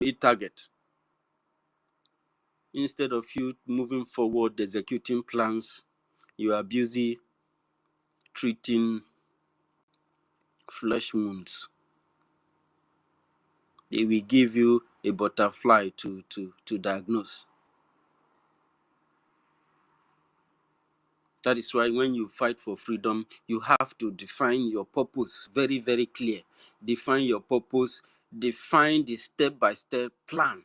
hit target. Instead of you moving forward, executing plans, you are busy treating flesh wounds. They will give you a butterfly to diagnose. That is why when you fight for freedom, you have to define your purpose very, very clear. Define your purpose, define the step-by-step plan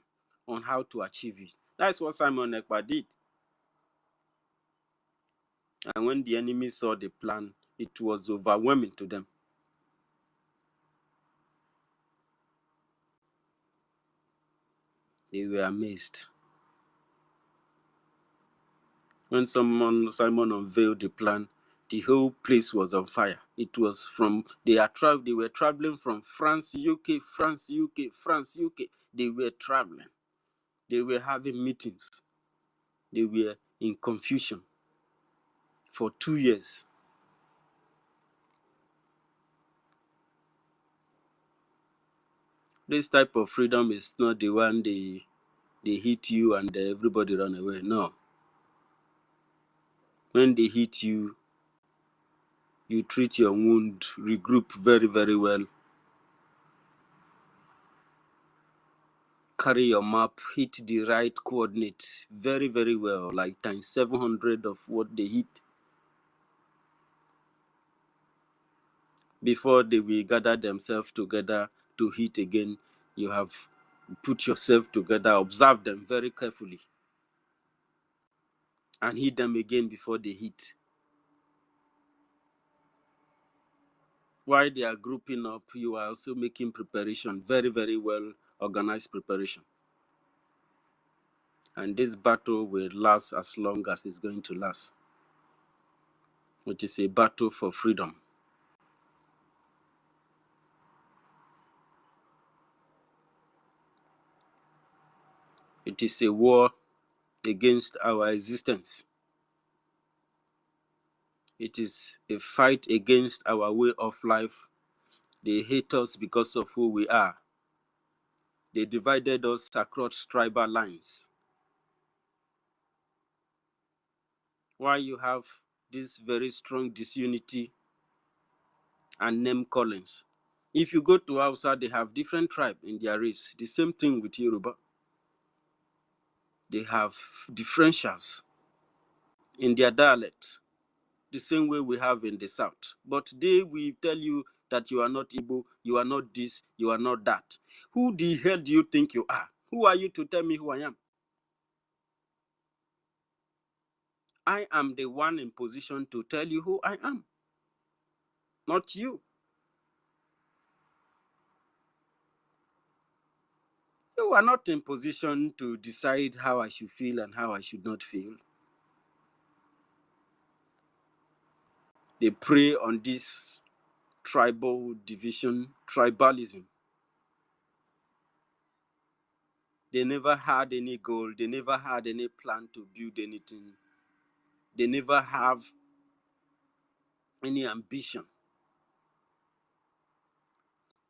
on how to achieve it. That's what Simon Ekpa did. And when the enemy saw the plan, it was overwhelming to them. They were amazed. When Simon unveiled the plan, the whole place was on fire. It was from, they were traveling from France, UK, France, UK, France, UK. They were traveling. They were having meetings. They were in confusion for 2 years. This type of freedom is not the one they hit you and everybody run away. No. When they hit you, you treat your wound, regroup very, very well. Carry your map, hit the right coordinate very, very well, like times 700 of what they hit. Before they will gather themselves together to hit again, you have put yourself together, observe them very carefully, and hit them again before they hit. While they are grouping up, you are also making preparation, very, very well organized preparation. And this battle will last as long as it's going to last, which is a battle for freedom. It is a war against our existence. It is a fight against our way of life. They hate us because of who we are. They divided us across tribal lines. Why you have this very strong disunity and name callings. If you go to Hausa, they have different tribes in their race. The same thing with Yoruba. They have differentials in their dialect, the same way we have in the South. But they will tell you that you are not Igbo, you are not this, you are not that. Who the hell do you think you are? Who are you to tell me who I am? I am the one in position to tell you who I am, not you. You are not in position to decide how I should feel and how I should not feel. They prey on this tribal division, tribalism. They never had any goal. They never had any plan to build anything. They never have any ambition.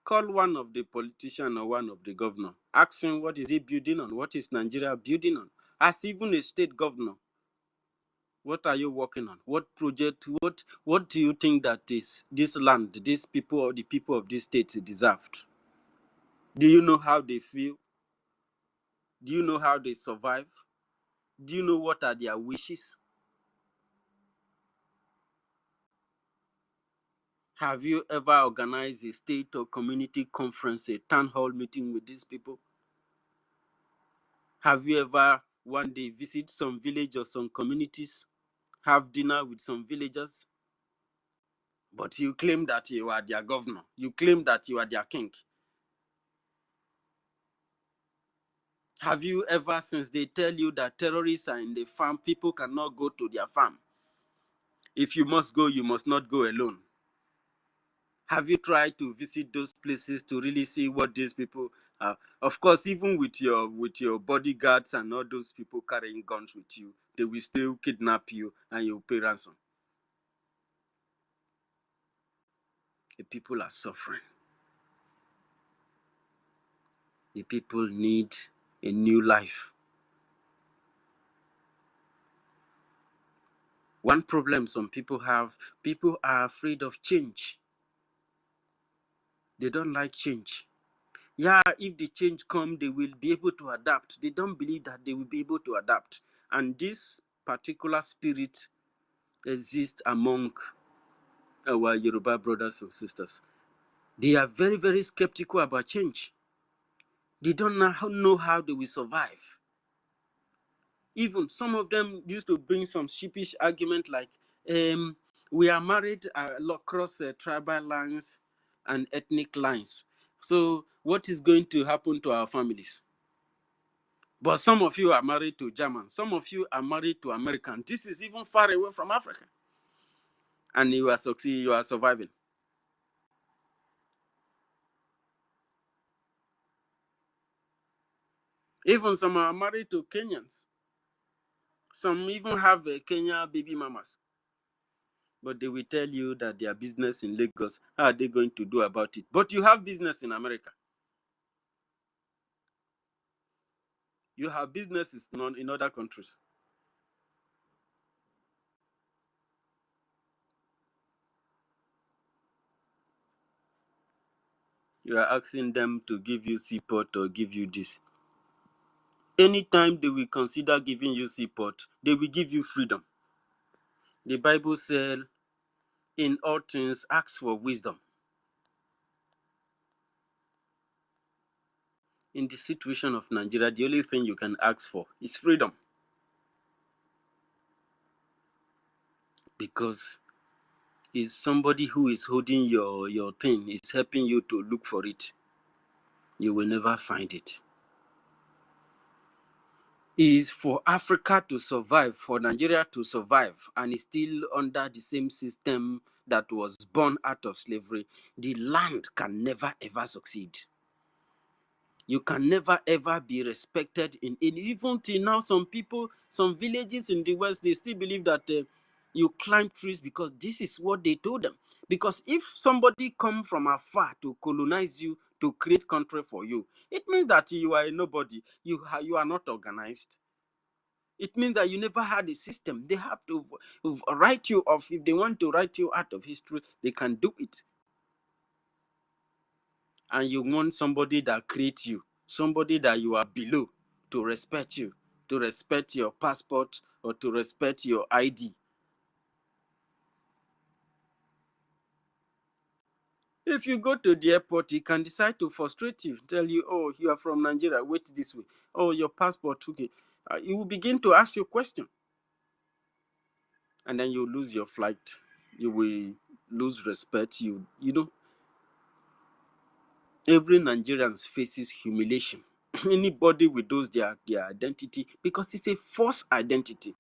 Call one of the politicians or one of the governor. Ask him what is he building on? What is Nigeria building on? As even a state governor, what are you working on? What project? What do you think that this land, these people, or the people of this state deserved? Do you know how they feel? Do you know how they survive? Do you know what are their wishes? Have you ever organized a state or community conference, a town hall meeting with these people? Have you ever one day visit some village or some communities, have dinner with some villagers? But you claim that you are their governor. You claim that you are their king. Have you ever, since they tell you that terrorists are in the farm, people cannot go to their farm? If you must go, you must not go alone. Have you tried to visit those places to really see what these people are? Of course, even with your bodyguards and all those people carrying guns with you, they will still kidnap you and you'll pay ransom. The people are suffering. The people need a new life. One problem some people have, people are afraid of change. They don't like change. Yeah, if the change comes, they will be able to adapt. They don't believe that they will be able to adapt. And this particular spirit exists among our Yoruba brothers and sisters. They are very, very skeptical about change. They don't know how they will survive. Even some of them used to bring some sheepish argument like, we are married across tribal lines and ethnic lines. So what is going to happen to our families? But some of you are married to Germans. Some of you are married to Americans. This is even far away from Africa. And you are succeeding, you are surviving. Even some are married to Kenyans. Some even have Kenya baby mamas. But they will tell you that their business in Lagos, how are they going to do about it? But you have business in America. You have businesses in other countries. You are asking them to give you support or give you this. Anytime they will consider giving you support, they will give you freedom. The Bible said, in all things, ask for wisdom. In the situation of Nigeria, the only thing you can ask for is freedom. Because it's somebody who is holding your thing, is helping you to look for it. You will never find it. It is for Africa to survive, for Nigeria to survive, and is still under the same system that was born out of slavery. The land can never ever succeed. You can never ever be respected even till now. Some people, some villages in the West, they still believe that you climb trees because this is what they told them. Because if somebody come from afar to colonize you, to create country for you, it means that you are a nobody. You are not organized. It means that you never had a system. They have to write you off. If they want to write you out of history, they can do it. And you want somebody that creates you, somebody that you are below, to respect you, to respect your passport or to respect your ID. If you go to the airport, he can decide to frustrate you, tell you, oh, you are from Nigeria, wait this way. Oh, your passport, okay. He will begin to ask you a question. And then you lose your flight. You will lose respect. You know, every Nigerian faces humiliation. Anybody with those their identity, because it's a false identity.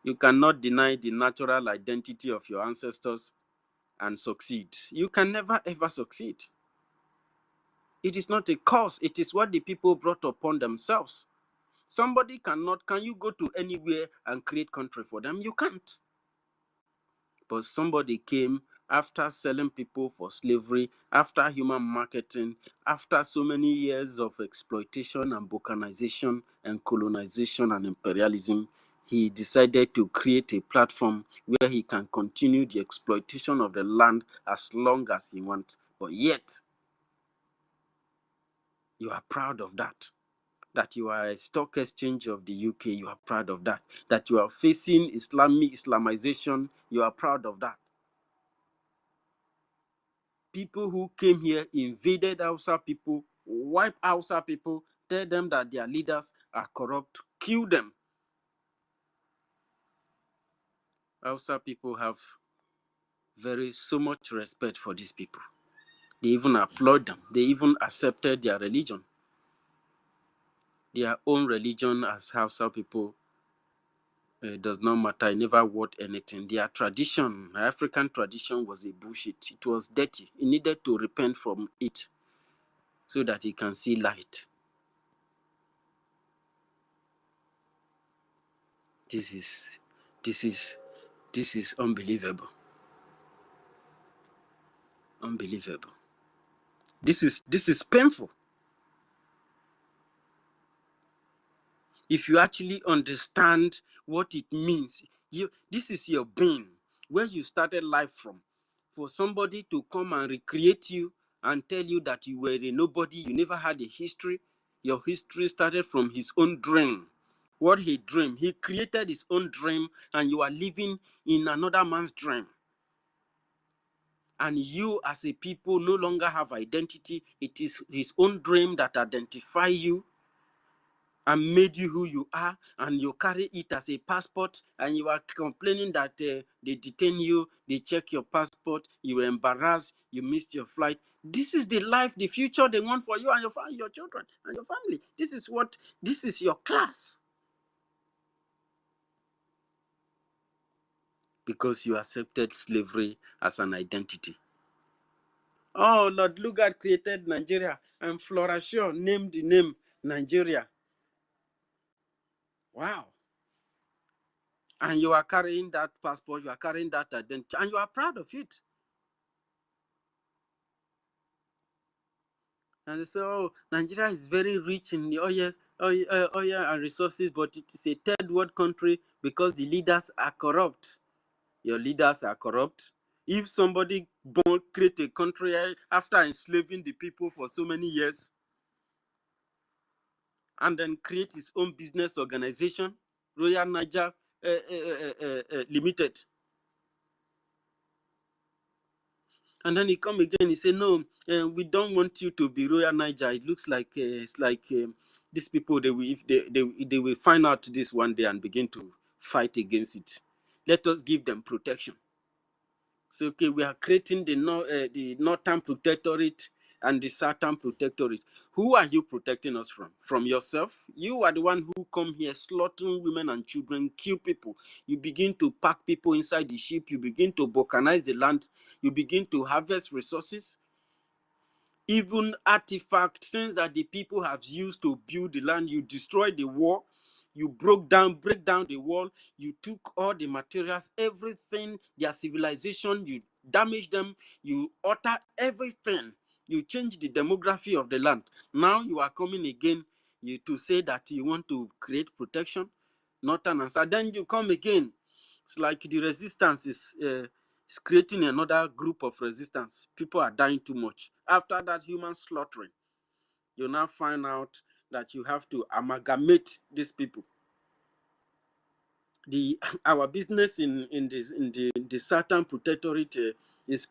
You cannot deny the natural identity of your ancestors and succeed. You can never ever succeed. It is not a cause, it is what the people brought upon themselves. Somebody cannot, can you go to anywhere and create country for them? You can't. But somebody came after selling people for slavery, after human marketing, after so many years of exploitation and balkanization and colonization and imperialism. He decided to create a platform where he can continue the exploitation of the land as long as he wants. But yet, you are proud of that. That you are a stock exchange of the UK, you are proud of that. That you are facing Islamization, you are proud of that. People who came here invaded Hausa people, wiped Hausa people, tell them that their leaders are corrupt, kill them. Hausa people have so much respect for these people. They even applaud them. They even accepted their religion. Their own religion as Hausa people does not matter. It never worth anything. Their tradition, African tradition, was a bullshit. It was dirty. He needed to repent from it so that he can see light. This is unbelievable. Unbelievable. This is painful. If you actually understand what it means, this is your being, where you started life from. For somebody to come and recreate you and tell you that you were a nobody, you never had a history. Your history started from his own dream. What he dreamed, he created his own dream, and you are living in another man's dream. And you as a people no longer have identity. It is his own dream that identify you and made you who you are, and you carry it as a passport, and you are complaining that they detain you, they check your passport, you were embarrassed, you missed your flight. This is the life, the future they want for you and your children and your family. This is your class. Because you accepted slavery as an identity. Oh, Lord Lugard created Nigeria, and Flora Shaw named the name Nigeria. Wow. And you are carrying that passport, you are carrying that identity, and you are proud of it. And they say, oh, Nigeria is very rich in the oil and resources, but it is a third world country because the leaders are corrupt. Your leaders are corrupt. If somebody create a country after enslaving the people for so many years, and then create his own business organization, Royal Niger Limited. And then he come again, he say, no, we don't want you to be Royal Niger. It looks like it's like these people, they will, if they will find out this one day and begin to fight against it. Let us give them protection. So, okay, we are creating the Northern Protectorate and the Southern Protectorate. Who are you protecting us from? From yourself? You are the one who come here slaughtering women and children, kill people. You begin to pack people inside the ship. You begin to balkanize the land. You begin to harvest resources. Even artifacts, things that the people have used to build the land. You destroyed the wall. You break down the wall. You took all the materials, everything, their civilization. You damage them. You alter everything. You change the demography of the land. Now you are coming again to say that you want to create protection, northern and south. Then you come again. It's like the resistance is creating another group of resistance. People are dying too much. After that human slaughtering, you now find out that you have to amalgamate these people. Our business in the Southern Protectorate is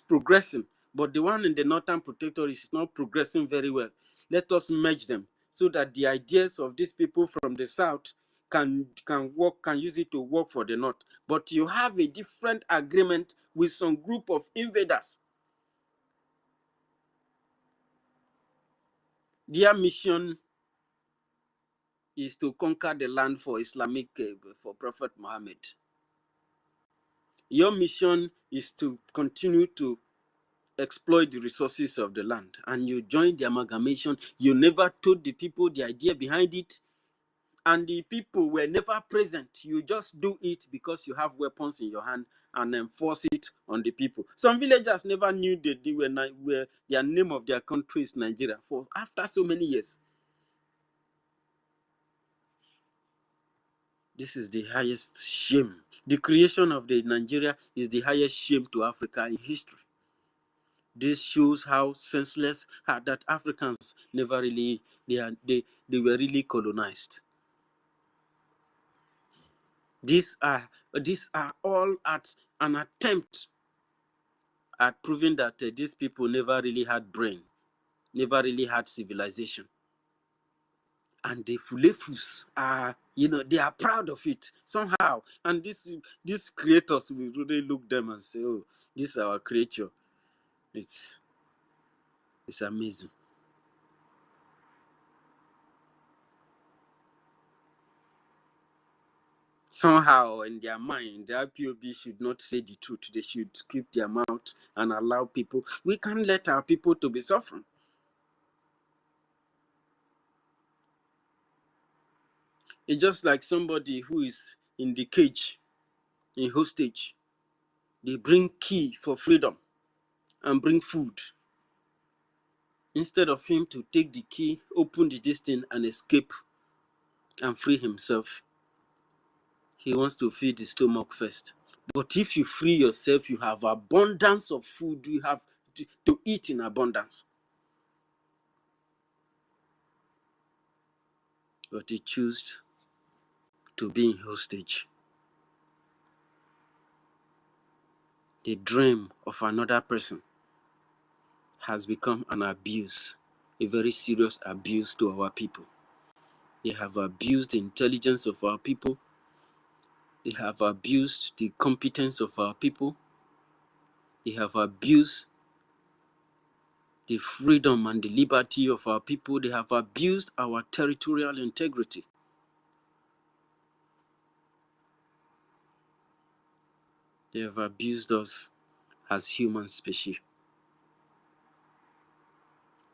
progressing, but the one in the Northern Protectorate is not progressing very well. Let us merge them so that the ideas of these people from the South can use it to work for the North. But you have a different agreement with some group of invaders. Their mission is to conquer the land for for Prophet Muhammad. Your mission is to continue to exploit the resources of the land, and you join the amalgamation. You never told the people the idea behind it, and the people were never present. You just do it because you have weapons in your hand and enforce it on the people. Some villagers never knew that they were their name of their country is Nigeria for after so many years. This is the highest shame. The creation of the Nigeria is the highest shame to Africa in history. This shows how senseless that Africans never really they were really colonized. These are all at an attempt at proving that these people never really had brain, never really had civilization. And the Fulefus are, they are proud of it somehow. And these creators will really look them and say, oh, this is our creature. It's amazing. Somehow in their mind, the IPOB should not say the truth. They should keep their mouth and allow people. We can't let our people to be suffering. It's just like somebody who is in the cage, in hostage. They bring key for freedom and bring food. Instead of him to take the key, open the distance and escape and free himself. He wants to feed his stomach first. But if you free yourself, you have abundance of food. You have to eat in abundance. But he chose to be in hostage. The dream of another person has become an abuse, a very serious abuse to our people. They have abused the intelligence of our people. They have abused the competence of our people. They have abused the freedom and the liberty of our people. They have abused our territorial integrity. They have abused us as human species.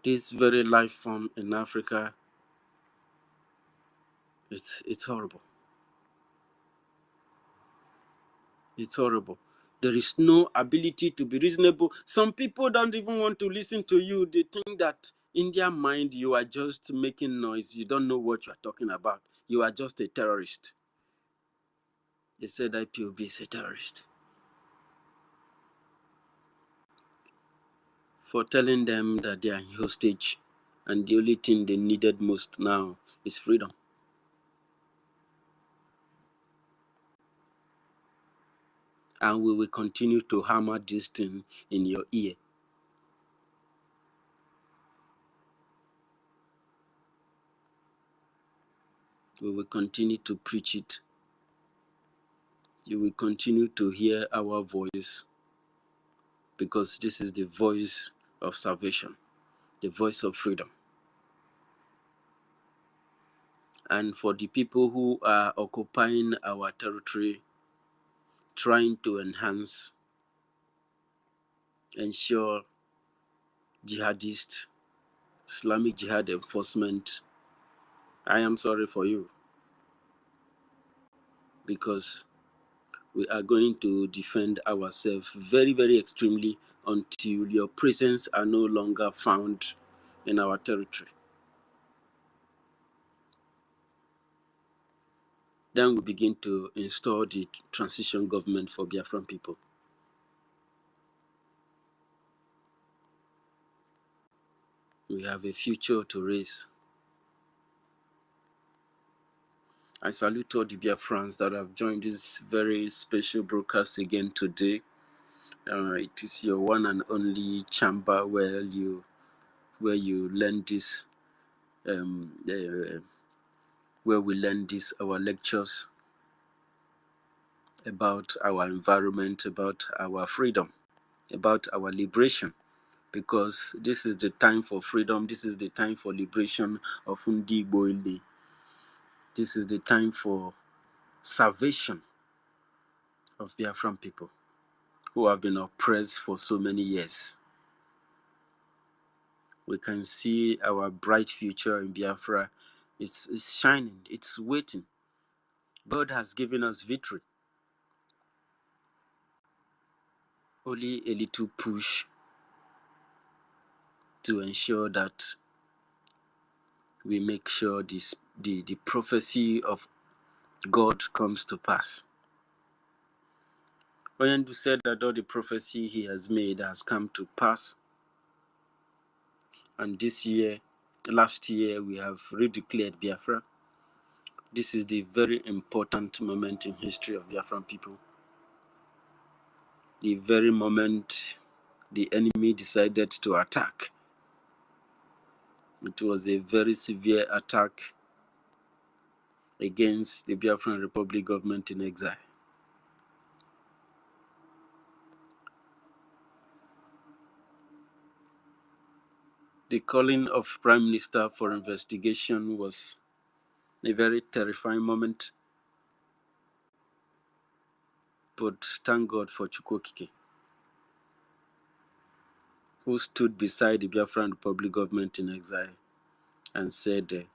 This very life form in Africa, it's horrible. It's horrible. There is no ability to be reasonable. Some people don't even want to listen to you. They think that in their mind you are just making noise. You don't know what you are talking about. You are just a terrorist. They said IPOB is a terrorist. For telling them that they are in hostage and the only thing they needed most now is freedom. And we will continue to hammer this thing in your ear. We will continue to preach it. You will continue to hear our voice, because this is the voice of salvation, the voice of freedom. And for the people who are occupying our territory, trying to ensure jihadist, Islamic jihad enforcement, I am sorry for you, because we are going to defend ourselves very, very extremely until your presence are no longer found in our territory. Then we begin to install the transition government for Biafran people. We have a future to raise. I salute all the Biafrans that have joined this very special broadcast again today. It is your one and only chamber where you learn this, where we learn this, our lectures about our environment, about our freedom, about our liberation. Because this is the time for freedom, this is the time for liberation of Ndi Boili. This is the time for salvation of Biafran people who have been oppressed for so many years. We can see our bright future in Biafra. It's shining, it's waiting. God has given us victory. Only a little push to ensure that we make sure the prophecy of God comes to pass. Oyendu said that all the prophecy he has made has come to pass. And this year, last year, we have redeclared Biafra. This is the very important moment in history of Biafran people. The very moment the enemy decided to attack. It was a very severe attack against the Biafran Republic government in exile. The calling of Prime Minister for investigation was a very terrifying moment. But thank God for Chukwokike, who stood beside the Biafran Republic government in exile and said,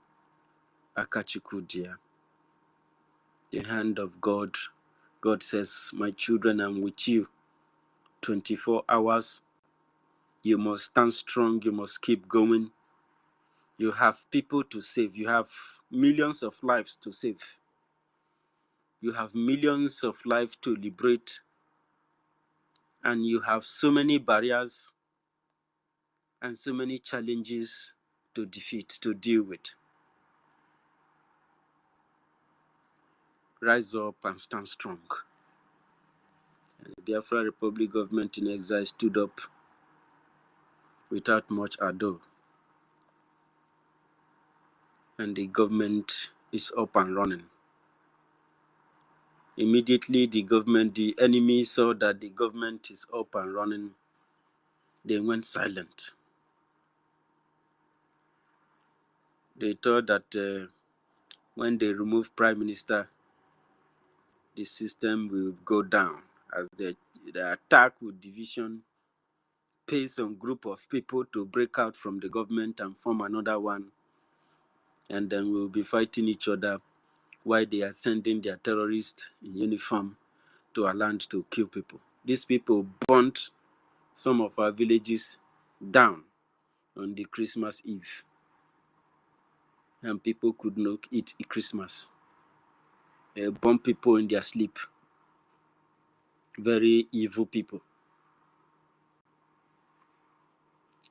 Akachukudia, the hand of God. God says, my children, I'm with you 24 hours. You must stand strong. You must keep going. You have people to save. You have millions of lives to save. You have millions of lives to liberate, and you have so many barriers and so many challenges to defeat, to deal with. Rise up and stand strong. And the Biafra Republic government in exile stood up without much ado, and the government is up and running. Immediately the enemy saw that the government is up and running, they went silent. They thought that when they remove Prime Minister, the system will go down, as the attack with division pay some group of people to break out from the government and form another one, and then we'll be fighting each other while they are sending their terrorists in uniform to our land to kill people. These people burnt some of our villages down on the Christmas Eve, and people could not eat Christmas. They burn people in their sleep. Very evil people.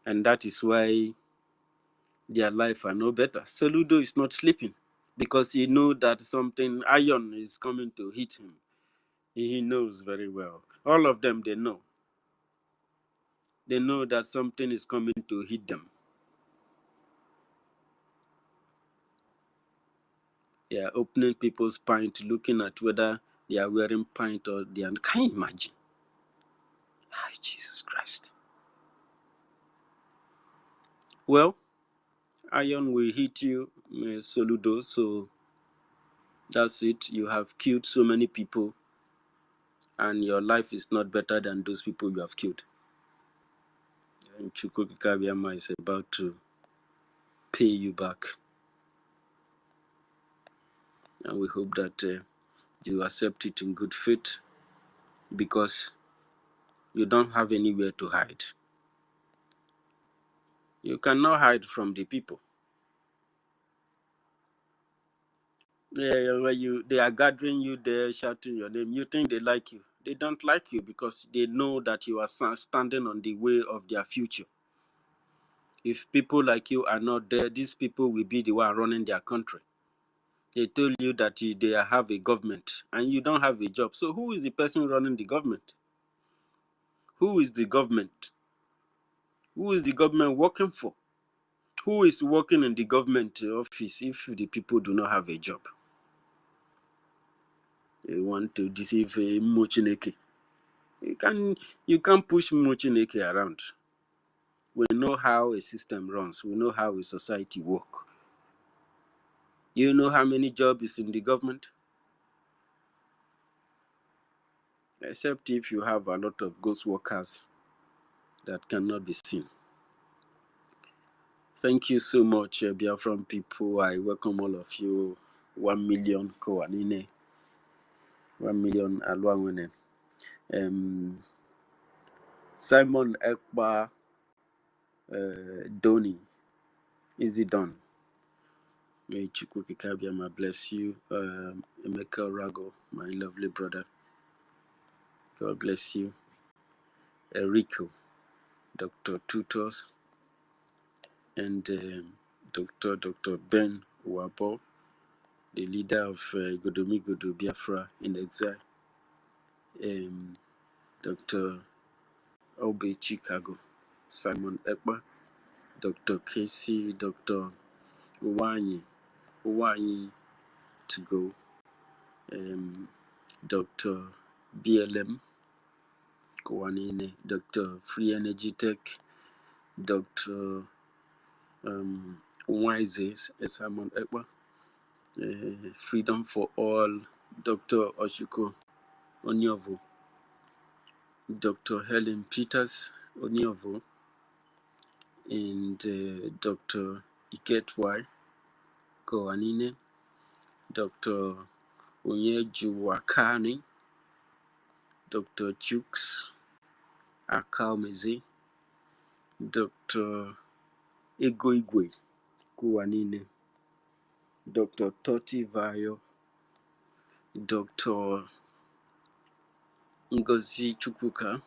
And that is why their life are no better. Soludo is not sleeping because he knows that something iron is coming to hit him. He knows very well. All of them, they know. They know that something is coming to hit them. They are opening people's pint, looking at whether they are wearing pint or they are. Can you imagine? Hi, Jesus Christ. Well, iron will hit you, Soludo, so that's it. You have killed so many people, and your life is not better than those people you have killed. And Chukwukabiyama is about to pay you back. And we hope that you accept it in good faith, because you don't have anywhere to hide. You cannot hide from the people. They are gathering you there, shouting your name. You think they like you. They don't like you because they know that you are standing on the way of their future. If people like you are not there, these people will be the one running their country. They told you that they have a government and you don't have a job. So who is the person running the government? Who is the government? Who is the government working for? Who is working in the government office if the people do not have a job? They want to deceive Mochineke. You can push Mochineke around. We know how a system runs. We know how a society works. You know how many jobs is in the government? Except if you have a lot of ghost workers that cannot be seen. Thank you so much, Biafran people. I welcome all of you. 1 million Kowanine. 1 million Alwangwene. Simon Ekba Doni. Is it done? May Chukwukabiyama bless you. Emeka Rago, my lovely brother. God bless you. Enrico, Dr. Tutos, and Dr. Ben Wabo, the leader of Godomigodo Biafra in exile. Dr. Obe Chicago, Simon Ekpa, Dr. Casey, Dr. Uwanyi to go, Dr. BLM, Kowanine, Dr. Free Energy Tech, Dr. Wise, Simon Ekpa, Freedom for All, Dr. Oshuko Onyovo, Dr. Helen Peters Onyovo, and Dr. Iketwai Kowanine, Dr. Onyejuwakani, Dr. Chooks Akalmeze, Dr. Egoigwe Kowanine, Dr. Toti Vayo, Dr. NGOZI Chukwuka,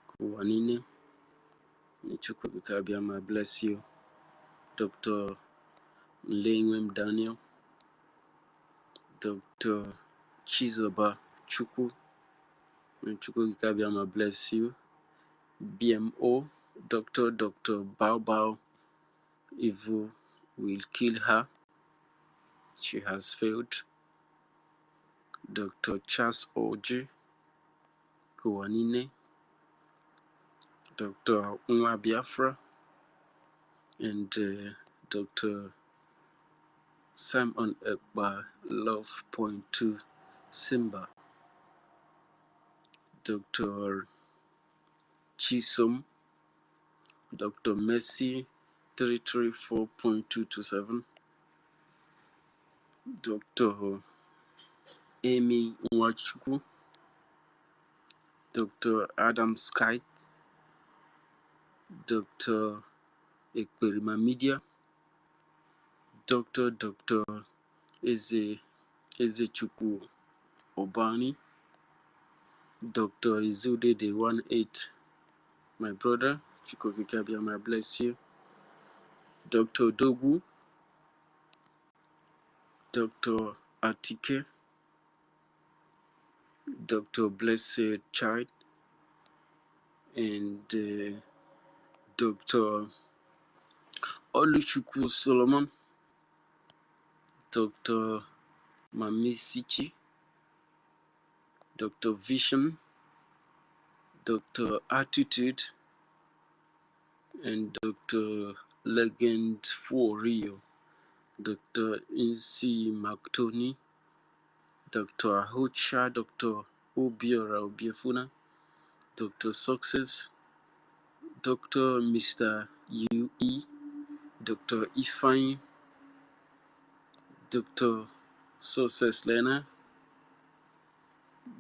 Kuwanine, Chukwuka Biama, bless you. Dr. Nlewem Daniel, Dr. Chizoba Chukwu, Chukwuka Biama, bless you. BMO, Dr. Bao Bao, evil will kill her. She has failed. Dr. Charles Oji, Kuwanine, Dr. Nwa Biafra, and Dr. Simon Ekba, Love Point 2, Simba, Dr. Chisom, Dr. Mercy, 334.227, Dr. Amy Nwachukwu, Dr. Adam Sky, Dr. Ekperima Media, Dr. Ezechukwu Obani, Dr. Izude de 18, my brother, Chukwu my bless you, Dr. Dogu, Dr. Atike, Dr. Blessed Child, and Dr. Oluchukwu Solomon, Dr. Mamisichi, Dr. Vision, Dr. Attitude, and Dr. Legend for Rio, Dr. Insi Maktoni, Dr. Ahocha, Dr. Obiora Obiefuna, Dr. Success, Dr. Mr. UE, Dr. Ifeanyi, Dr. Success Lena,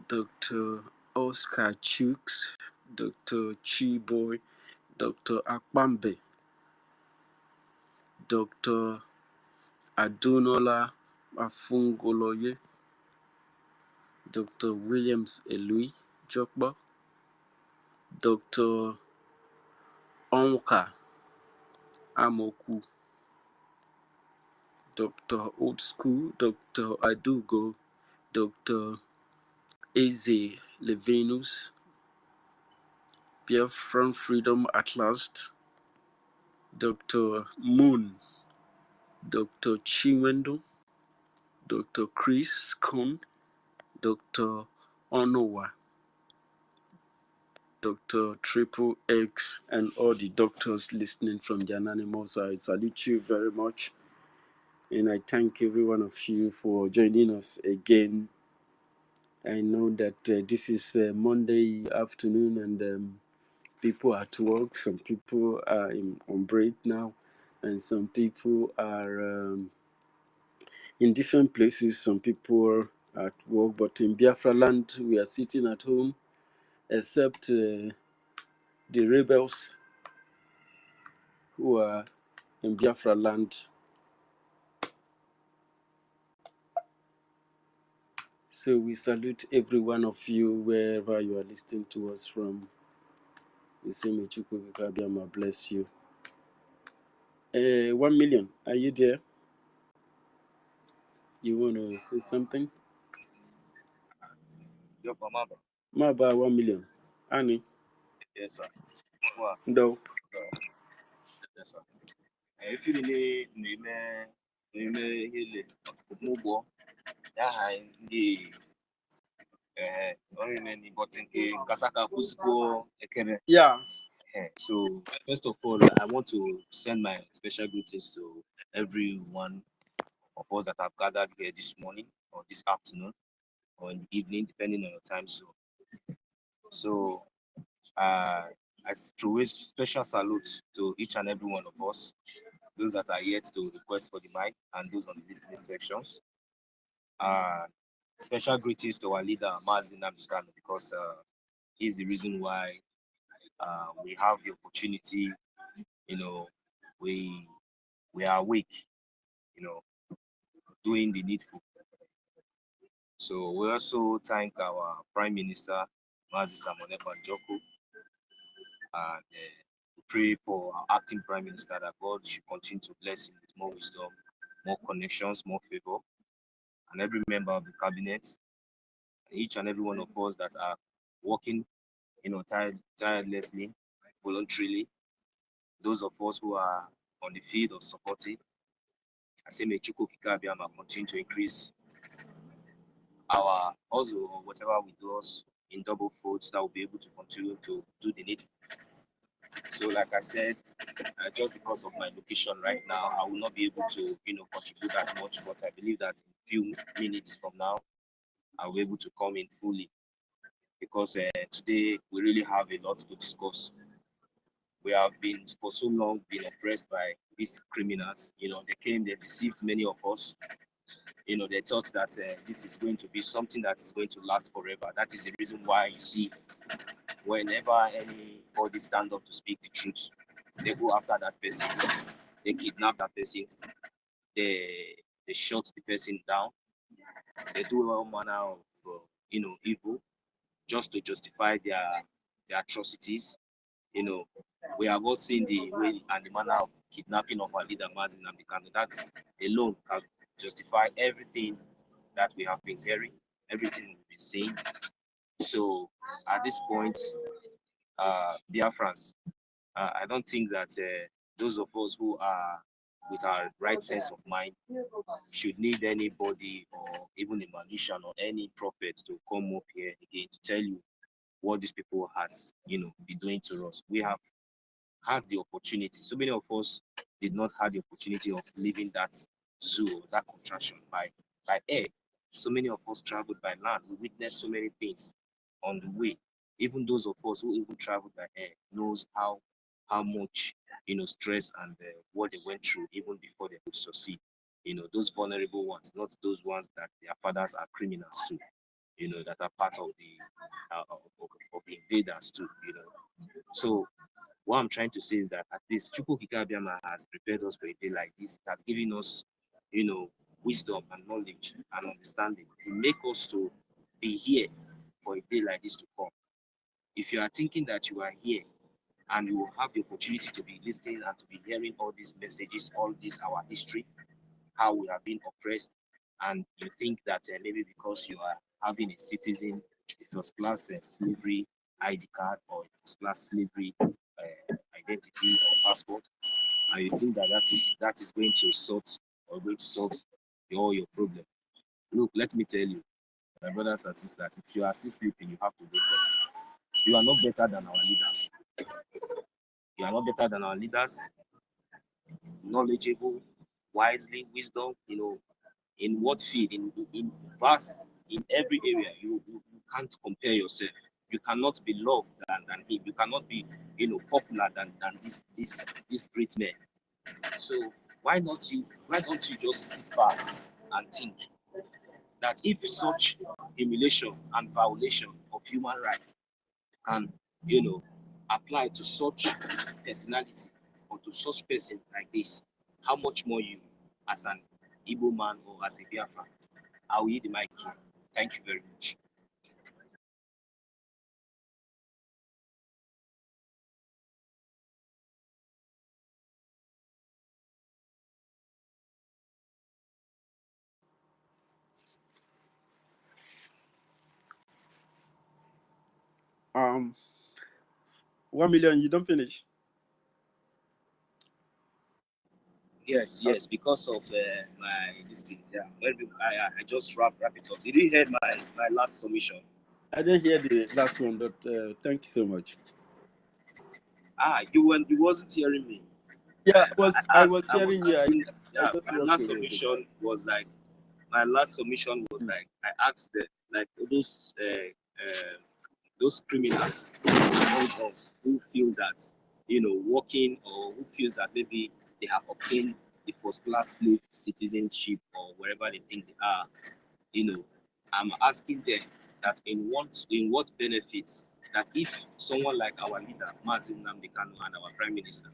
Dr. Oscar Chooks, Dr. Chiboy, Dr. Akpambe, Dr. Adunola Afungoloye, Dr. Williams Elui Jokba, Dr. Onka Amoku, Dr. Old School, Dr. Adugo, Dr. Eze Levenus, Biafran Freedom at Last, Dr. Moon, Dr. Chinwendo, Dr. Chris Kohn, Dr. Onowa, Dr. Triple X, and all the doctors listening from the anonymous. I salute you very much. And I thank every one of you for joining us again. I know that this is Monday afternoon and people are at work. Some people are on break now, and some people are in different places. Some people are at work, but in Biafra land, we are sitting at home, except the rebels who are in Biafra land. So we salute every one of you wherever you are listening to us from. We say, may Chukwu bless you. 1 million, are you there? You want to say something? Maba 1 million. Annie? Yes, sir. No. Yes, sir. If you need hele mugbo ya ha ndị onye but nke kasaka kuziko ekene. Yeah. So first of all, I want to send my special greetings to every one of us that have gathered here this morning or this afternoon or in the evening, depending on your time zone. So I throw a special salute to each and every one of us, those that are yet to request for the mic and those on the listening sections. Special greetings to our leader, Mazin Abdullah, because he's the reason why we have the opportunity, we are awake, doing the needful. So we also thank our Prime Minister, Mazi Samone Banjoko, and pray for our acting Prime Minister that God should continue to bless him with more wisdom, more connections, more favor, and every member of the cabinet, each and every one of us that are working, tirelessly, voluntarily, those of us who are on the field of supporting. I say may Chukwu Kikabiyama continue to increase our hustle or whatever we do us in double folds that will be able to continue to do the need. So like I said, just because of my location right now, I will not be able to, contribute that much, but I believe that in a few minutes from now, I'll be able to come in fully because today we really have a lot to discuss. We have been for so long been oppressed by these criminals. They came, they deceived many of us. They thought that this is going to be something that is going to last forever. That is the reason why you see whenever anybody stand up to speak the truth, they go after that person, they kidnap that person, they shut the person down, they do all manner of evil just to justify their atrocities. We have all seen the way and the manner of kidnapping of our leader Mazin Namdekano. That alone can justify everything that we have been hearing, everything we've been saying. So at this point, Biafrans, I don't think that those of us who are with our right sense of mind should need anybody or even a magician or any prophet to come up here again to tell you what these people has, been doing to us. We have had the opportunity. So many of us did not have the opportunity of leaving that zoo, that contraction by air. So many of us traveled by land. We witnessed so many things on the way. Even those of us who even traveled by air knows how much stress and what they went through even before they could succeed. Those vulnerable ones, not those ones that their fathers are criminals too. That are part of the invaders too. So what I'm trying to say is that at least Chukwu Kikabiyama has prepared us for a day like this. It has given us, wisdom and knowledge and understanding to make us to be here for a day like this to come. If you are thinking that you are here and you will have the opportunity to be listening and to be hearing all these messages, all this our history, how we have been oppressed, and you think that maybe because you are having a citizen, first class slavery ID card or first class slavery identity or passport, and you think that that is going to solve all your problem. Look, let me tell you, my brothers and sisters, if you are still sleeping, you have to wake up. You are not better than our leaders. You are not better than our leaders. Knowledgeable, wisely, wisdom, in what field, in vast, in every area, you can't compare yourself. You cannot be loved than him. You cannot be, popular than this great man. So why don't you just sit back and think that if such humiliation and violation of human rights can, apply to such personality or to such person like this, how much more you as an Igbo man or as a Biafra? I will yield the mic here. Thank you very much. Um, 1 million, you don't finish. Yes, because of my this thing. Yeah, I just wrap it up. Did you hear my last submission? I didn't hear the last one, but thank you so much. You wasn't hearing me. Yeah, I As was I was hearing you. asking, I yeah, just my walked last away a bit. submission was like I asked like those criminals among us who feel that working or who feels that maybe they have obtained the first class slave citizenship or wherever they think they are, I'm asking them that in what benefits that if someone like our leader Mazin Namdekano and our prime minister,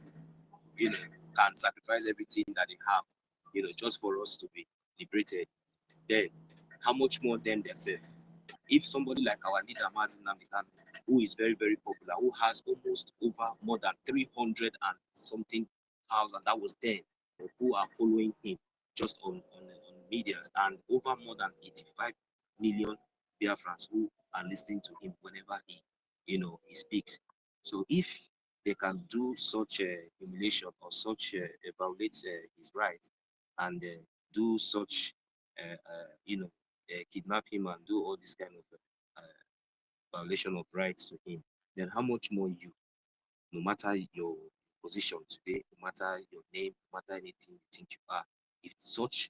you know, can sacrifice everything that they have, just for us to be liberated, then how much more them themselves? If somebody like our leader Mazi Nnamdi Kanu, who is very, very popular, who has almost over more than 300 and something thousand that was there, who are following him just on media, and over more than 85 million Biafrans who are listening to him whenever he speaks. So if they can do such a humiliation or such violate his rights and do such kidnap him and do all this kind of violation of rights to him, then how much more you, no matter your position today, no matter your name, no matter anything you think you are, if such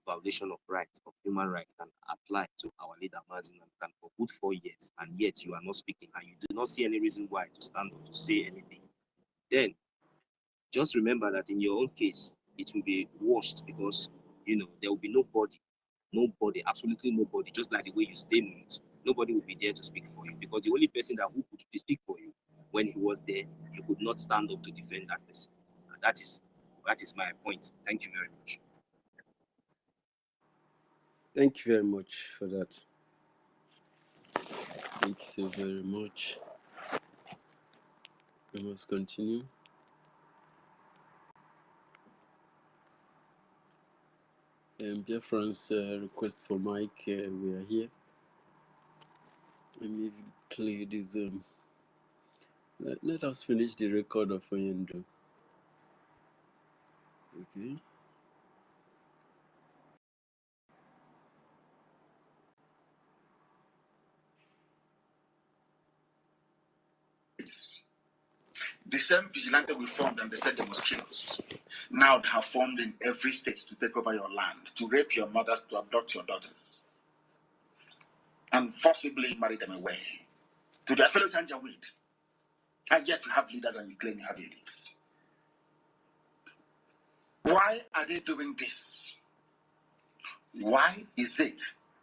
violation of rights, of human rights can apply to our leader Mazi Nnamdi Kanu for good 4 years, and yet you are not speaking and you do not see any reason why to stand up to say anything, then just remember that in your own case, it will be worst because there will be nobody, absolutely nobody, just like the way you stay mute, nobody will be there to speak for you, because the only person who could speak for you when he was there, you could not stand up to defend that person. And that is my point. Thank you very much. Thank you very much for that. Thank you so very much. We must continue. Biafrans request for mic. We are here. Let me play this. Let us finish the record of Oyendo. Okay. The same vigilante we formed and they said they must kill us. Now they have formed in every state to take over your land, to rape your mothers, to abduct your daughters, and forcibly marry them away to their fellow Janjaweed. And yet you have leaders and you claim you have elites. Why are they doing this? Why is it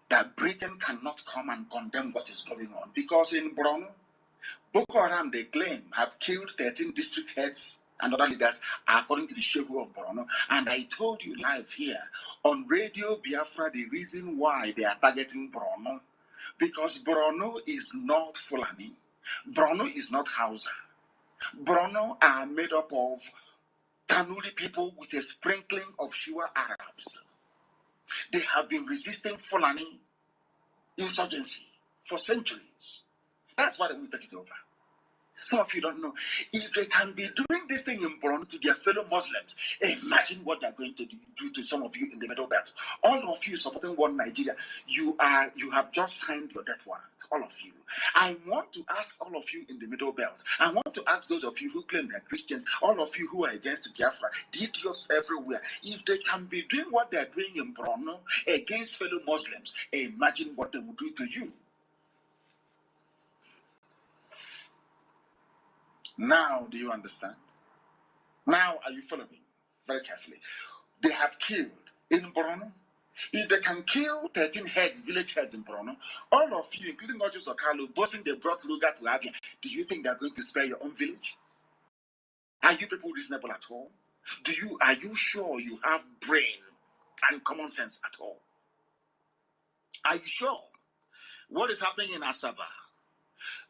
that Britain cannot come and condemn what is going on? Because in Borno, Boko Haram, they claim, have killed 13 district heads and other leaders, according to the Shehu of Borno. And I told you live here on Radio Biafra the reason why they are targeting Borno. Because Borno is not Fulani. Borno is not Hausa. Borno are made up of Kanuri people with a sprinkling of Shua Arabs. They have been resisting Fulani insurgency for centuries. That's why they will take it over. Some of you don't know. If they can be doing this thing in Borno to their fellow Muslims, imagine what they're going to do to some of you in the Middle Belt. All of you supporting one Nigeria, you have just signed your death warrant. All of you. I want to ask all of you in the Middle Belt. I want to ask those of you who claim they're Christians, all of you who are against Biafra, the idiots everywhere. If they can be doing what they're doing in Borno against fellow Muslims, imagine what they will do to you. Now, do you understand? Now, are you following? Very carefully. They have killed in Borno. If they can kill 13 heads, village heads in Borno, all of you, including Ojo Sokalo, boasting they brought Luga to Abia, do you think they're going to spare your own village? Are you people reasonable at all? Are you sure you have brain and common sense at all? Are you sure? What is happening in Asaba?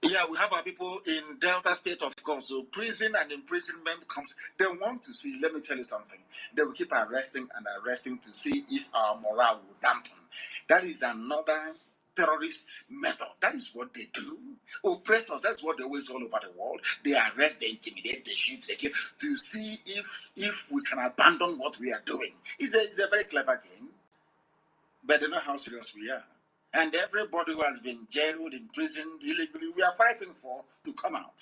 Yeah, we have our people in Delta State, of course. So prison and imprisonment comes. They want to see, let me tell you something. They will keep arresting and arresting to see if our morale will dampen. That is another terrorist method. That is what they do. Oppressors, that's what they always all over the world. They arrest, they intimidate, they shoot, they kill, to see if we can abandon what we are doing. It's a very clever game. But they know how serious we are. And everybody who has been jailed, imprisoned illegally, we are fighting for to come out.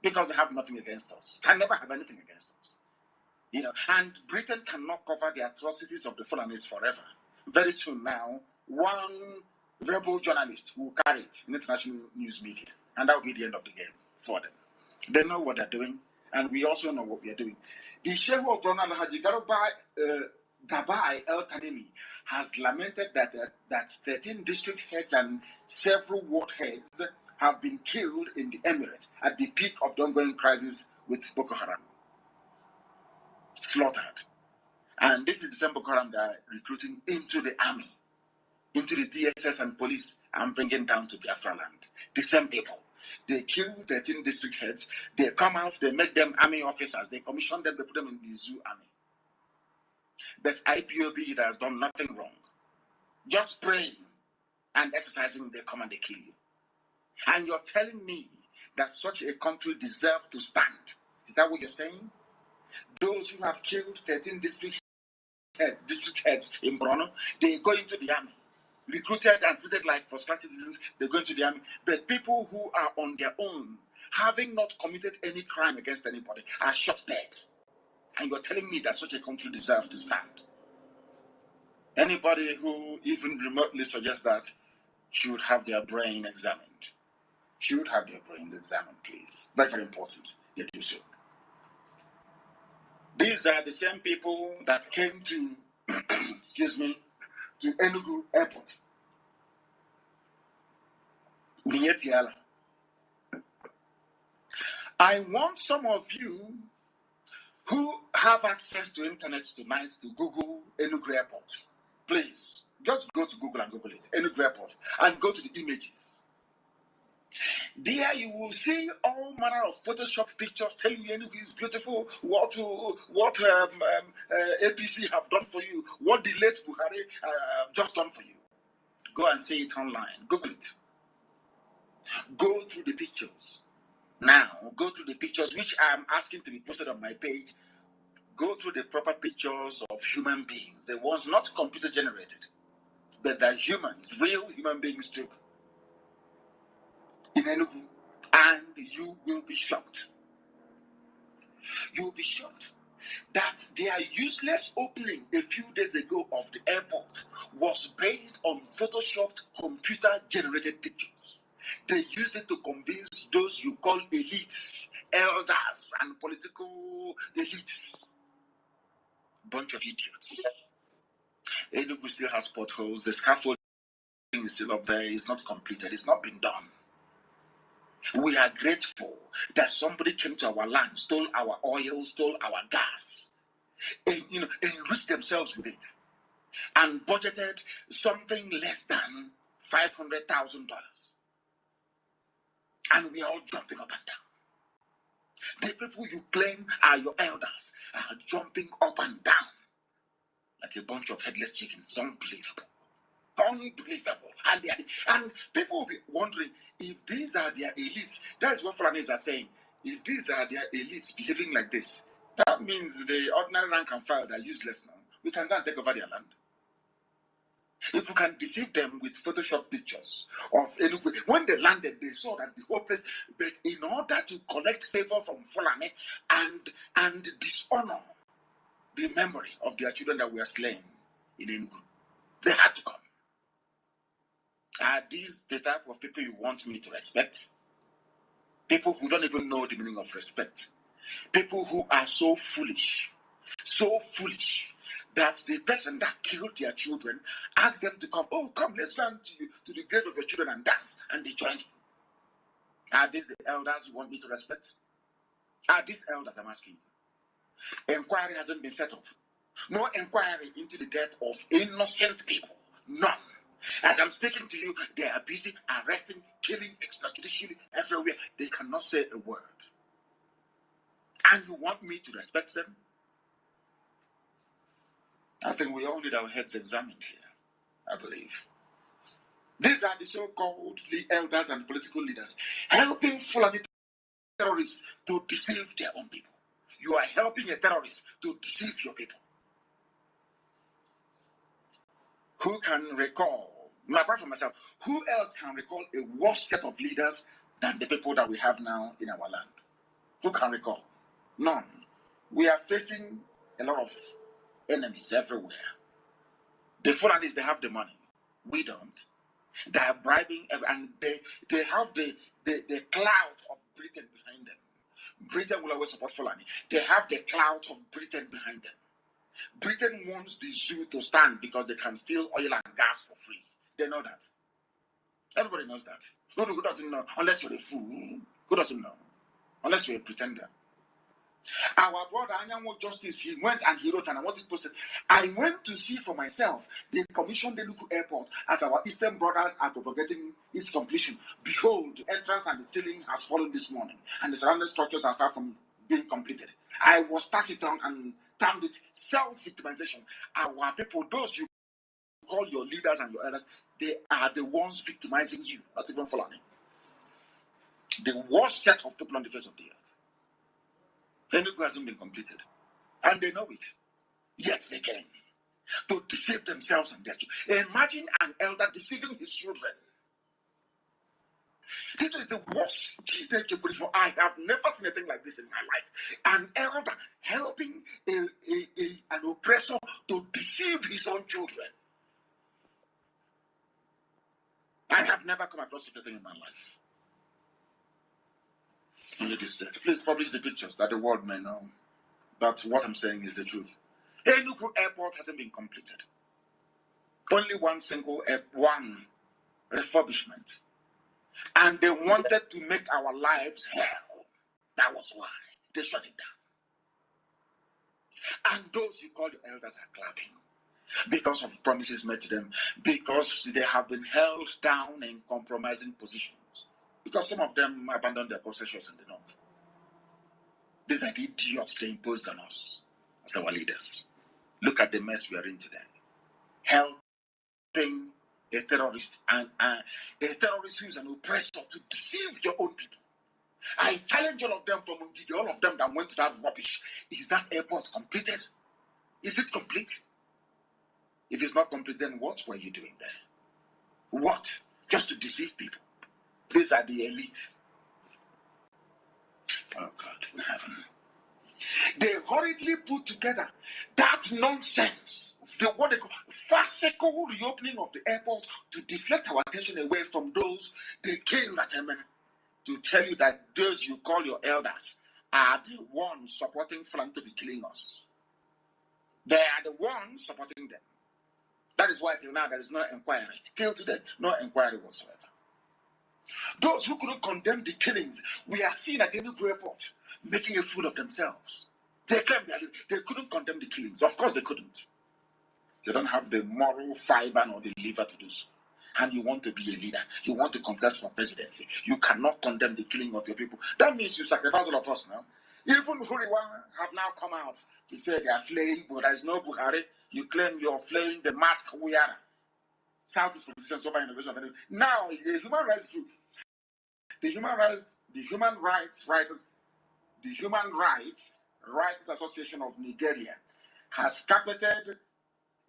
Because they have nothing against us. Can never have anything against us. And Britain cannot cover the atrocities of the Fulanis forever. Very soon now, one rebel journalist will carry it in international news media. And that will be the end of the game for them. They know what they're doing, and we also know what we are doing. The Sheikh of Ronald Haji Gabai El Kanemi has lamented that 13 district heads and several ward heads have been killed in the Emirates at the peak of the ongoing crisis with Boko Haram. Slaughtered. And this is the same Boko Haram that are recruiting into the army, into the DSS and police, and bringing down to Biafra land. The same people. They kill 13 district heads. They come out, they make them army officers. They commission them, they put them in the zoo army. But IPOB that has done nothing wrong. Just praying and exercising, they come and they kill you. And you're telling me that such a country deserves to stand. Is that what you're saying? Those who have killed 13 district heads in Borno, they go into the army. Recruited and treated like first-class citizens, they go into the army. But people who are on their own, having not committed any crime against anybody, are shot dead. And you're telling me that such a country deserves to stand. Anybody who even remotely suggests that should have their brain examined. Should have their brains examined, please. Very, very important. They do so. These are the same people that came to, excuse me, to Enugu Airport. Mietiala. I want some of you who have access to internet tonight to Google Enugu Airport. Please, just go to Google and Google it, Enugu Airport, and go to the images. There you will see all manner of Photoshop pictures telling you Enugu is beautiful, what APC have done for you, what the late Buhari just done for you. Go and see it online. Google it. Go through the pictures. Now, go through the pictures which I'm asking to be posted on my page. Go through the proper pictures of human beings, the ones not computer generated, but the humans, real human beings took in Enugu, and you will be shocked. You will be shocked that their useless opening a few days ago of the airport was based on photoshopped computer-generated pictures. They used it to convince those you call elites, elders, and political elites. Bunch of idiots. Enugu still has potholes. The scaffolding is still up there. It's not completed. It's not been done. We are grateful that somebody came to our land, stole our oil, stole our gas, and enriched themselves with it, and budgeted something less than $500,000. And we are all jumping up and down. The people you claim are your elders are jumping up and down like a bunch of headless chickens. It's unbelievable. Unbelievable. And people will be wondering if these are their elites. That's what Fulanis are saying. If these are their elites behaving like this, that means the ordinary rank and file are useless now. We can go and take over their land. If we can deceive them with Photoshop pictures of Enugu, when they landed, they saw that the whole place. But in order to collect favor from Fulani and dishonor the memory of their children that were slain in Enugu, they had to come. Are these the type of people you want me to respect? People who don't even know the meaning of respect. People who are so foolish that the person that killed their children asked them to come. Oh, come, let's run to the grave of your children and dance. And they joined. Are these the elders you want me to respect? Are these elders, I'm asking you? Inquiry hasn't been set up. No inquiry into the death of innocent people. None. As I'm speaking to you, they are busy arresting, killing extrajudicially everywhere. They cannot say a word. And you want me to respect them? I think we all need our heads examined here, I believe. These are the so-called elders and political leaders helping Fulani terrorists to deceive their own people. You are helping a terrorist to deceive your people. Who can recall, apart from myself, who else can recall a worse set of leaders than the people that we have now in our land? Who can recall? None. We are facing a lot of enemies everywhere. The Fulanis, they have the money. We don't. They are bribing, and they have the clout of Britain behind them. Britain will always support Fulani. They have the clout of Britain behind them. Britain wants the zoo to stand because they can steal oil and gas for free. They know that. Everybody knows that. Who doesn't know? Unless you're a fool. Who doesn't know? Unless you're a pretender. Our brother Anyango Justice, he went and he wrote, and I want it posted. I went to see for myself. They commissioned the local airport as our eastern brothers are propagating its completion. Behold, the entrance and the ceiling has fallen this morning, and the surrounding structures are far from being completed. I was taciturn and termed it self-victimization. Our people, those you call your leaders and your elders, they are the ones victimizing you, not even Fulani. The worst set of people on the face of the earth. Enugu hasn't been completed. And they know it. Yet they can. To deceive themselves and their children. Imagine an elder deceiving his children. This is the worst. I have never seen anything like this in my life. An elder helping an oppressor to deceive his own children. I have never come across such a thing in my life. Only this set. Please publish the pictures that the world may know that what I'm saying is the truth. Enugu Airport hasn't been completed. Only one single one refurbishment. And they wanted to make our lives hell. That was why they shut it down. And those you call the elders are clapping because of promises made to them, because they have been held down in compromising positions, because some of them abandoned their possessions in the north. These are the idiots they imposed on us as our leaders. Look at the mess we are in today. Helping a terrorist and a terrorist who is an oppressor to deceive your own people. I challenge all of them from Ngidi, all of them that went to that rubbish. Is that airport completed? Is it complete? If it's not complete, then what were you doing there? What? Just to deceive people. These are the elite. Oh God in heaven. They hurriedly put together that nonsense, what they call farcical reopening of the airport to deflect our attention away from those they killed at Yemen, to tell you that those you call your elders are the ones supporting Fulani to be killing us. They are the ones supporting them. That is why till now there is no inquiry. Till today, no inquiry whatsoever. Those who couldn't condemn the killings, we are seen at Enugu Airport making a fool of themselves. They claim they couldn't condemn the killings. Of course they couldn't. They don't have the moral fiber nor the liver to do so. And you want to be a leader. You want to contest for presidency. You cannot condemn the killing of your people. That means you sacrifice all of us now. Even Huriwa have now come out to say they are flaying, but there is no Buhari. You claim you're flaying the mask wearer. Southeast politicians over innovation. Now, the human rights group, the Human Rights Association of Nigeria has carpeted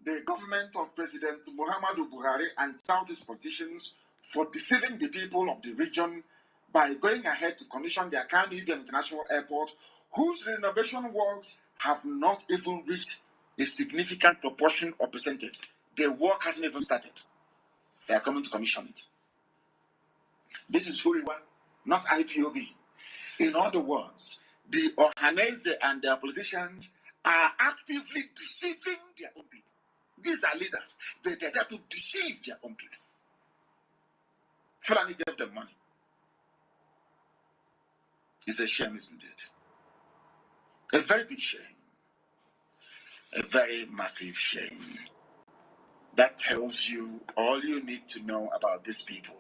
the government of President Muhammadu Buhari and Southeast politicians for deceiving the people of the region by going ahead to commission the EKID International Airport, whose renovation works have not even reached a significant proportion or percentage. The work hasn't even started. They are coming to commission it. This is Huriwa, not IPOB. In other words, the Ohanese and their politicians are actively deceiving their own people. These are leaders. They're there to deceive their own people. Fulani gave them money. It's a shame, isn't it? A very big shame. A very massive shame. That tells you all you need to know about these people.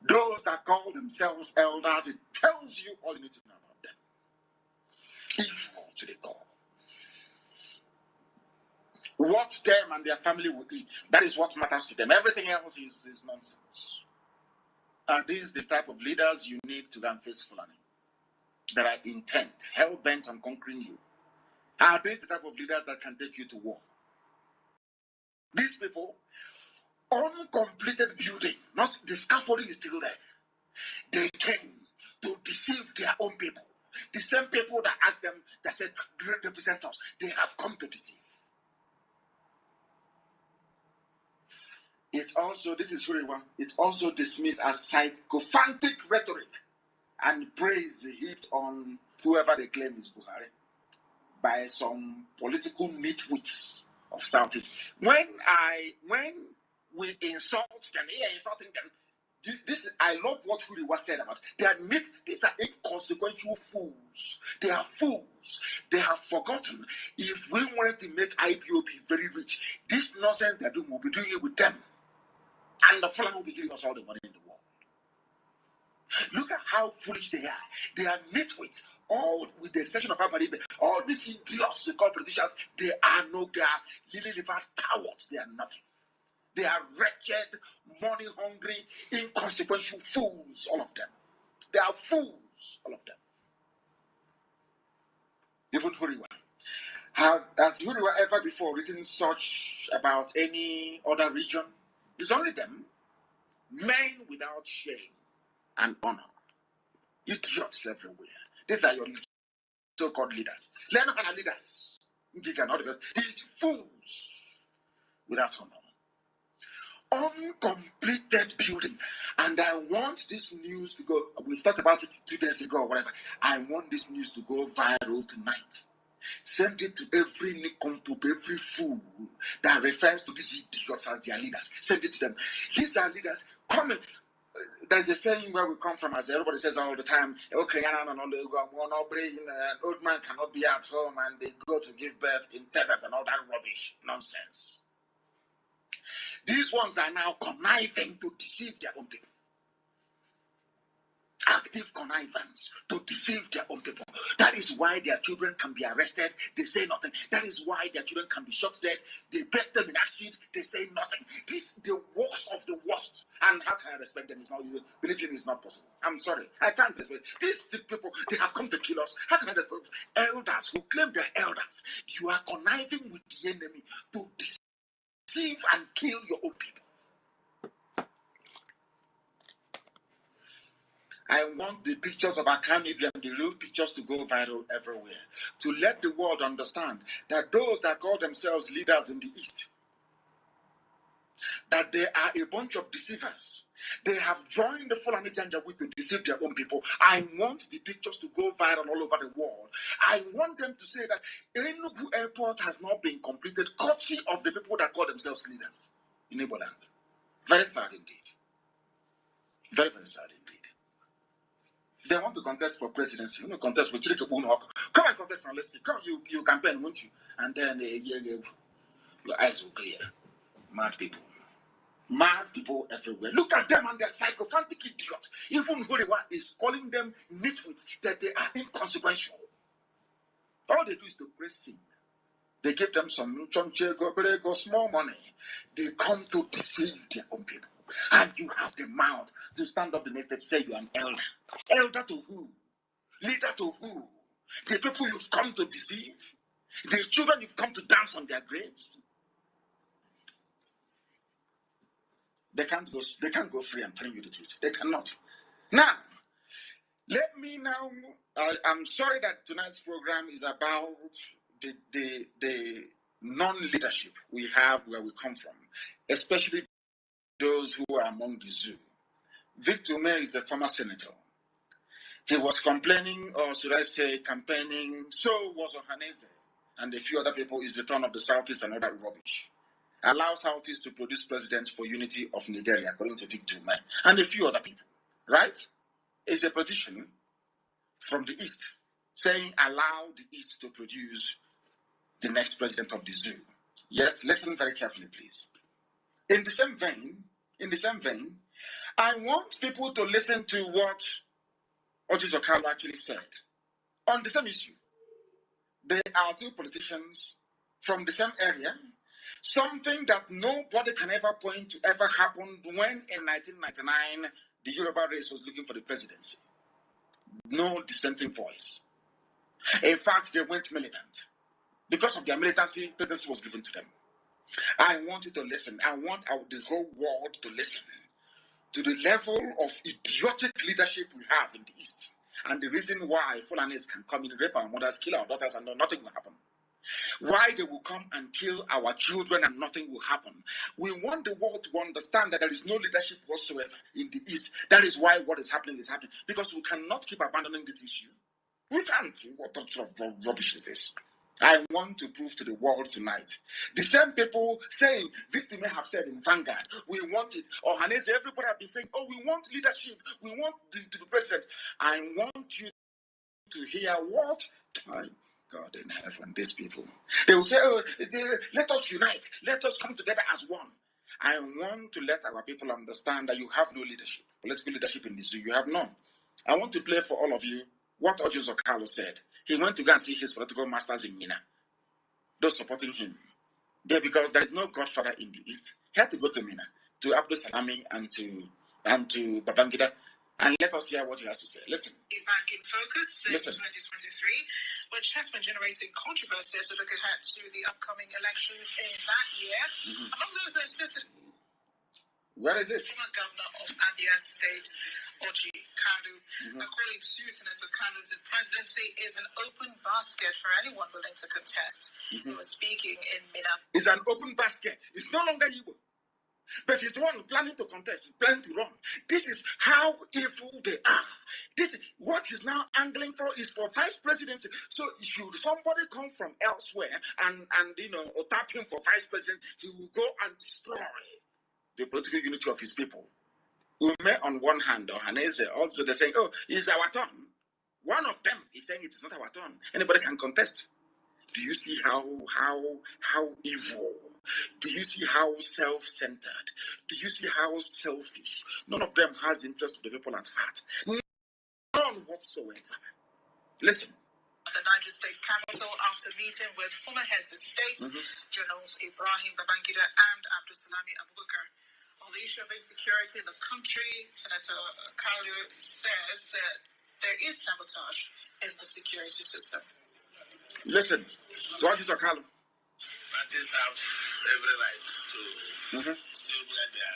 Those that call themselves elders, it tells you all you need to know about them. Evil to the core. What them and their family will eat, that is what matters to them. Everything else is nonsense. Are these the type of leaders you need to go and face Fulani? That are intent, hell-bent on conquering you? Are these the type of leaders that can take you to war? These people, uncompleted building, not the scaffolding is still there. They came to deceive their own people. The same people that asked them, that said, represent us, they have come to deceive. This is Huriwa, it's also dismissed as sycophantic rhetoric and praise heaped on whoever they claim is Buhari by some political nitwits of Southeast. When we insult them, insulting them, I love what Fury was said about. They admit these are inconsequential fools. They are fools. They have forgotten if we wanted to make IPOB very rich, this nonsense they're doing, we'll be doing it with them. And the Fulani will be giving us all the money in the world. Look at how foolish they are. They are nitwits. All, with the exception of Abaribe, all these idiots, they call politicians, they are lily-livered cowards. They are nothing. They are wretched, money-hungry, inconsequential fools, all of them. They are fools, all of them. Even Huriwa. Has Huriwa ever before written such about any other region? It's only them. Men without shame and honor. Idiots everywhere. These are your so-called leaders. Learn how to leaders. These fools without honor. Uncompleted building. And I want this news to go, we talked about it 2 days ago or whatever. I want this news to go viral tonight. Send it to every nincompoop, every fool that refers to these idiots as their leaders. Send it to them. These are leaders coming. There's a saying where we come from, as everybody says all the time, okay, an old man cannot be at home and they go to give birth in Tibet and all that rubbish, nonsense. These ones are now conniving to deceive their own people. Active connivance to deceive their own people. That is why their children can be arrested, they say nothing. That is why their children can be shot dead, they bet them in acid, they say nothing. This the worst of the worst. And how can I respect them? It's not easy. Believing is not possible. I'm sorry. I can't respect. These people, they have come to kill us. How can I respect elders who claim they're elders? You are conniving with the enemy to deceive and kill your own people. I want the pictures of AKAN-IBIBIO and the real pictures to go viral everywhere. To let the world understand that those that call themselves leaders in the East, that they are a bunch of deceivers. They have joined the Fulani Janjaweed to deceive their own people. I want the pictures to go viral all over the world. I want them to say that Enugu Airport has not been completed, courtesy of the people that call themselves leaders in Igbo land. Very sad indeed. Very, very sad indeed. They want to contest for presidency. You know, contest with Chirike Bunhok. Come and contest and let's see. Come, you campaign, won't you? And then your eyes will clear. Mad people. Mad people everywhere. Look at them and their psychophantic idiots. Even Huriwa is calling them nitwits, that they are inconsequential. All they do is to praise him. They give them some small money. They come to deceive their own people. And you have the mouth to stand up the next day to say you're an elder. Elder to who? Leader to who? The people you've come to deceive? The children you've come to dance on their graves? They can't go free and tell you the truth. They cannot. Now, let me now, I'm sorry that tonight's program is about the non-leadership we have where we come from, especially those who are among the zoo. Victor May is a former senator. He was complaining, or should I say campaigning, so was Ohaneze and a few other people, is the turn of the Southeast and all that rubbish. Allow Southeast to produce presidents for unity of Nigeria, according to Victor May, and a few other people, right? Is a petition from the East saying allow the East to produce the next president of the zoo. Yes, listen very carefully, please. In the same vein, I want people to listen to what Ojuzo Kalu actually said on the same issue. They are two politicians from the same area, something that nobody can ever point to ever happened when in 1999 the Yoruba race was looking for the presidency. No dissenting voice. In fact, they went militant. Because of their militancy, presidency was given to them. I want you to listen. I want the whole world to listen to the level of idiotic leadership we have in the East. And the reason why Fulanis can come in, rape our mothers, kill our daughters, and nothing will happen. Why they will come and kill our children and nothing will happen. We want the world to understand that there is no leadership whatsoever in the East. That is why what is happening. Because we cannot keep abandoning this issue. We can't. What sort of rubbish is this? I want to prove to the world tonight. The same people saying, Victor may have said in Vanguard, we want it. Or Hanese, everybody have been saying, oh, we want leadership. We want to be president. I want you to hear what? My God in heaven, these people. They will say, oh, let us unite. Let us come together as one. I want to let our people understand that you have no leadership. Political leadership in this. You have none. I want to play for all of you what Ojo Zokalo said. He went to go and see his political masters in Mina. Those supporting him. There, because there is no godfather in the East. He had to go to Mina, to Abdul Salami and to Babangida. And let us hear what he has to say. Listen. Back in focus in 2023, which has been generating controversy as we look ahead to the upcoming elections in that year. Among those who assisted. Where is it? Former governor of Abia State, Oji Kanu. According to Senator Kanu, the presidency is an open basket for anyone willing to contest. He was speaking in Mina. It's an open basket. It's no longer Igbo. But it's the one planning to contest, planning to run. This is how evil they are. This what he's now angling for is for vice presidency. So should somebody come from elsewhere and or tap him for vice president, he will go and destroy the political unity of his people. Ume on one hand, or Hanese also they're saying, oh, it's our turn. One of them is saying it is not our turn. Anybody can contest. Do you see how evil? Do you see how self-centered? Do you see how selfish? None of them has interest of the people at heart. None whatsoever. Listen. At the Niger State Capital, after meeting with former heads of state, Generals Ibrahim Babangida and Abdul Salami Abubakar. On the issue of insecurity in the country, Senator Kalu says that there is sabotage in the security system. Listen, what is Okalo? Parties have every right to say where their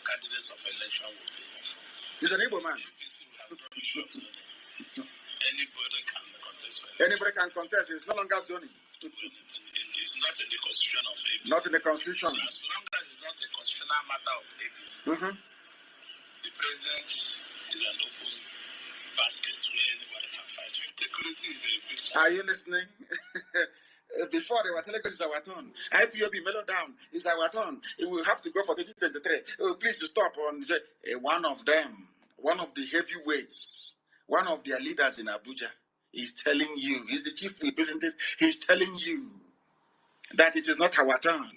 candidates of election will be. He's an Igbo man. Anybody can contest. Anybody can contest. It's no longer zoning. It's not in the constitution of APC. Not in the constitution. As long as it's not a constitutional matter of APC, the president is an open basket where anybody can fight. Security is a big challenge. Are you listening? Before they were telling us it's our turn. IPOB mellow down. It's our turn. It will have to go for 2023. Oh, please stop. One of them, one of the heavyweights, one of their leaders in Abuja is telling you, he's the chief representative, he's telling you that it is not our turn.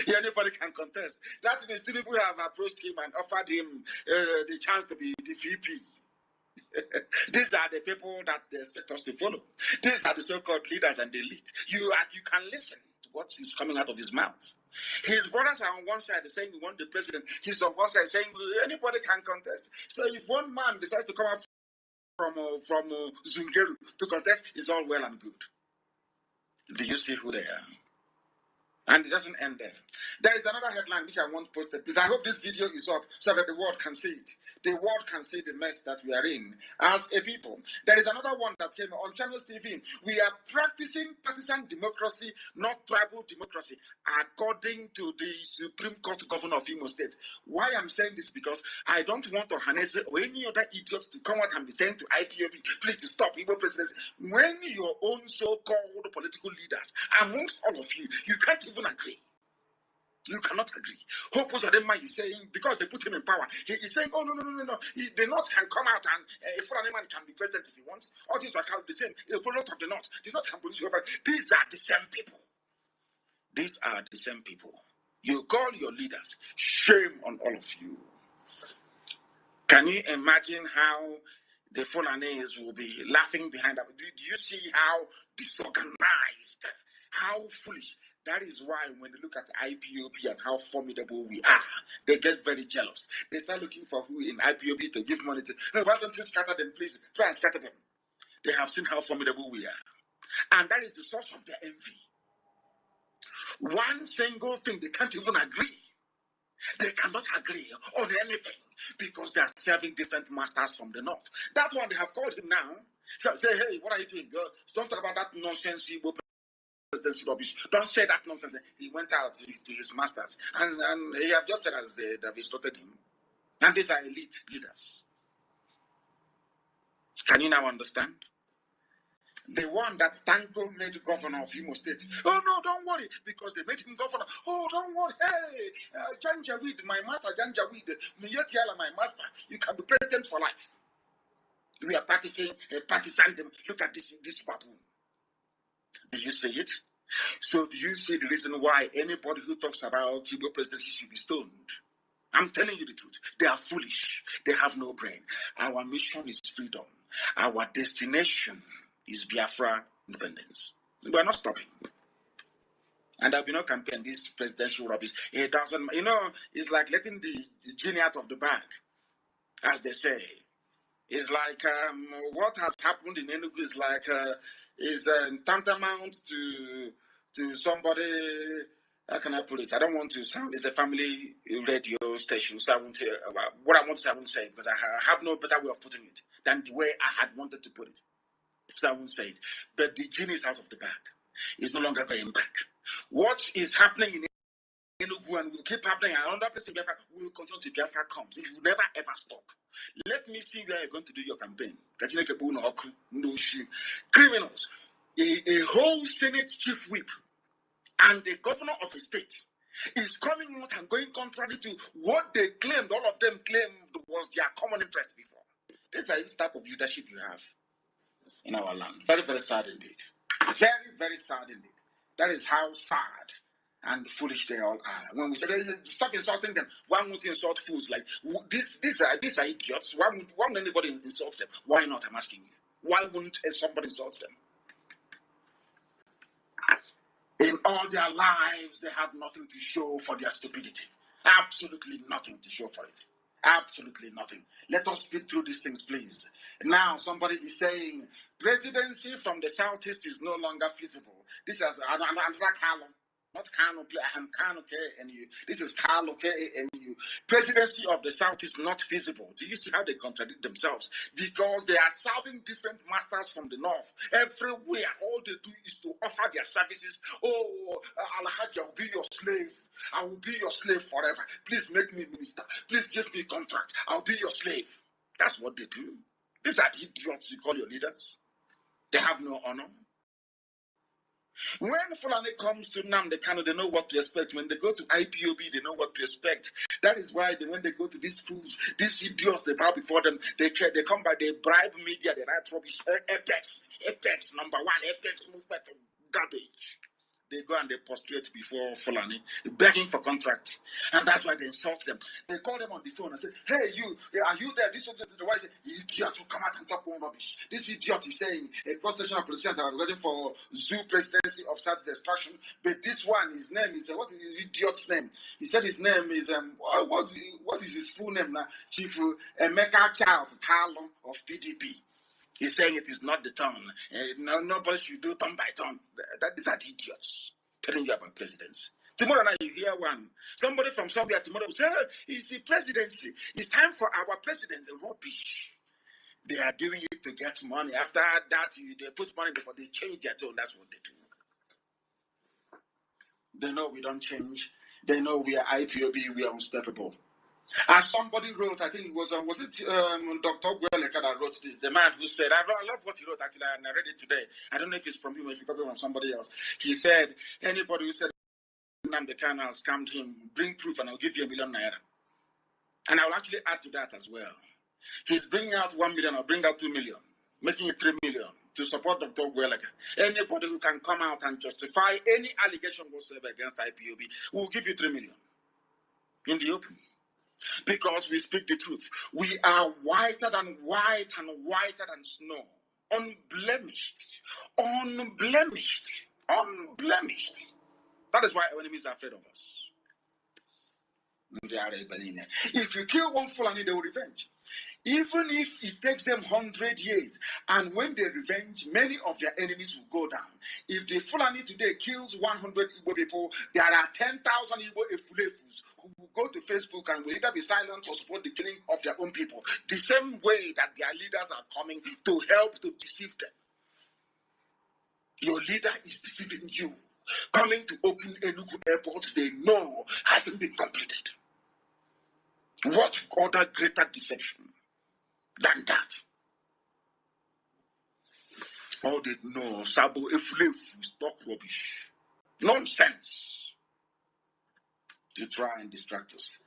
Anybody can contest. That means people have approached him and offered him the chance to be the VP. These are the people that they expect us to follow. These are the so-called leaders and the elite. You can listen to what is coming out of his mouth. His brothers are on one side saying we want the president. He's on one side saying anybody can contest. So if one man decides to come out from Zungeru to contest, it's all well and good. Do you see who they are? And it doesn't end there. There is another headline which I want posted. Please, I hope this video is up so that the world can see it. The world can see the mess that we are in as a people. There is another one that came on Channels TV. We are practicing partisan democracy, not tribal democracy, according to the Supreme Court Governor of Imo State. Why I'm saying this? Because I don't want Ohanese or any other idiots to come out and be saying to IPOB, please stop Igbo presidency. When your own so-called political leaders, amongst all of you, you can't even agree. You cannot agree. Hope Uzodinma is saying, because they put him in power, he is saying, oh, no. The North can come out and a foreign man can be president if he wants. All these are the same. A product of the North. The North can produce over. These are the same people. These are the same people. You call your leaders. Shame on all of you. Can you imagine how the Fulanese will be laughing behind that? Do you see how disorganized, how foolish? That is why when they look at IPOB and how formidable we are, they get very jealous. They start looking for who in IPOB to give money to. Hey, why don't you scatter them, please? Try and scatter them. They have seen how formidable we are. And that is the source of their envy. One single thing, they can't even agree. They cannot agree on anything because they are serving different masters from the North. That one, they have called him now. Say, hey, what are you doing? Don't talk about that nonsense presidency rubbish. Don't say that nonsense. He went out to his masters. And he have just said as they have instructed him. And these are elite leaders. Can you now understand? The one that Tanko made governor of Imo State. Oh, no, don't worry, because they made him governor. Oh, don't worry. Hey, Janjaweed, my master, Janjaweed, Miyetiala, my master, you can be president for life. We are practicing partisan. Look at this baboon. Do you see it? So do you see the reason why anybody who talks about Igbo presidency should be stoned? I'm telling you the truth. They are foolish. They have no brain. Our mission is freedom. Our destination is Biafra independence. We are not stopping. And there will be no campaign. This presidential rubbish. It doesn't. It's like letting the genie out of the bag, as they say. It's like what has happened in Enugu is like tantamount to somebody. How can I put it? I don't want to sound. It's a family radio station, so I won't say what I want to say. I won't say it because I have no better way of putting it than the way I had wanted to put it. So I won't say it. But the genie is out of the bag. It's no longer going back. What is happening in Enugu and will keep happening and another place in Biafra will continue till Biafra comes. It will never ever stop. Let me see where you're going to do your campaign. Criminals, a whole Senate chief whip and the governor of a state is coming out and going contrary to what they claimed, all of them claimed was their common interest before. This is the type of leadership you have in our land. Very, very sad indeed. Very, very sad indeed. That is how sad and foolish they all are. When we say stop insulting them, why won't you insult fools like these are idiots? Why won't anybody insult them? Why not? I'm asking you. Why wouldn't somebody insult them? In all their lives, they have nothing to show for their stupidity. Absolutely nothing to show for it. Absolutely nothing. Let us speak through these things, please. Now, somebody is saying presidency from the southeast is no longer feasible. This is another column. Not Kano, I'm Kano KNU. This is Kano KNU. Presidency of the South is not feasible. Do you see how they contradict themselves? Because they are serving different masters from the North. Everywhere, all they do is to offer their services. Oh, Alhaji, I will be your slave. I will be your slave forever. Please make me minister. Please give me contract. I'll be your slave. That's what they do. These are the idiots you call your leaders. They have no honor. When Fulani comes to Nam, they know what to expect. When they go to IPOB, they know what to expect. That is why when they go to these fools, these idiots, they bow before them. They come by, they bribe media, they write rubbish. Apex, number one, Apex movement, garbage. They go and they prostrate before Fulani, begging for contract. And that's why they insult them. They call them on the phone and say, hey, you, are you there? This is the why idiot will come out and talk more rubbish. This idiot is saying a cross-station of politicians are waiting for zoo presidency of Southeast extraction. But this one, his name is, what's his idiot's name? He said his name is, what is his full name now? Chief Emeka Charles Carlo of PDP. He's saying it is not the turn. Nobody should do turn by turn. That is that idiots telling you about presidency. Tomorrow night you hear one. Somebody from somewhere tomorrow will say, it's the presidency. It's time for our presidency. Rubbish. They are doing it to get money. After that, they put money before they change their tone. That's what they do. They know we don't change. They know we are IPOB. We are unstoppable. As somebody wrote, I think it was it Dr. Gweleka that wrote this, the man who said, I love what he wrote actually, and I read it today. I don't know if it's from him or if it's from somebody else. He said, anybody who said the can has scammed him, bring proof and I'll give you ₦1 million. And I will actually add to that as well. He's bringing out 1 million or bring out 2 million, making it 3 million to support Dr. Gweleka. Anybody who can come out and justify any allegation whatsoever against IPOB will give you 3 million in the open. Because we speak the truth. We are whiter than white and whiter than snow. Unblemished. Unblemished. Unblemished. That is why our enemies are afraid of us. If you kill one Fulani, they will revenge. Even if it takes them 100 years, and when they revenge, many of their enemies will go down. If the Fulani today kills 100 Igbo people, there are 10,000 Igbo Efulefus who will go to Facebook and will either be silent or support the killing of their own people. The same way that their leaders are coming to help to deceive them. Your leader is deceiving you. Coming to open Enugu airport, they know hasn't been completed. What other greater deception than that? all they know. Sabo, if you talk rubbish, nonsense to try and distract us.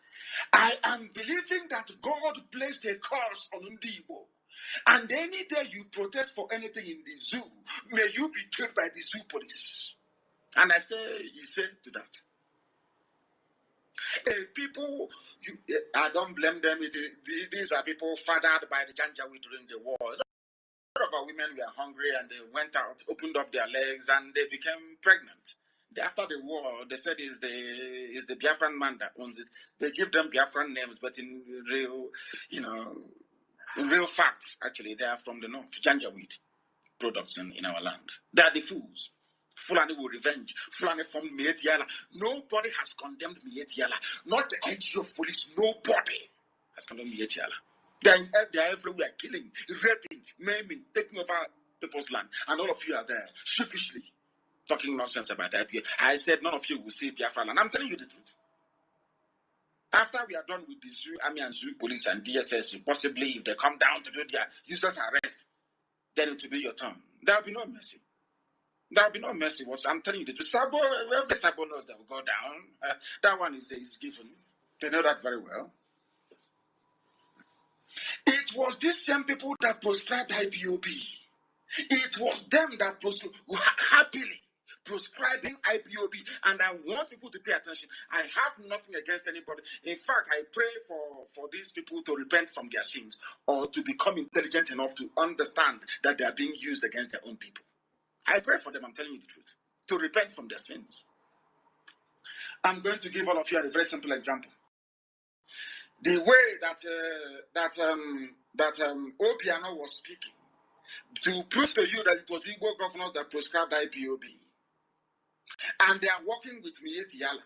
I am believing that God placed a curse on Ndibo. And any day you protest for anything in the zoo, may you be killed by the zoo police. And I say, he said to that. People, I don't blame them. These are people fathered by the Janjaweed during the war. A lot of our women were hungry and they went out, opened up their legs, and they became pregnant. After the war, they said is the Biafran man that owns it. They give them Biafran names, but in real, in real fact, actually, they are from the north, Janjaweed products in our land. They are the fools. Fulani will revenge. Fulani from Mietiala. Nobody has condemned Mietiala. Not the IG of police. Nobody has condemned Mietiala. They are everywhere, killing, raping, maiming, taking over people's land. And all of you are there, sheepishly, talking nonsense about IPO. I said none of you will see Biafra land. I'm telling you the truth. After we are done with the zoo army and zoo police and DSS, possibly if they come down to do their useless arrest, then it will be your turn. There will be no mercy. There will be no mercy. I'm telling you the truth. Sabo, every Sabo knows that will go down. That one is given. They know that very well. It was these same people that proscribed IPOB. It was them that happily proscribing IPOB. And I want people to pay attention. I have nothing against anybody. In fact, I pray for these people to repent from their sins or to become intelligent enough to understand that they are being used against their own people. I pray for them, I'm telling you the truth, to repent from their sins. I'm going to give all of you a very simple example. The way that Obiano was speaking, to prove to you that it was Igbo governors that proscribed IPOB, and they are working with Mieti Yala.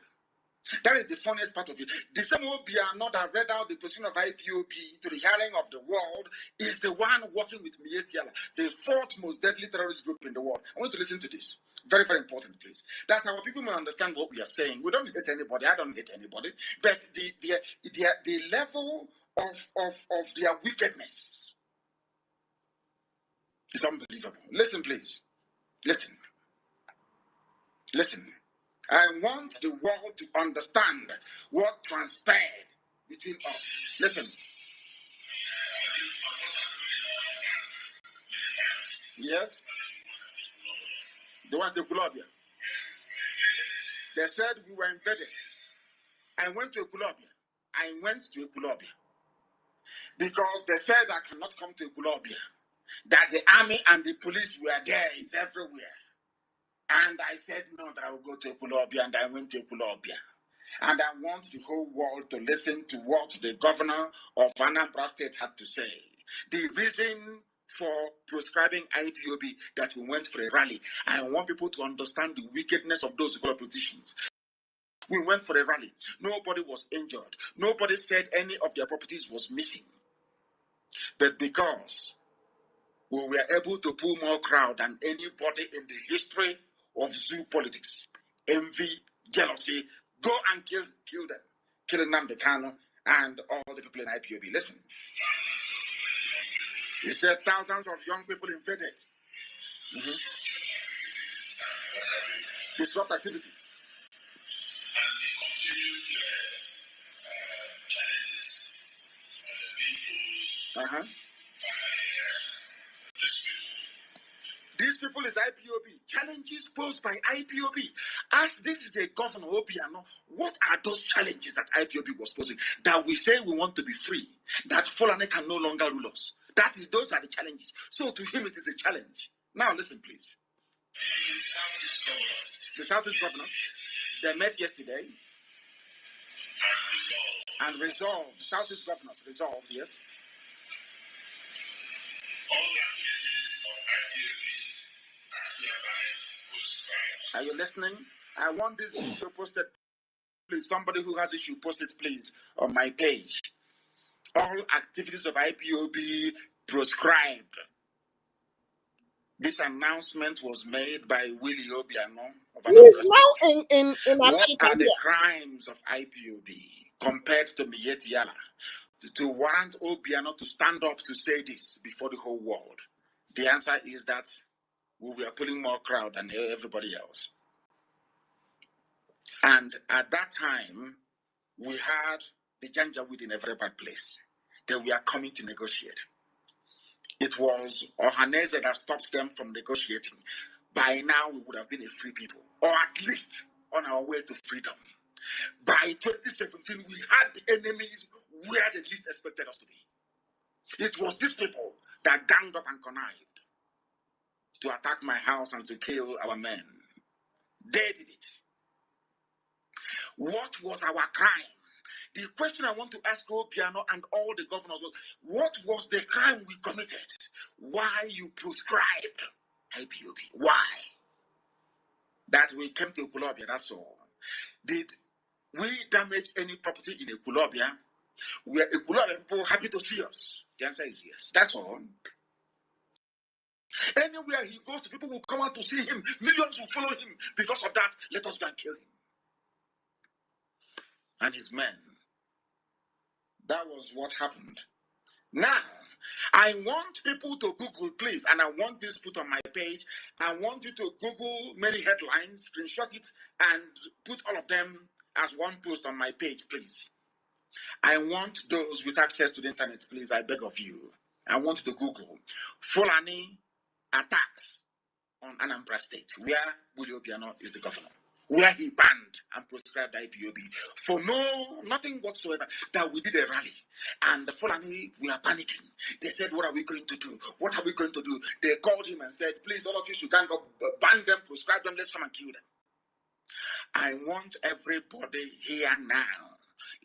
That is the funniest part of it. The same Obiano that read out the position of IPOB to the hearing of the world is the one working with Mieti Yala, the fourth most deadly terrorist group in the world. I want you to listen to this. Very, very important, please. That our people may understand what we are saying. We don't hate anybody. I don't hate anybody. But the level of their wickedness is unbelievable. Listen, please. Listen. Listen. I want the world to understand what transpired between us. Listen. Yes? They went to Colombia. They said we were invaded. I went to Colombia. Because they said I cannot come to Colombia. That the army and the police were there, it's everywhere. And I said no, that I will go to Colombia, and I went to Colombia. And I want the whole world to listen to what the governor of Anambra State had to say. The reason for proscribing IPOB, that we went for a rally. I want people to understand the wickedness of those politicians. We went for a rally. Nobody was injured. Nobody said any of their properties was missing. But because we were able to pull more crowd than anybody in the history of zoo politics, envy, jealousy, go and kill them. Kill Nnamdi Kanu and all the people in IPOB. Listen. He said thousands of young people invaded. Disrupt activities. And the continued challenges being posed by These people is IPOB. Challenges posed by IPOB. As this is a governor, Obiano, what are those challenges that IPOB was posing? That we say we want to be free. That Fulani can no longer rule us. Those are the challenges. So to him, it is a challenge. Now listen, please. The Southeast governors, they met yesterday and resolved. Southeast governors resolved, yes. all the activities of IPOB are hereby proscribed. Are you listening? I want this video posted. Please, somebody who has issue, post it, please, on my page. All activities of IPOB proscribed. This announcement was made by Willie Obiano of Anambra State. He's now in What America. are the crimes of IPOB compared to Mieti Yala to warrant Obiano to stand up to say this before the whole world? The answer is that we were pulling more crowd than everybody else. And at that time, we had the Janjaweed in a very bad place. They were coming to negotiate. It was Ohaneze that stopped them from negotiating. By now, we would have been a free people, or at least on our way to freedom. By 2017, we had enemies where they least expected us to be. It was these people that ganged up and connived to attack my house and to kill our men. They did it. What was our crime? The question I want to ask Obiano and all the governors was, what was the crime we committed? Why you prescribed IPOB? Why? That we came to Ekulobia, that's all. Did we damage any property in Ekulobia? Were Ekulobia people happy to see us? The answer is yes. That's all. Anywhere he goes, people will come out to see him. Millions will follow him. Because of that, let us go and kill him. And his men. That was what happened. Now, I want people to Google, please, and I want this put on my page. I want you to Google many headlines, screenshot it, and put all of them as one post on my page, please. I want those with access to the internet, please, I beg of you. I want you to Google Fulani attacks on Anambra State, where Willie Obiano is the governor, where he banned and proscribed IPOB for nothing whatsoever, that we did a rally. And the Fulani were panicking. They said, what are we going to do? What are we going to do? They called him and said, please, all of you should gang up, ban them, proscribe them, let's come and kill them. I want everybody here now,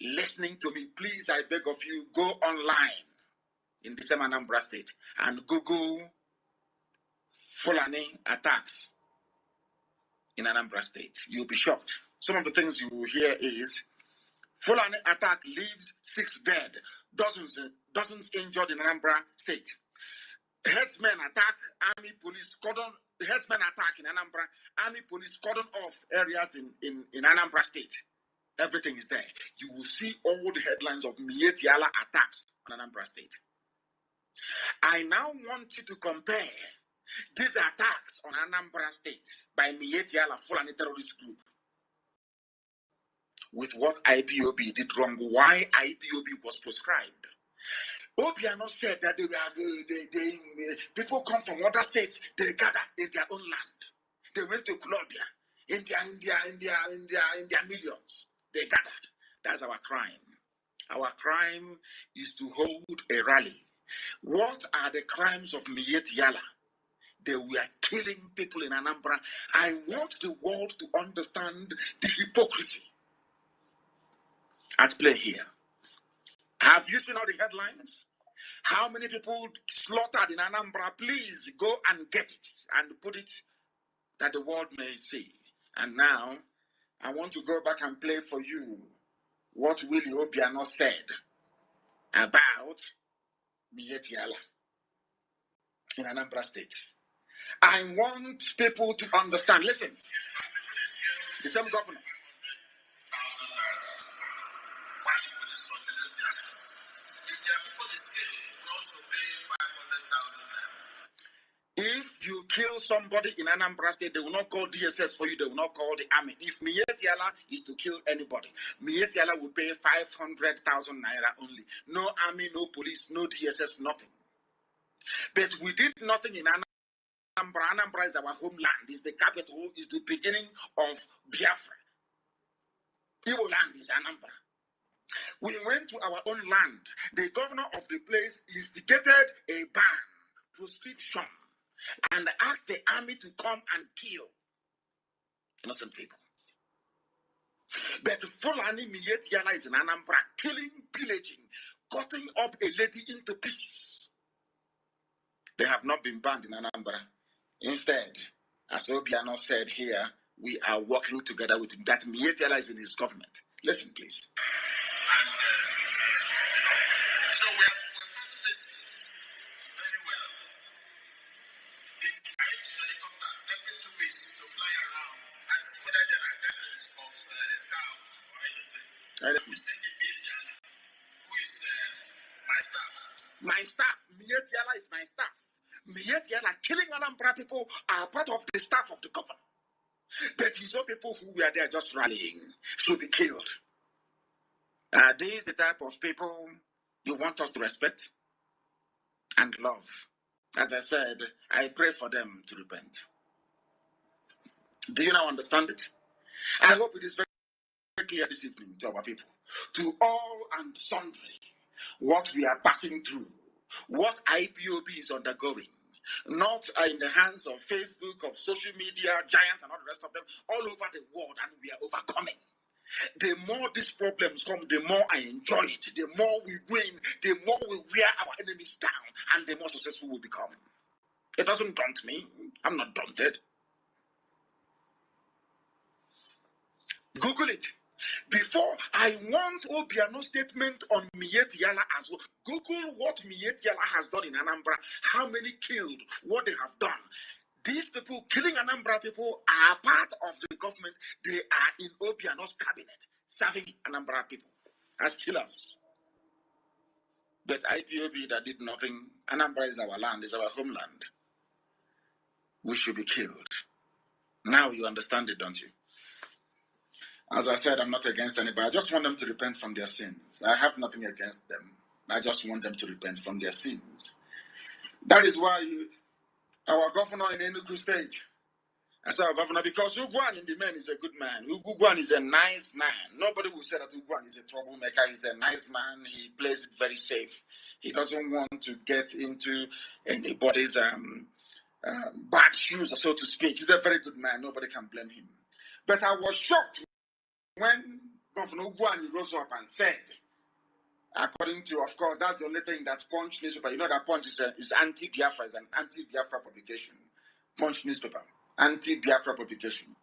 listening to me, please, I beg of you, go online in the same Anambra State and Google Fulani attacks in Anambra State. You'll be shocked. Some of the things you will hear is Fulani attack leaves 6 dead, dozens injured in Anambra State. Headsmen attack, army police cordon. Headsmen attack in Anambra, army police cordon off areas in Anambra State. Everything is there. You will see all the headlines of Mietiala attacks on Anambra State. I now want you to compare these attacks on Anambra State by Mietiala Fulani terrorist group with what IPOB did wrong, why IPOB was proscribed. Obiano said that people come from other states, they gather in their own land. They went to Colombia, in their millions. They gathered. That's our crime. Our crime is to hold a rally. What are the crimes of Mieti Yala? They were killing people in Anambra. I want the world to understand the hypocrisy at play here. Have you seen all the headlines? How many people slaughtered in Anambra? Please go and get it and put it that the world may see. And now, I want to go back and play for you what Willie Obiano said about Mietiala in Anambra State. I want people to understand. Listen, the same governor. If you kill somebody in Anambra State, they will not call DSS for you, they will not call the army. If Mietiala is to kill anybody, Mietiala will pay 500,000 naira only. No army, no police, no DSS, nothing. But we did nothing in Anambra. Anambra is our homeland, is the capital, is the beginning of Biafra. Igbo land is Anambra. We went to our own land. The governor of the place instigated a ban, proscription, and asked the army to come and kill innocent people. But Fulani Mietiala is in Anambra, killing, pillaging, cutting up a lady into pieces. They have not been banned in Anambra. Instead, as Obiano said here, we are working together with him. That Mietiala is in his government. Listen, please. So we have put this very well. I use helicopter every 2 weeks to fly around and see whether there are gatherings of cows or anything. We send the Mietiala, who is my staff. My staff. Mietiala is my staff. Yet they are killing Anambra people are part of the staff of the government. But these are people who were there just rallying should be killed. Are these the type of people you want us to respect and love? As I said, I pray for them to repent. Do you now understand it? I hope it is very clear this evening to our people, to all and sundry, what we are passing through, what IPOB is undergoing, not in the hands of Facebook, of social media, giants and all the rest of them, all over the world, and we are overcoming. The more these problems come, the more I enjoy it. The more we win, the more we wear our enemies down, and the more successful we become. It doesn't daunt me. I'm not daunted. Google it. Before, I want Obiano's statement on Miet Yala as well. Google what Miet Yala has done in Anambra, how many killed, what they have done. These people killing Anambra people are part of the government. They are in Obiano's cabinet, serving Anambra people as killers. But IPOB that did nothing, Anambra is our land, is our homeland. We should be killed. Now you understand it, don't you? As I said, I'm not against anybody. I just want them to repent from their sins. I have nothing against them. I just want them to repent from their sins. That is why our governor in Enugu State, I say our governor because Ugwan in the man is a good man. Ugwan is a nice man. Nobody will say that Ugwan is a troublemaker. He's a nice man. He plays it very safe. He doesn't want to get into anybody's bad shoes, so to speak. He's a very good man. Nobody can blame him. But I was shocked when Governor Ugwani rose up and said, according to, of course, that's the only thing that Punch newspaper, you know that Punch is anti-Biafra, is an anti-Biafra publication. Punch newspaper, anti-Biafra publication.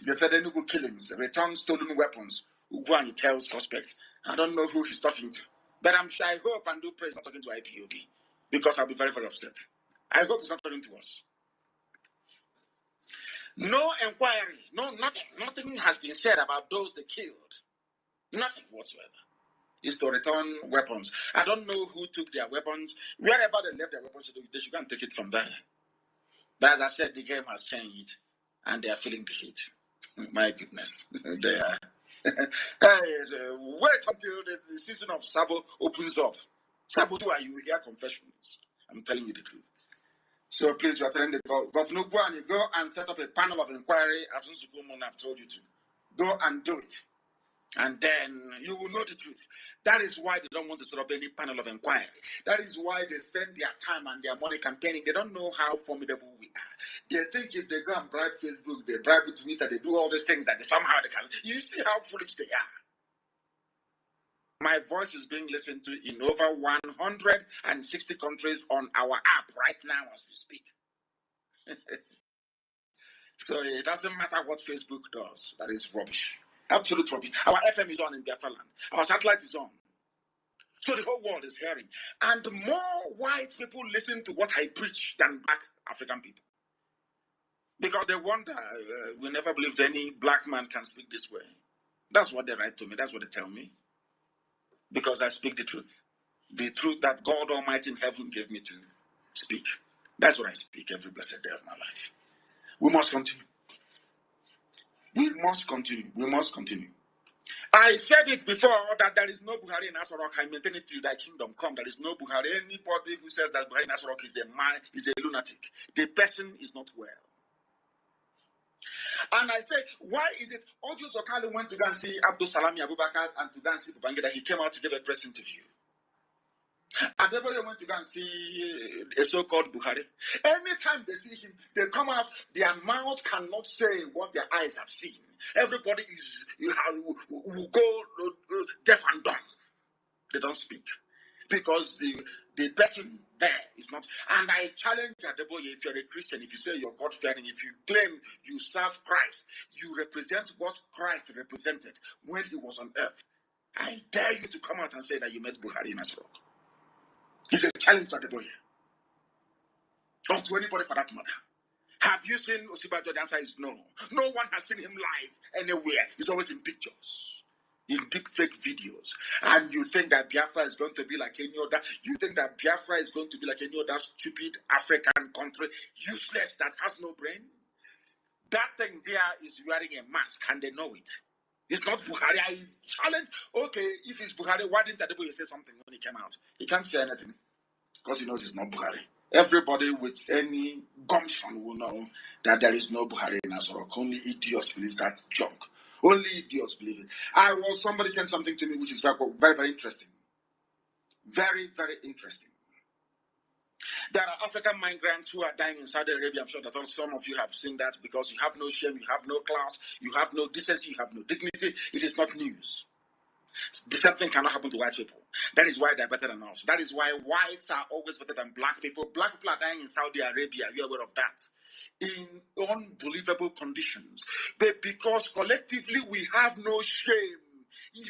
They said Enugu killings, return stolen weapons. Ugwani tells suspects. I don't know who he's talking to. But I hope and do pray he's not talking to IPOB, because I'll be very, very upset. I hope he's not talking to us. No inquiry, no nothing. Nothing has been said about those they killed. Nothing whatsoever. Is to return weapons. I don't know who took their weapons. Wherever they left their weapons, they should go and take it from there. But as I said, the game has changed, and they are feeling the heat. My goodness, they are. Wait until the season of Sabo opens up. Sabo, you will hear confessions. I'm telling you the truth. So please, we are telling the Governor Gwani, go and set up a panel of inquiry, as Nsukumon have told you to. Go and do it. And then you will know the truth. That is why they don't want to set up any panel of inquiry. That is why they spend their time and their money campaigning. They don't know how formidable we are. They think if they go and bribe Facebook, they bribe Twitter, they do all these things that somehow they can. You see how foolish they are. My voice is being listened to in over 160 countries on our app right now as we speak. So it doesn't matter what Facebook does. That is rubbish. Absolute rubbish. Our FM is on in Biafra land. Our satellite is on. So the whole world is hearing. And more white people listen to what I preach than black African people. Because they wonder, we never believed any black man can speak this way. That's what they write to me. That's what they tell me. Because I speak the truth. The truth that God Almighty in heaven gave me to speak. That's what I speak every blessed day of my life. We must continue. We must continue. We must continue. I said it before that there is no Buhari in Asorok. I maintain it till thy kingdom come. There is no Buhari. Anybody who says that Buhari in Asorok is a lunatic. The person is not well. And I say, why is it Ojo Sokali went to go and see Abdul Salami Abubakar and to go and see Babangida? He came out to give a press interview. Adeboye went to go and see a so-called Buhari. Anytime they see him, they come out, their mouth cannot say what their eyes have seen. Everybody will go deaf and dumb. They don't speak. Because the person there is not. And I challenge Adeboye, if you're a Christian, if you say you're God-fearing, if you claim you serve Christ, you represent what Christ represented when he was on earth. I dare you to come out and say that you met Buhari in Asorok. It's a challenge to Adeboye. Or to anybody for that matter. Have you seen Osibajo? The answer is no. No one has seen him live anywhere. He's always in pictures. in deepfake videos, and you think that Biafra is going to be like any other, you think that Biafra is going to be like any other stupid African country, useless, that has no brain? That thing there is wearing a mask, and they know it. It's not Buhari. I challenge. Okay, if it's Buhari, why didn't Adeboye say something when he came out? He can't say anything because he knows it's not Buhari. Everybody with any gumption will know that there is no Buhari in Asorok. Only idiots believe that junk. Only idiots believe it. Somebody sent something to me which is very, very, very interesting. Very, very interesting. There are African migrants who are dying in Saudi Arabia. I'm sure that some of you have seen that, because you have no shame, you have no class, you have no decency, you have no dignity. It is not news. The same thing cannot happen to white people. That is why they're better than us. That is why whites are always better than black people. Black people are dying in Saudi Arabia. You're aware of that. In unbelievable conditions. But because collectively we have no shame. We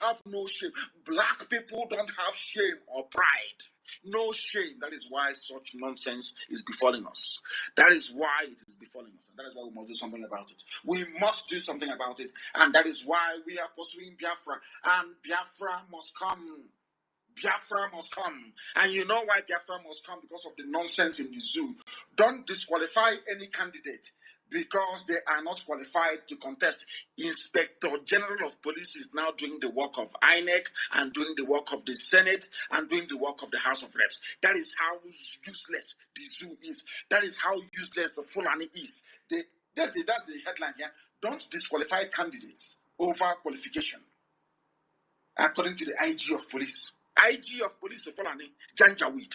have no shame. Black people don't have shame or pride. No shame. That is why such nonsense is befalling us. That is why it is befalling us. And that is why we must do something about it. We must do something about it. And that is why we are pursuing Biafra. And Biafra must come. Biafra must come. And you know why Biafra must come? Because of the nonsense in the zoo. Don't disqualify any candidate because they are not qualified to contest. Inspector General of Police is now doing the work of INEC and doing the work of the Senate and doing the work of the House of Reps. That is how useless the zoo is. That is how useless the Fulani is. That's the headline here. Don't disqualify candidates over qualification. According to the IG of Police. IG of Police of Fulani, Janjaweed.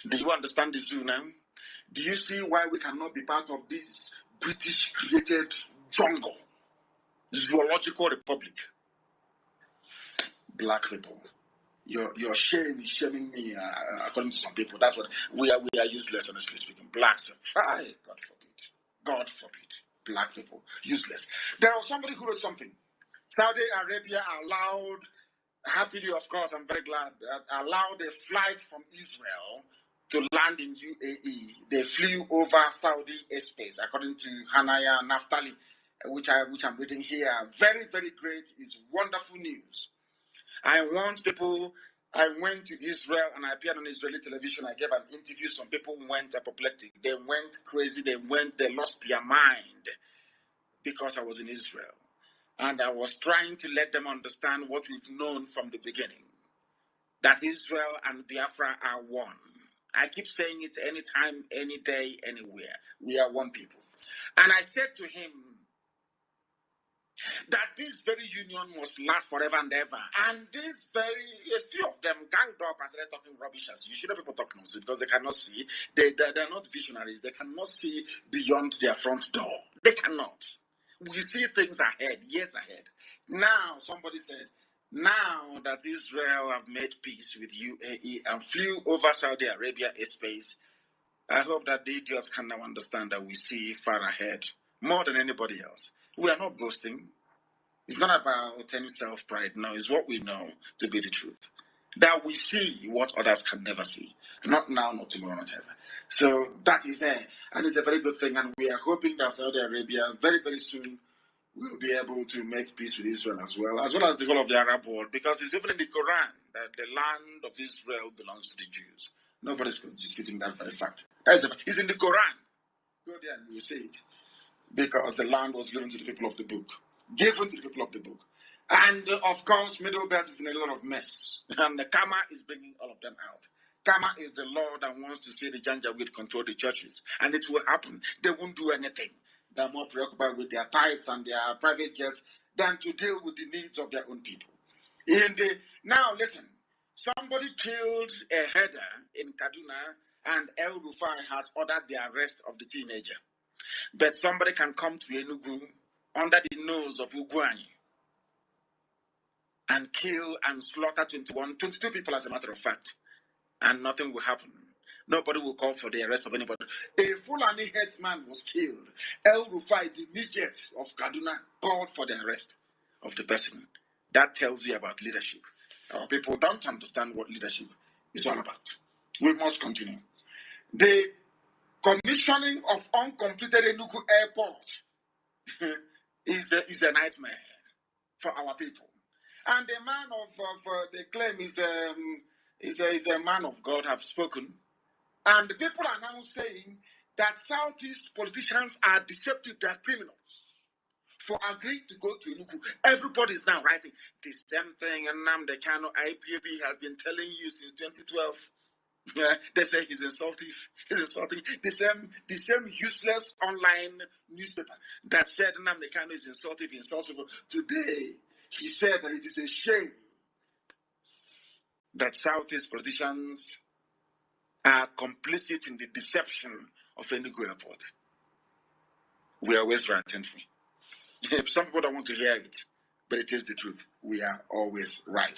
Do you understand the zoo now? Do you see why we cannot be part of this British-created jungle, zoological republic? Black people, your shame is shaming me. According to some people, that's what we are. We are useless, honestly speaking. Blacks, God forbid. God forbid. Black people, useless. There was somebody who wrote something. Saudi Arabia allowed, happily, of course, I'm very glad, allowed a flight from Israel to land in UAE. They flew over Saudi airspace, according to Hanaya Naftali, which I'm reading here. Very, very great. It's wonderful news. I want people. I went to Israel and I appeared on Israeli television. I gave an interview. Some people went apoplectic. They went crazy. They lost their mind because I was in Israel. And I was trying to let them understand what we've known from the beginning, that Israel and Biafra are one. I keep saying it anytime, any day, anywhere. We are one people. And I said to him that this very union must last forever and ever. And a few of them ganged up and started talking rubbish as you. People talk nonsense because they cannot see. They're not visionaries. They cannot see beyond their front door. They cannot. We see things ahead, years ahead. Now, somebody said, now that Israel have made peace with UAE and flew over Saudi Arabia airspace, I hope that the idiots can now understand that we see far ahead, more than anybody else. We are not boasting. It's not about any self-pride. No, it's what we know to be the truth. That we see what others can never see. Not now, not tomorrow, not ever. So that is there. And it's a very good thing. And we are hoping that Saudi Arabia very, very soon will be able to make peace with Israel as well as the whole of the Arab world, because it's even in the Quran that the land of Israel belongs to the Jews. Nobody's disputing that very fact. It's in the Quran. Go there and you will see it. Because the land was given to the people of the book. Given to the people of the book. And of course, Middle Belt is in a lot of mess. And the Kama is bringing all of them out. Kama is the law that wants to see the Janjaweed control the churches. And it will happen. They won't do anything. They're more preoccupied with their tithes and their private jets than to deal with the needs of their own people. Now, listen. Somebody killed a header in Kaduna, and El Rufai has ordered the arrest of the teenager. But somebody can come to Enugu under the nose of Ugwuanyi and kill and slaughter 22 people, as a matter of fact, and nothing will happen. Nobody will call for the arrest of anybody. A Fulani headsman was killed. El Rufai, the midget of Kaduna, called for the arrest of the person. That tells you about leadership. Our people don't understand what leadership is all about. We must continue. The commissioning of uncompleted Enugu Airport is a nightmare for our people. And the man they claim is a man of God have spoken. And the people are now saying that Southeast politicians are deceptive, they are criminals for agreeing to go to Enugu. Everybody is now writing the same thing, and the Kano IPOB has been telling you since 2012. Yeah, they say he's insulting. He's insulting the same useless online newspaper that said Nnamdi Kanu is insulting. Today, he said that it is a shame that Southeast politicians are complicit in the deception of Enugu Airport. We are always right, aren't we? Some people don't want to hear it, but it is the truth. We are always right.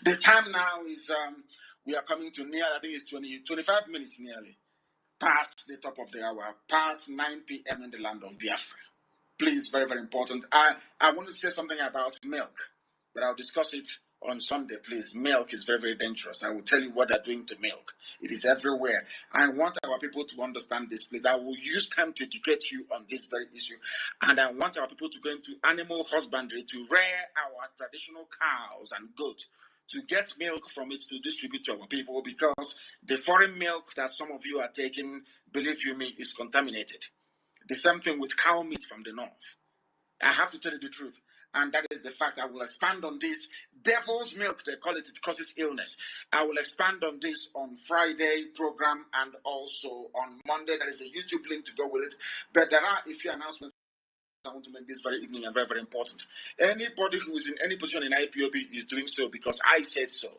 The time now is, we are coming to near, I think it's 25 minutes nearly, past the top of the hour, past 9 p.m. in the land of Biafra. Please, very, very important. I want to say something about milk, but I'll discuss it on Sunday, please. Milk is very, very dangerous. I will tell you what they're doing to milk. It is everywhere. I want our people to understand this, please. I will use time to educate you on this very issue. And I want our people to go into animal husbandry to rear our traditional cows and goats, to get milk from it to distribute to our people, because the foreign milk that some of you are taking, believe you me, is contaminated. The same thing with cow meat from the north. I have to tell you the truth. And that is the fact. I will expand on this. Devil's milk, they call it, it causes illness. I will expand on this on Friday program and also on Monday. There is a YouTube link to go with it. But there are a few announcements I want to make this very evening and very, very important. Anybody who is in any position in IPOB is doing so because I said so.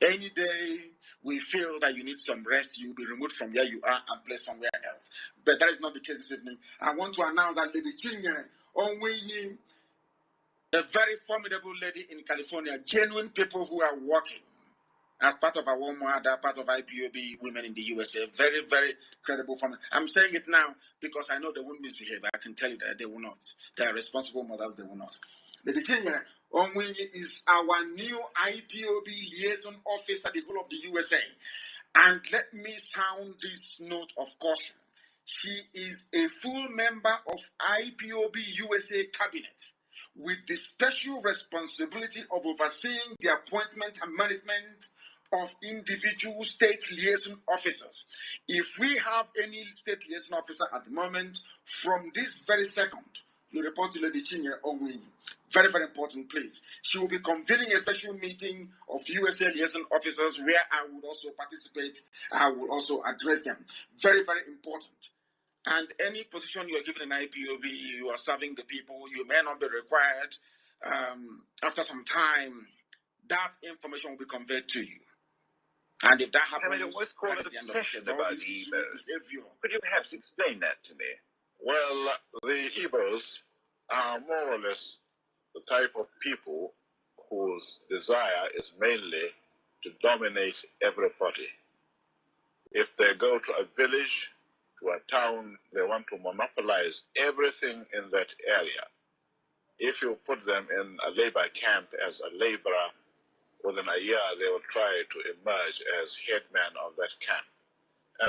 Any day we feel that you need some rest, you will be removed from where you are and placed somewhere else. But that is not the case this evening. I want to announce that Lady Chinyere Onwini, a very formidable lady in California, genuine people who are working as part of our WOMADA, part of IPOB women in the USA. Very, very credible family. I'm saying it now because I know they won't misbehave. I can tell you that they will not. They are responsible mothers, they will not. Lady Chinyere Onwini is our new IPOB liaison officer, the whole of the USA. And let me sound this note of caution. She is a full member of IPOB USA cabinet with the special responsibility of overseeing the appointment and management of individual state liaison officers. If we have any state liaison officer at the moment, from this very second, you report to Lady Chinyere Onwini. Very, very important, please. She will be convening a special meeting of USA liaison officers where I would also participate. I will also address them. Very, very important. And any position you are given in IPOB, you are serving the people, you may not be required. After some time, that information will be conveyed to you. And if that happens, I mean, what's called an obsession about the Igbos. Could you perhaps explain that to me? Well, the Igbos are more or less the type of people whose desire is mainly to dominate everybody. If they go to a village, to a town, they want to monopolize everything in that area. If you put them in a labor camp as a laborer, within a year they will try to emerge as headman of that camp,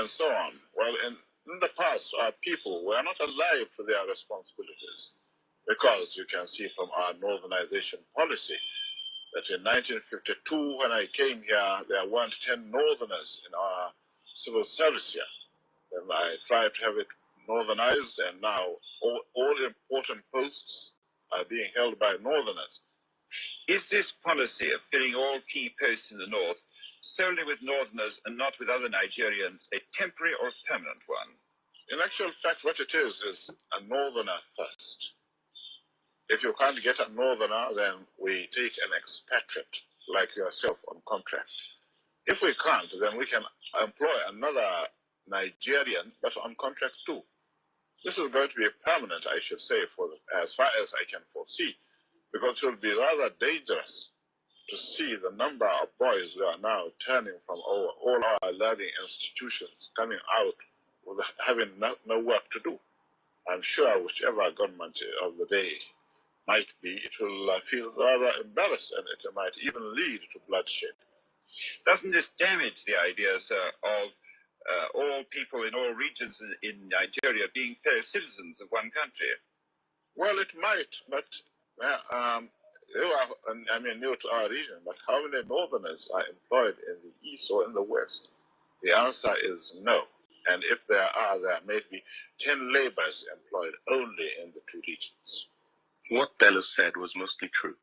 and so on. Well, in the past, our people were not alive to their responsibilities, because you can see from our northernization policy that in 1952, when I came here, there weren't 10 northerners in our civil service here. Then I tried to have it northernized, and now all important posts are being held by northerners. Is this policy of filling all key posts in the north solely with northerners and not with other Nigerians a temporary or permanent one? In actual fact, what it is a northerner first. If you can't get a northerner, then we take an expatriate like yourself on contract. If we can't, then we can employ another Nigerian, but on contract too. This is going to be permanent, I should say, as far as I can foresee, because it will be rather dangerous to see the number of boys who are now turning from all our learning institutions, coming out with having no work to do. I'm sure whichever government of the day might be, it will feel rather embarrassed, and it might even lead to bloodshed. Doesn't this damage the idea, sir, of all people in all regions in Nigeria being fair citizens of one country? Well, it might, but you are, I mean, new to our region, but how many northerners are employed in the east or in the west? The answer is no. And if there are, there may be 10 laborers employed only in the two regions. What Bello said was mostly true.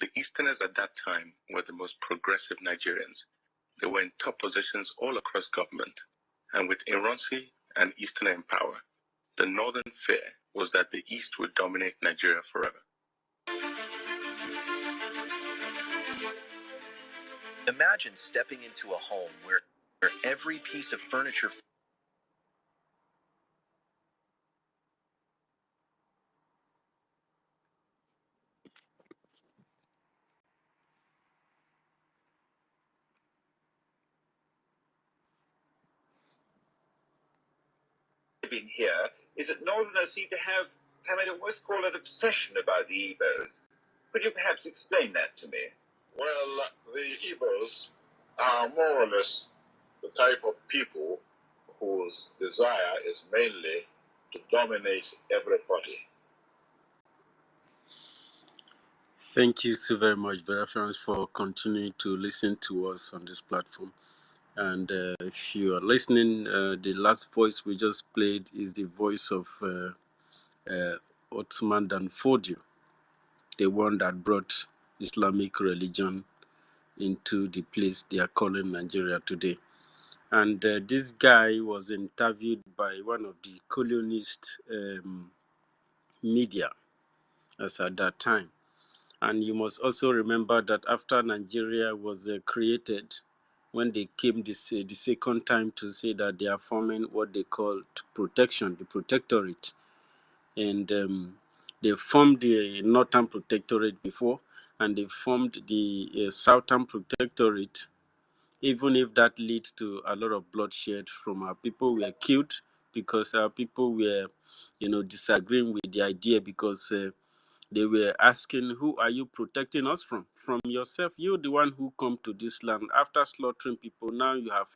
The Easterners at that time were the most progressive Nigerians. They were in top positions all across government. And with Ironsi and Easterner in power, the northern fear was that the East would dominate Nigeria forever. Imagine stepping into a home where every piece of furniture Living here is that Northerners seem to have, I might almost call it obsession about the Igbos. Could you perhaps explain that to me? Well, the Igbos are more or less the type of people whose desire is mainly to dominate everybody. Thank you so very much, Biafrans, for continuing to listen to us on this platform. And if you are listening, the last voice we just played is the voice of Ottoman Danfodio, the one that brought Islamic religion into the place they are calling Nigeria today. And this guy was interviewed by one of the colonist media as at that time. And you must also remember that after Nigeria was created, when they came the second time to say that they are forming what they call protection, the protectorate, and they formed the Northern Protectorate before, and they formed the Southern Protectorate, even if that leads to a lot of bloodshed from our people were killed because our people were, disagreeing with the idea because they were asking, who are you protecting us from? From yourself. You're the one who come to this land. After slaughtering people, now you have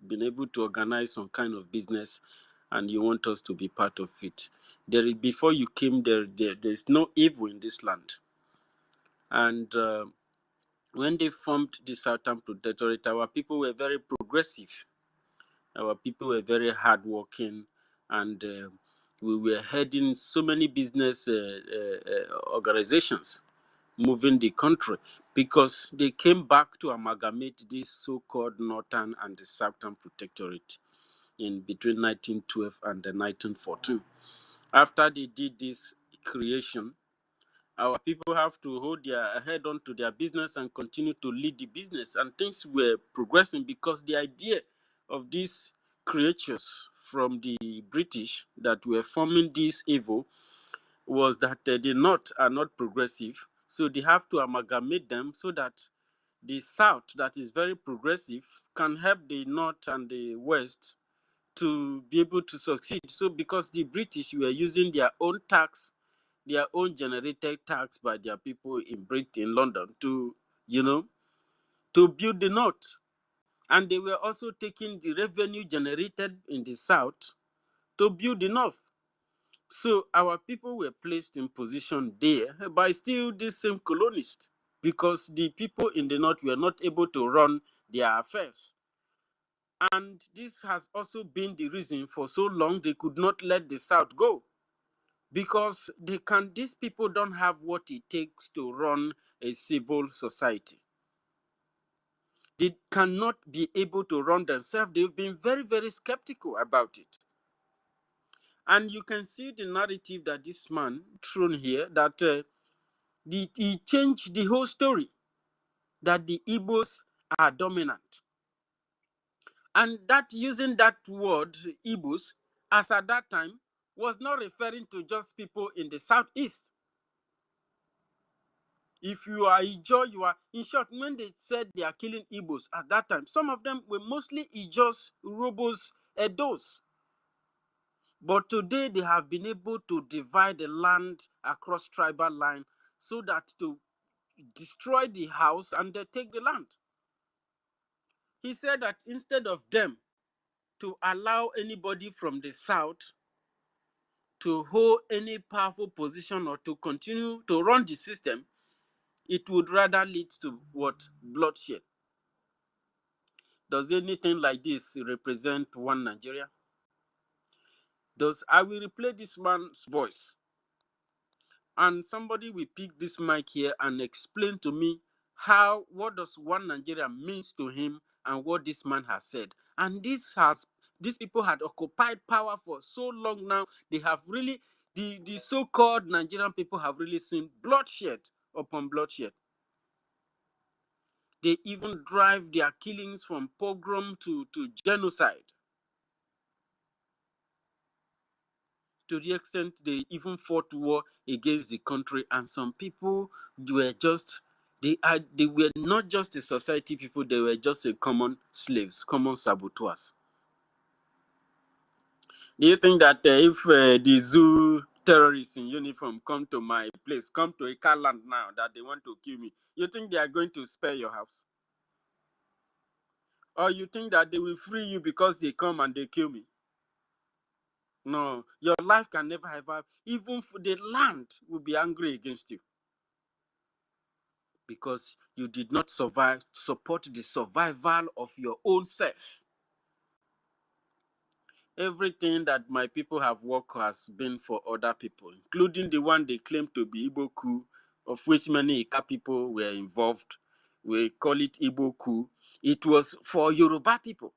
been able to organize some kind of business and you want us to be part of it. Before you came, there's no evil in this land. And when they formed the Southern Protectorate, our people were very progressive. Our people were very hardworking, and we were heading so many business organizations moving the country because they came back to amalgamate this so-called Northern and the Southern Protectorate in between 1912 and 1914. After they did this creation, our people have to hold their head on to their business and continue to lead the business. And things were progressing because the idea of these creatures from the British that were forming this evil was that the North are not progressive. So they have to amalgamate them so that the South, that is very progressive, can help the North and the West to be able to succeed. So because the British were using their own tax, their own generated tax by their people in Britain, London, to, to build the North. And they were also taking the revenue generated in the South to build the North. So our people were placed in position there by still the same colonists because the people in the North were not able to run their affairs. And this has also been the reason for so long they could not let the South go, because these people don't have what it takes to run a civil society. They cannot be able to run themselves. They've been very, very skeptical about it. And you can see the narrative that this man thrown here, that he changed the whole story, that the Igbos are dominant. And that using that word, Igbos, as at that time, was not referring to just people in the southeast. If you are Ijo, you are, in short, when they said they are killing Igbos at that time, some of them were mostly Ijos, Urobos, Edos. But today they have been able to divide the land across tribal line so that to destroy the house and they take the land. He said that instead of them to allow anybody from the south to hold any powerful position or to continue to run the system, it would rather lead to what? Bloodshed. Does anything like this represent one Nigeria? I will replay this man's voice, and somebody will pick this mic here and explain to me what does one Nigeria means to him and what this man has said. And these people had occupied power for so long now. They have really, the so-called Nigerian people have really seen bloodshed upon bloodshed. They even drive their killings from pogrom to genocide. To the extent they even fought war against the country, and some people were just, they were not just a society people, they were just a common slaves, common saboteurs. Do you think that if the zoo terrorists in uniform come to my place, come to Ika land now, that they want to kill me, you think they are going to spare your house? Or you think that they will free you because they come and they kill me? No, your life can never have, even the land will be angry against you, because you did not support the survival of your own self. Everything that my people have worked has been for other people, including the one they claim to be Igbo coup, of which many Ika people were involved. We call it Igbo coup. It was for Yoruba people.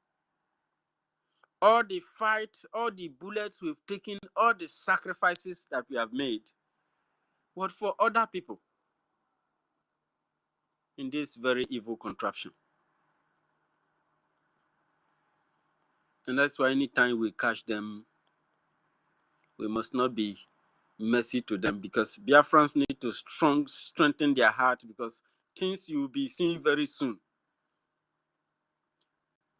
All the fight, all the bullets we've taken, all the sacrifices that we have made, were for other people in this very evil contraption. And that's why anytime we catch them, we must not be mercy to them, because Biafrans need to strengthen their heart, because things you will be seeing very soon.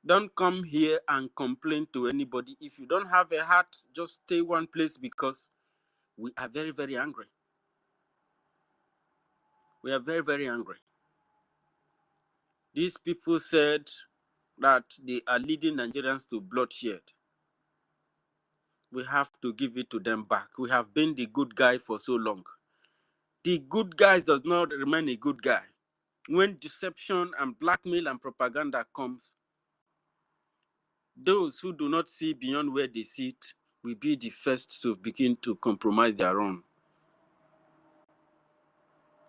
Don't come here and complain to anybody. If you don't have a heart, just stay one place, because we are very, very angry. We are very, very angry. These people said that they are leading Nigerians to bloodshed. We have to give it to them back. We have been the good guy for so long. The good guys does not remain a good guy. When deception and blackmail and propaganda comes, those who do not see beyond where they sit will be the first to begin to compromise their own.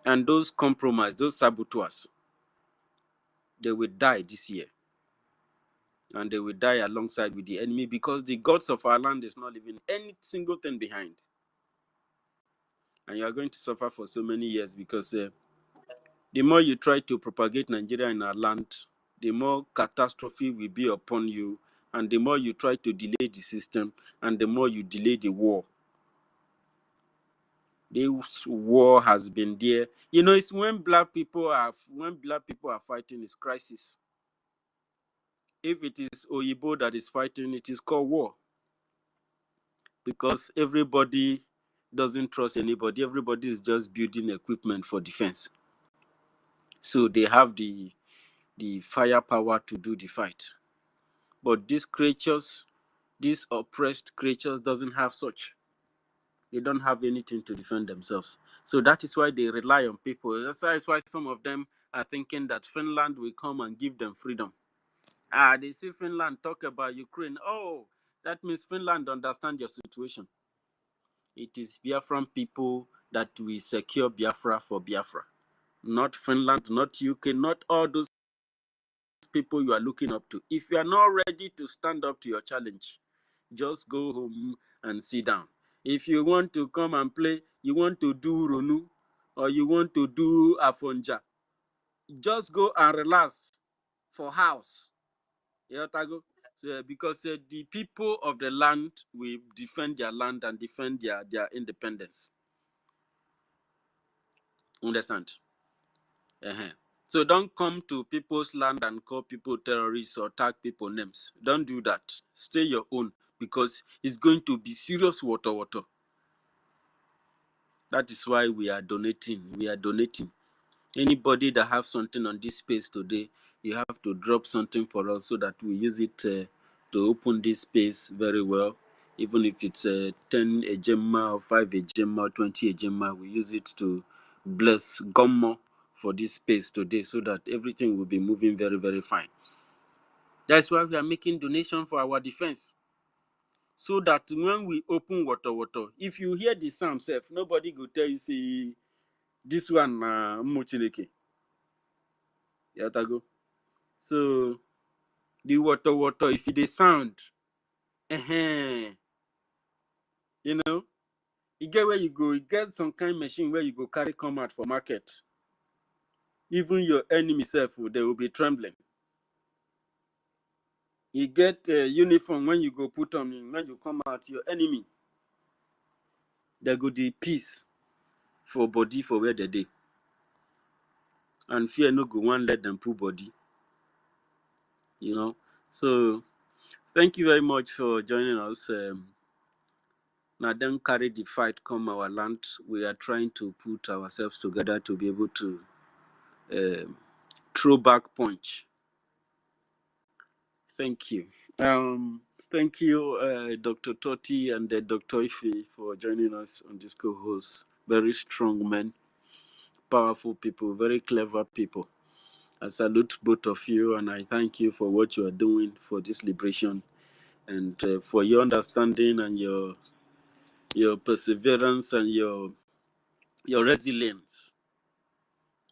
And those those saboteurs, they will die this year. And they will die alongside with the enemy, because the gods of our land is not leaving any single thing behind. And you are going to suffer for so many years, because the more you try to propagate Nigeria in our land, the more catastrophe will be upon you, and the more you try to delay the system, and the more you delay the war. This war has been there. You know, it's when black people are fighting, it's crisis. If it is Oyibo that is fighting, it is called war, because everybody doesn't trust anybody. Everybody is just building equipment for defense. So they have the firepower to do the fight. But these creatures, these oppressed creatures, doesn't have such. They don't have anything to defend themselves. So that is why they rely on people. That's why some of them are thinking that Finland will come and give them freedom. They see Finland talk about Ukraine. Oh, that means Finland understands your situation. It is Biafran people that will secure Biafra for Biafra. Not Finland, not UK, not all those people you are looking up to. If you are not ready to stand up to your challenge, just go home and sit down. If you want to come and play, you want to do Ronu, or you want to do Afonja, just go and relax for house. So, because the people of the land will defend their land and defend their independence. Understand? So don't come to people's land and call people terrorists or tag people names. Don't do that. Stay your own, because it's going to be serious water. That is why we are donating. We are donating. Anybody that have something on this space today, you have to drop something for us so that we use it to to open this space very well. Even if it's 10 ejema or 5 ejema or 20 ejema, we use it to bless Gomo for this space today so that everything will be moving very, very fine. That's why we are making donation for our defense. So that when we open water, if you hear the sound, nobody will tell you, see, this one, Muchineke. Yatago. So, the water, if it is sound, you know, you get where you go, you get some kind of machine where you go carry come out for market. Even your enemy self, they will be trembling. You get a uniform when you go put on, when you come out, your enemy, they go the peace for body for where they dey. And fear no go one let them put body. You know. So thank you very much for joining us. Now then carry the fight come our land. We are trying to put ourselves together to be able to throw back punch. Thank you. Thank you, Dr. Totti and Dr. Ife for joining us on this co-host. Very strong men, powerful people, very clever people. I salute both of you and I thank you for what you are doing for this liberation and for your understanding and your perseverance and your resilience.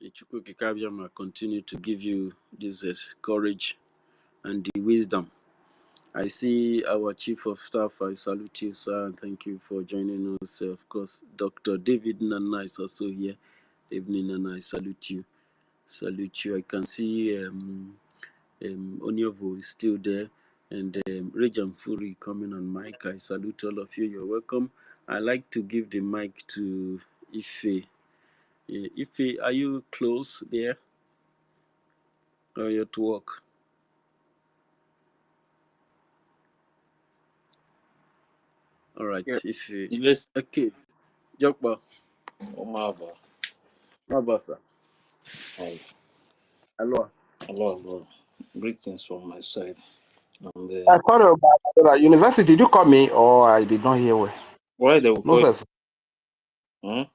Ichukwu continue to give you this courage and the wisdom. I see our Chief of Staff. I salute you, sir, and thank you for joining us. Of course, Dr. David Nana is also here. Evening, Nana, I salute you. Salute you. I can see Onyovo is still there, and Rejam Furi coming on mic. I salute all of you. You're welcome. I like to give the mic to Ife. Ife, are you close there? Or you're at work? All right, Yeah. Ife. Yes. Okay. Jokba. Omava. Mabasa. Hi. Hello. Hello. Greetings from my side. And I thought about university. Did you call me or I did not hear well? why they will No, call first. you?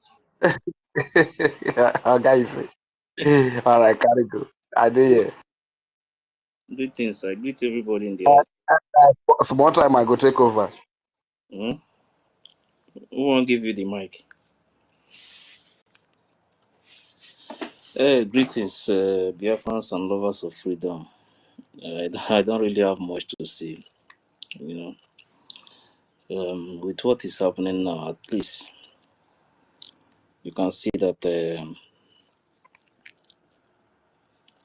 Guys. All right, carry go. I did hear. Greetings. I greet everybody in the house. Small time I go take over. Who won't give you the mic? Greetings, Biafrans and lovers of freedom. I don't really have much to say. You know, with what is happening now, at least you can see that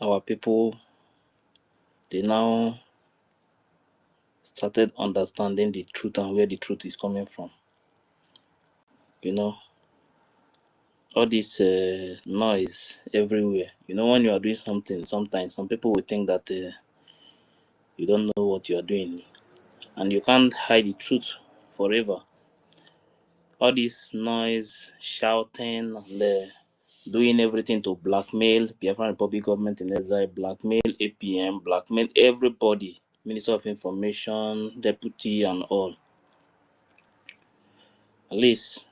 our people, they now started understanding the truth and where the truth is coming from. You know, all this noise everywhere. You know, when you are doing something, sometimes some people will think that you don't know what you are doing, and you can't hide the truth forever. All this noise, shouting, and doing everything to blackmail Biafran Republic government in exile, blackmail APM, blackmail everybody, Minister of Information, Deputy, and all. At least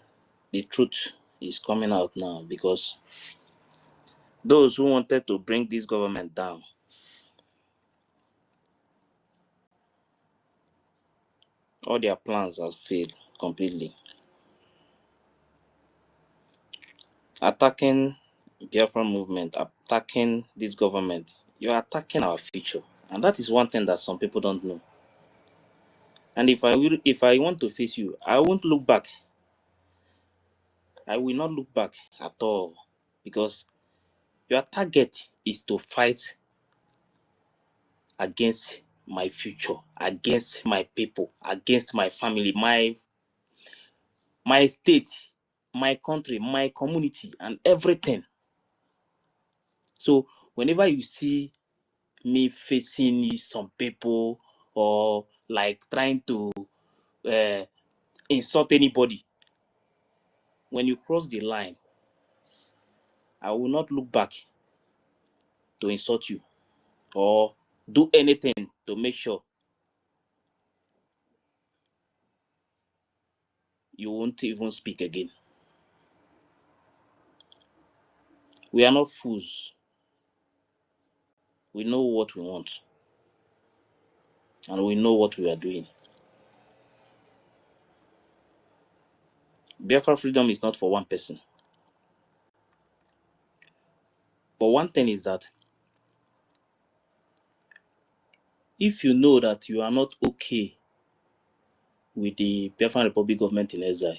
the truth is coming out now, because those who wanted to bring this government down, all their plans have failed completely. Attacking Biafra movement, attacking this government, you're attacking our future. And that is one thing that some people don't know. And if I want to face you, I won't look back. I will not look back at all, because your target is to fight against my future, against my people, against my family, my state, my country, my community, and everything. So whenever you see me facing some people or like trying to insult anybody, when you cross the line, I will not look back to insult you or do anything to make sure you won't even speak again. We are not fools. We know what we want. And we know what we are doing. Biafra freedom is not for one person. But one thing is that if you know that you are not okay with the Biafran Republic government in exile,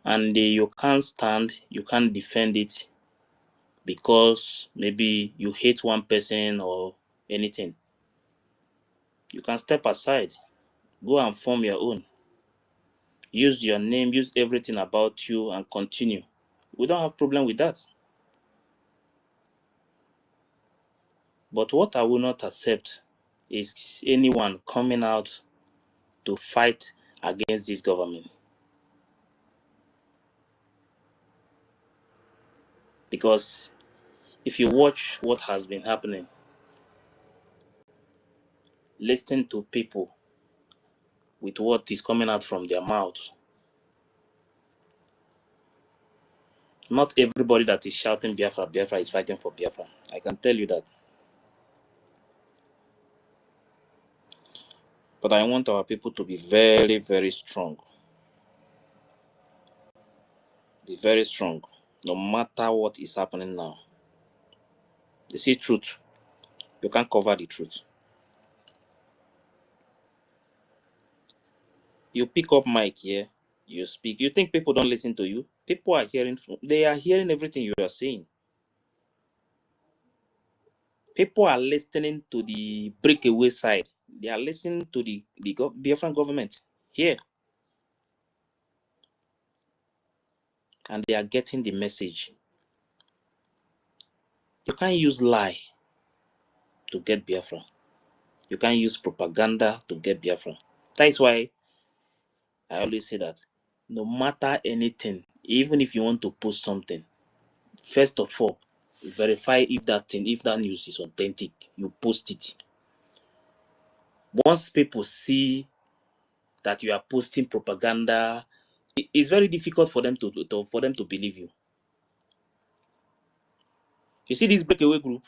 and you can't stand, you can't defend it because maybe you hate one person or anything, you can step aside, go and form your own. Use your name, use everything about you and continue. We don't have problem with that. But what I will not accept is anyone coming out to fight against this government. Because if you watch what has been happening, listen to people with what is coming out from their mouths. Not everybody that is shouting Biafra, Biafra is fighting for Biafra. I can tell you that. But I want our people to be very, very strong. Be very strong, no matter what is happening now. You see truth, you can't cover the truth. You pick up mic here, you speak. You think people don't listen to you? People are hearing, they are hearing everything you are saying. People are listening to the breakaway side. They are listening to the Biafran government here. And they are getting the message. You can't use lie to get Biafra. You can't use propaganda to get Biafra. That is why I always say that no matter anything, even if you want to post something, first of all, verify if that news is authentic. You post it. Once people see that you are posting propaganda, it's very difficult for them to believe you. You see this breakaway group,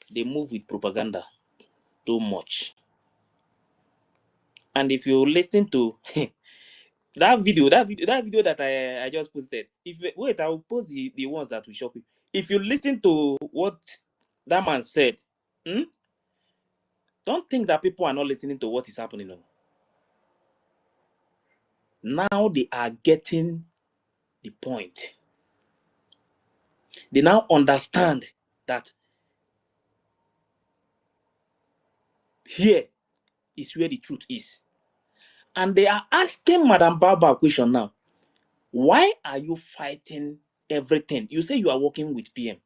they move with propaganda too much. And if you listen to that video that I just posted, wait, I will post the ones that will shock you. If you listen to what that man said, don't think that people are not listening to what is happening. No. Now they are getting the point. They now understand that here is where the truth is. And they are asking Madam Baba a question now. Why are you fighting everything? You say you are working with PM.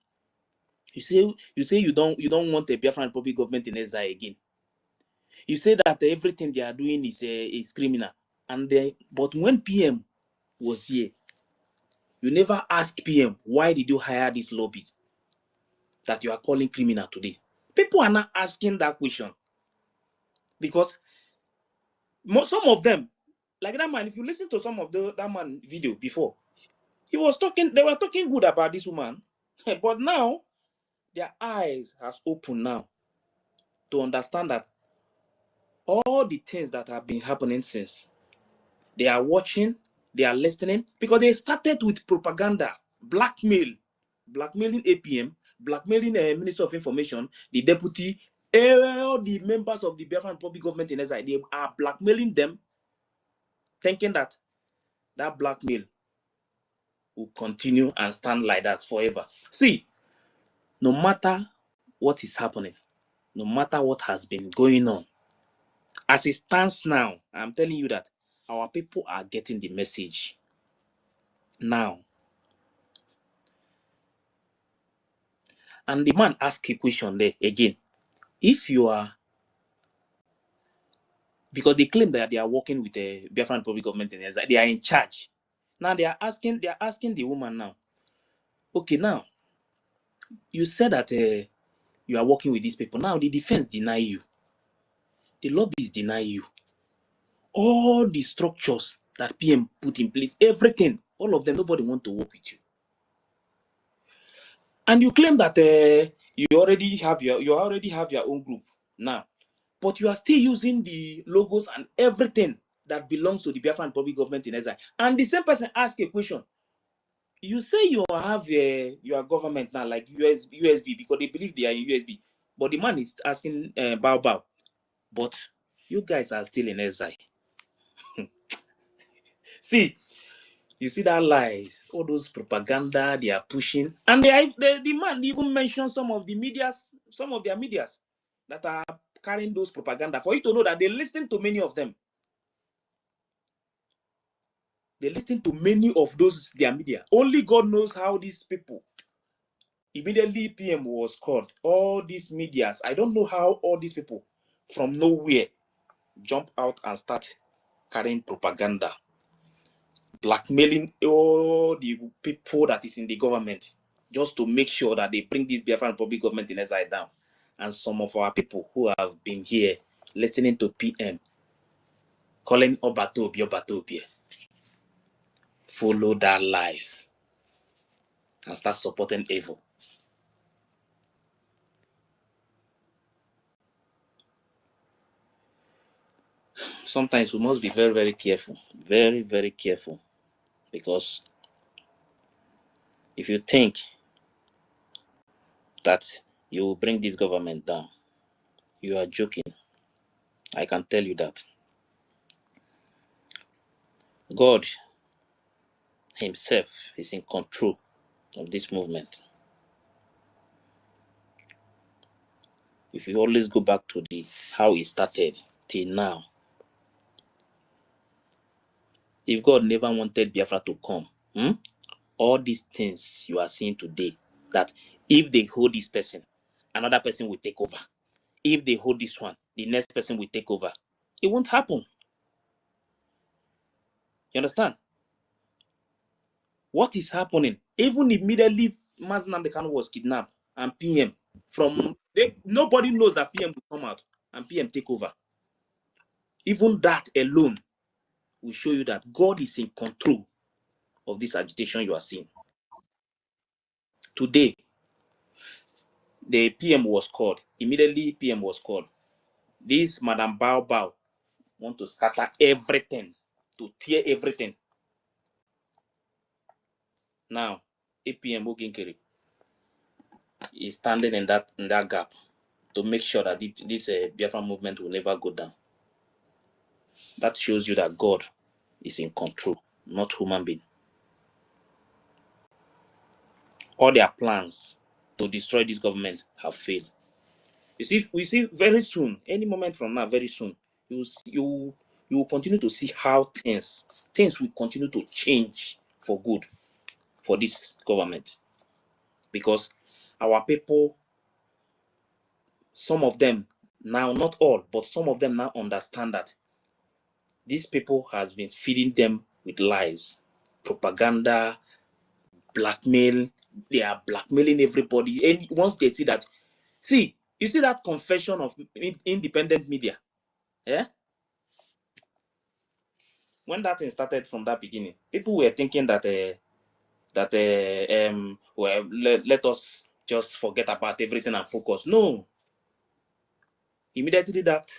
You say you don't want a Biafran Republic government in exile again. You say that everything they are doing is criminal. But when PM was here, you never asked PM, why did you hire this lobby that you are calling criminal today? People are not asking that question. Because some of them, like that man, if you listen to some of that man video before, they were talking good about this woman. But now, their eyes has opened now to understand that all the things that have been happening since, they are watching, they are listening, because they started with propaganda, blackmailing APM, blackmailing the Minister of Information, the deputy, all the members of the Biafran Republic government in exile. They are blackmailing them, thinking that blackmail will continue and stand like that forever. See, no matter what is happening, no matter what has been going on, as it stands now, I'm telling you that our people are getting the message now. And the man asked a question there again. If you are, because they claim that they are working with the Biafran Republic government in exile, they are in charge. Now they are asking the woman now, okay, now you said that you are working with these people. Now the defense deny you, the lobbies deny you. all the structures that PM put in place, everything, all of them, nobody want to work with you. And you claim that you already have your own group now, but you are still using the logos and everything that belongs to the Biafran public government in exile. And the same person ask a question. You say you have your government now, like USB, because they believe they are in USB. But the man is asking Bao. But you guys are still in exile. See, you see that lies, all those propaganda they are pushing, and the man even mentioned some of their medias that are carrying those propaganda for you to know that they listen to many of them. They listen to many of those their media. Only God knows how these people. Immediately PM was called. All these medias, I don't know how all these people from nowhere jump out and start carrying propaganda, blackmailing all the people that is in the government just to make sure that they bring this Biafran public government in exile down. And some of our people who have been here listening to PM calling Obatobie, follow that lies and start supporting evil. Sometimes we must be very, very careful. Very, very careful. Because if you think that you will bring this government down, you are joking. I can tell you that. God himself is in control of this movement. If you always go back to how it started till now, if God never wanted Biafra to come, all these things you are seeing today, that if they hold this person, another person will take over. If they hold this one, the next person will take over. It won't happen. You understand? What is happening? Even immediately, Mazen Kanu was kidnapped and PM nobody knows that PM will come out and PM take over. Even that alone will show you that God is in control of this agitation you are seeing. Today, the PM was called. Immediately, PM was called. This Madam Bao want to scatter everything, to tear everything. Now, APM Oginkeri is standing in that gap to make sure that this Biafra movement will never go down. That shows you that God is in control, not human being. All their plans to destroy this government have failed. We see very soon, any moment from now, very soon, you will continue to see how things will continue to change for good for this government. Because our people, some of them now, not all, but some of them now understand that these people has been feeding them with lies, propaganda, blackmail. They are blackmailing everybody. And once they see that, you see that confession of independent media, yeah? When that thing started from that beginning, people were thinking that well, let us just forget about everything and focus. No. Immediately that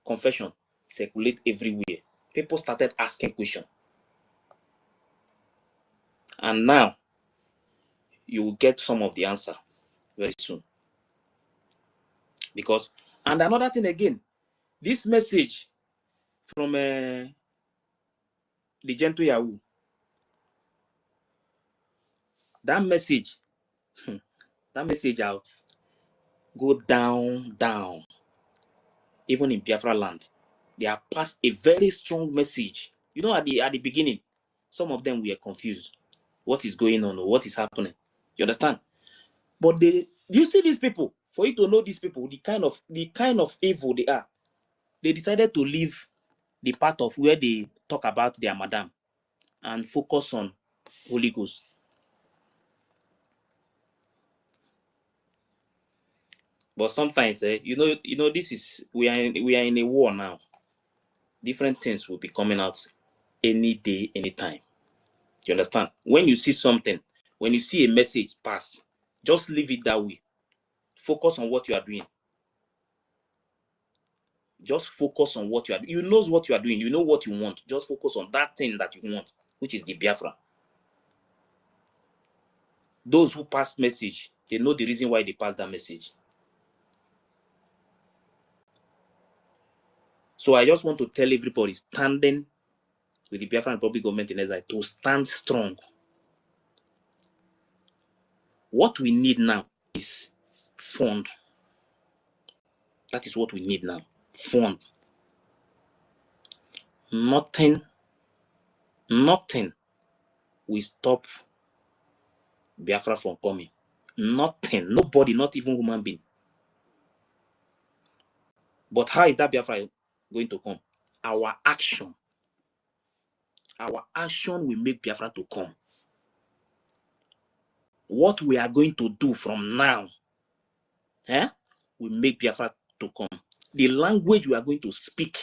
confession circulate everywhere. People started asking questions. And now you will get some of the answer very soon. Because, and another thing again, this message from the gentle Yahoo, that message will go down. Even in Biafra land, they have passed a very strong message. You know, at the beginning, some of them were confused. What is going on? Or what is happening? You understand? But you see these people, for you to know these people, the kind of evil they are, they decided to leave the part of where they talk about their madam and focus on Holy Ghost. But sometimes, you know, this is we are in a war now. different things will be coming out any day, anytime. You understand? When you see something, when you see a message pass, just leave it that way. Focus on what you are doing. Just focus on what you are doing. You know what you are doing. You know what you want. Just focus on that thing that you want, which is the Biafra. Those who pass message, they know the reason why they pass that message. So I just want to tell everybody standing with the Biafran Republic government in exile to stand strong. What we need now is fund. That is what we need now. Fund. Nothing will stop Biafra from coming. Nothing. Nobody, not even human being. But how is that Biafra going to come? Our action. Our action will make Biafra to come. What we are going to do from now will make Biafra to come. The language we are going to speak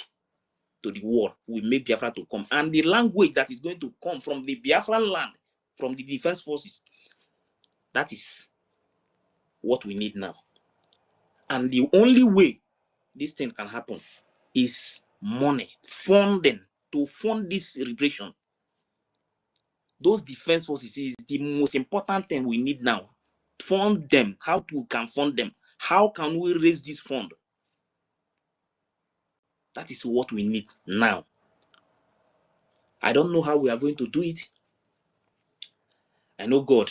to the world will make Biafra to come. And the language that is going to come from the Biafran land, from the defense forces, that is what we need now. And the only way this thing can happen is money, funding, to fund this liberation. Those defense forces is the most important thing we need now. Fund them. How can fund them? How can we raise this fund? That is what we need now. I don't know how we are going to do it. I know God,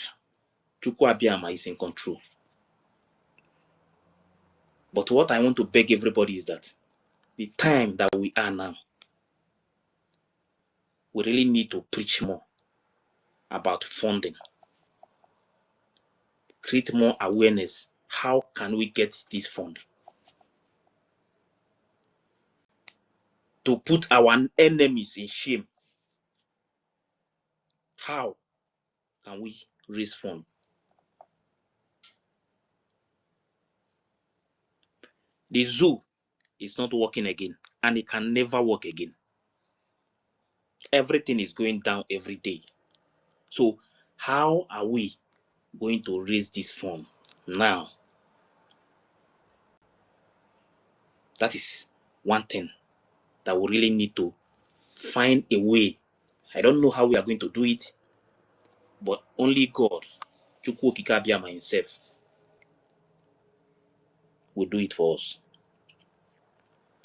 Chukwu Abiyama, is in control. But what I want to beg everybody is that the time that we are now, we really need to preach more about funding. Create more awareness. How can we get this fund? To put our enemies in shame. How can we raise funds? The zoo is not working again, and it can never work again. Everything is going down every day. So how are we going to raise this fund now? That is one thing that we really need to find a way. I don't know how we are going to do it, but only God, Chukwu Okike Abiyama himself, will do it for us.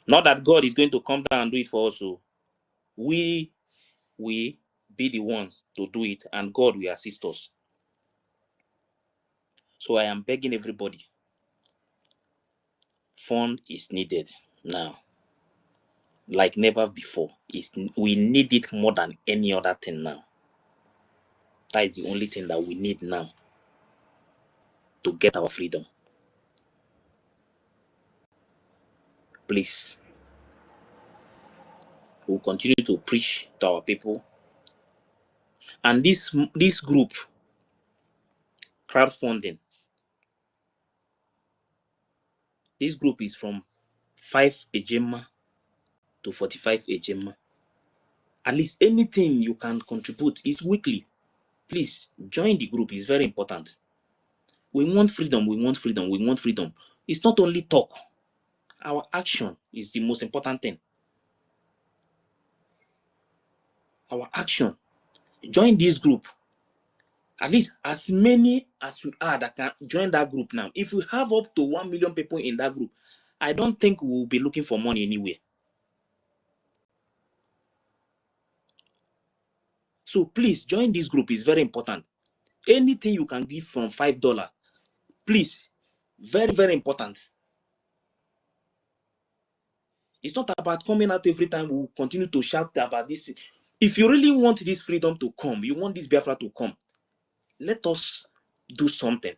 Not that God is going to come down and do it for us. So we will be the ones to do it, and God will assist us. So I am begging everybody, fund is needed now, like never before. We need it more than any other thing now. That is the only thing that we need now to get our freedom. Please, we'll continue to preach to our people. And this group, crowdfunding, this group is from 5 ejema to 45 ejema. At least anything you can contribute is weekly. Please join the group. It's very important. We want freedom. We want freedom. We want freedom. It's not only talk. Our action is the most important thing. Our action. Join this group. At least as many as we are that can join that group now. If we have up to 1 million people in that group, I don't think we will be looking for money anywhere. So please join this group. It's very important. Anything you can give from $5, please. Very, very important. It's not about coming out every time. We will continue to shout about this. If you really want this freedom to come, you want this Biafra to come, let us do something.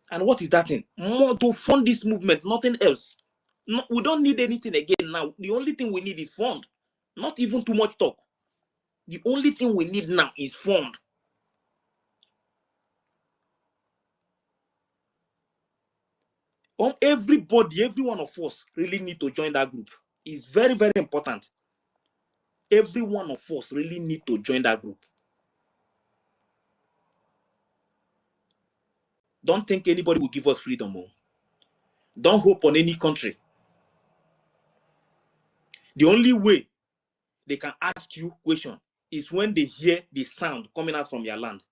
And what is that thing? More to fund this movement, nothing else. No, we don't need anything again now. The only thing we need is fund. Not even too much talk. The only thing we need now is fund. Everybody, every one of us really need to join that group. It's very, very important. Every one of us really need to join that group. Don't think anybody will give us freedom. Don't hope on any country. The only way they can ask you question is when they hear the sound coming out from your land.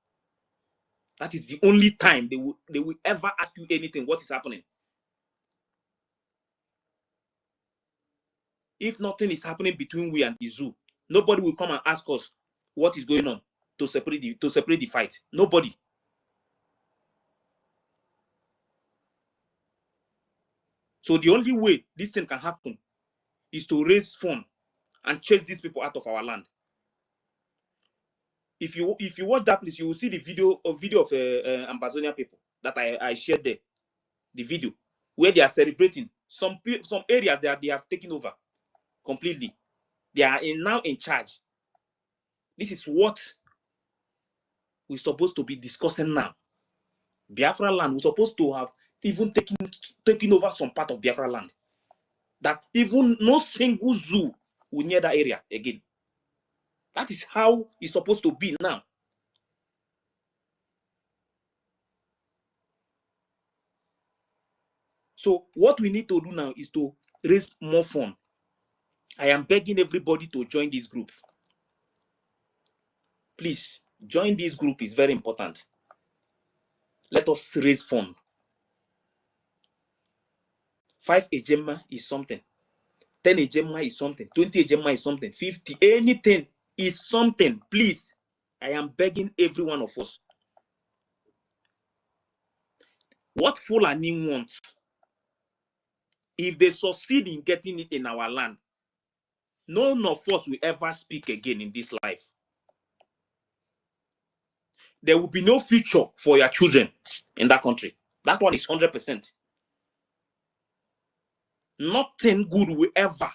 That is the only time they will ever ask you anything, what is happening. If nothing is happening between we and the zoo, nobody will come and ask us what is going on to separate the fight. Nobody. So the only way this thing can happen is to raise funds and chase these people out of our land. If you watch that, please, you will see the video of Amazonian people that I shared there. The video where they are celebrating some areas that they have taken over completely. They are now in charge. This is what we're supposed to be discussing now. Biafra land, we're supposed to have even taken over some part of Biafra land. That even no single zoo will near that area again. That is how it's supposed to be now. So what we need to do now is to raise more funds. I am begging everybody to join this group. Please, join this group. Is very important. Let us raise funds. 5 ejema is something. 10 ejema is something. 20 ejema is something. 50, anything is something. Please, I am begging every one of us. What Fulani wants, if they succeed in getting it in our land, none of us will ever speak again in this life. There will be no future for your children in that country. That one is 100%. Nothing good will ever.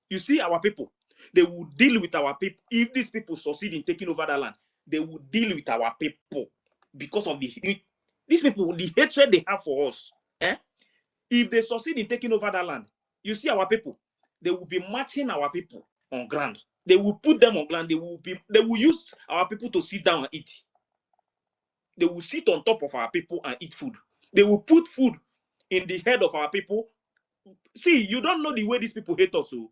You see, our people, they will deal with our people. If these people succeed in taking over that land, they will deal with our people because of these people, the hatred they have for us. If they succeed in taking over that land, you see our people, they will be marching our people on ground. They will put them on ground. They will use our people to sit down and eat. They will sit on top of our people and eat food. They will put food in the head of our people. See, you don't know the way these people hate us. So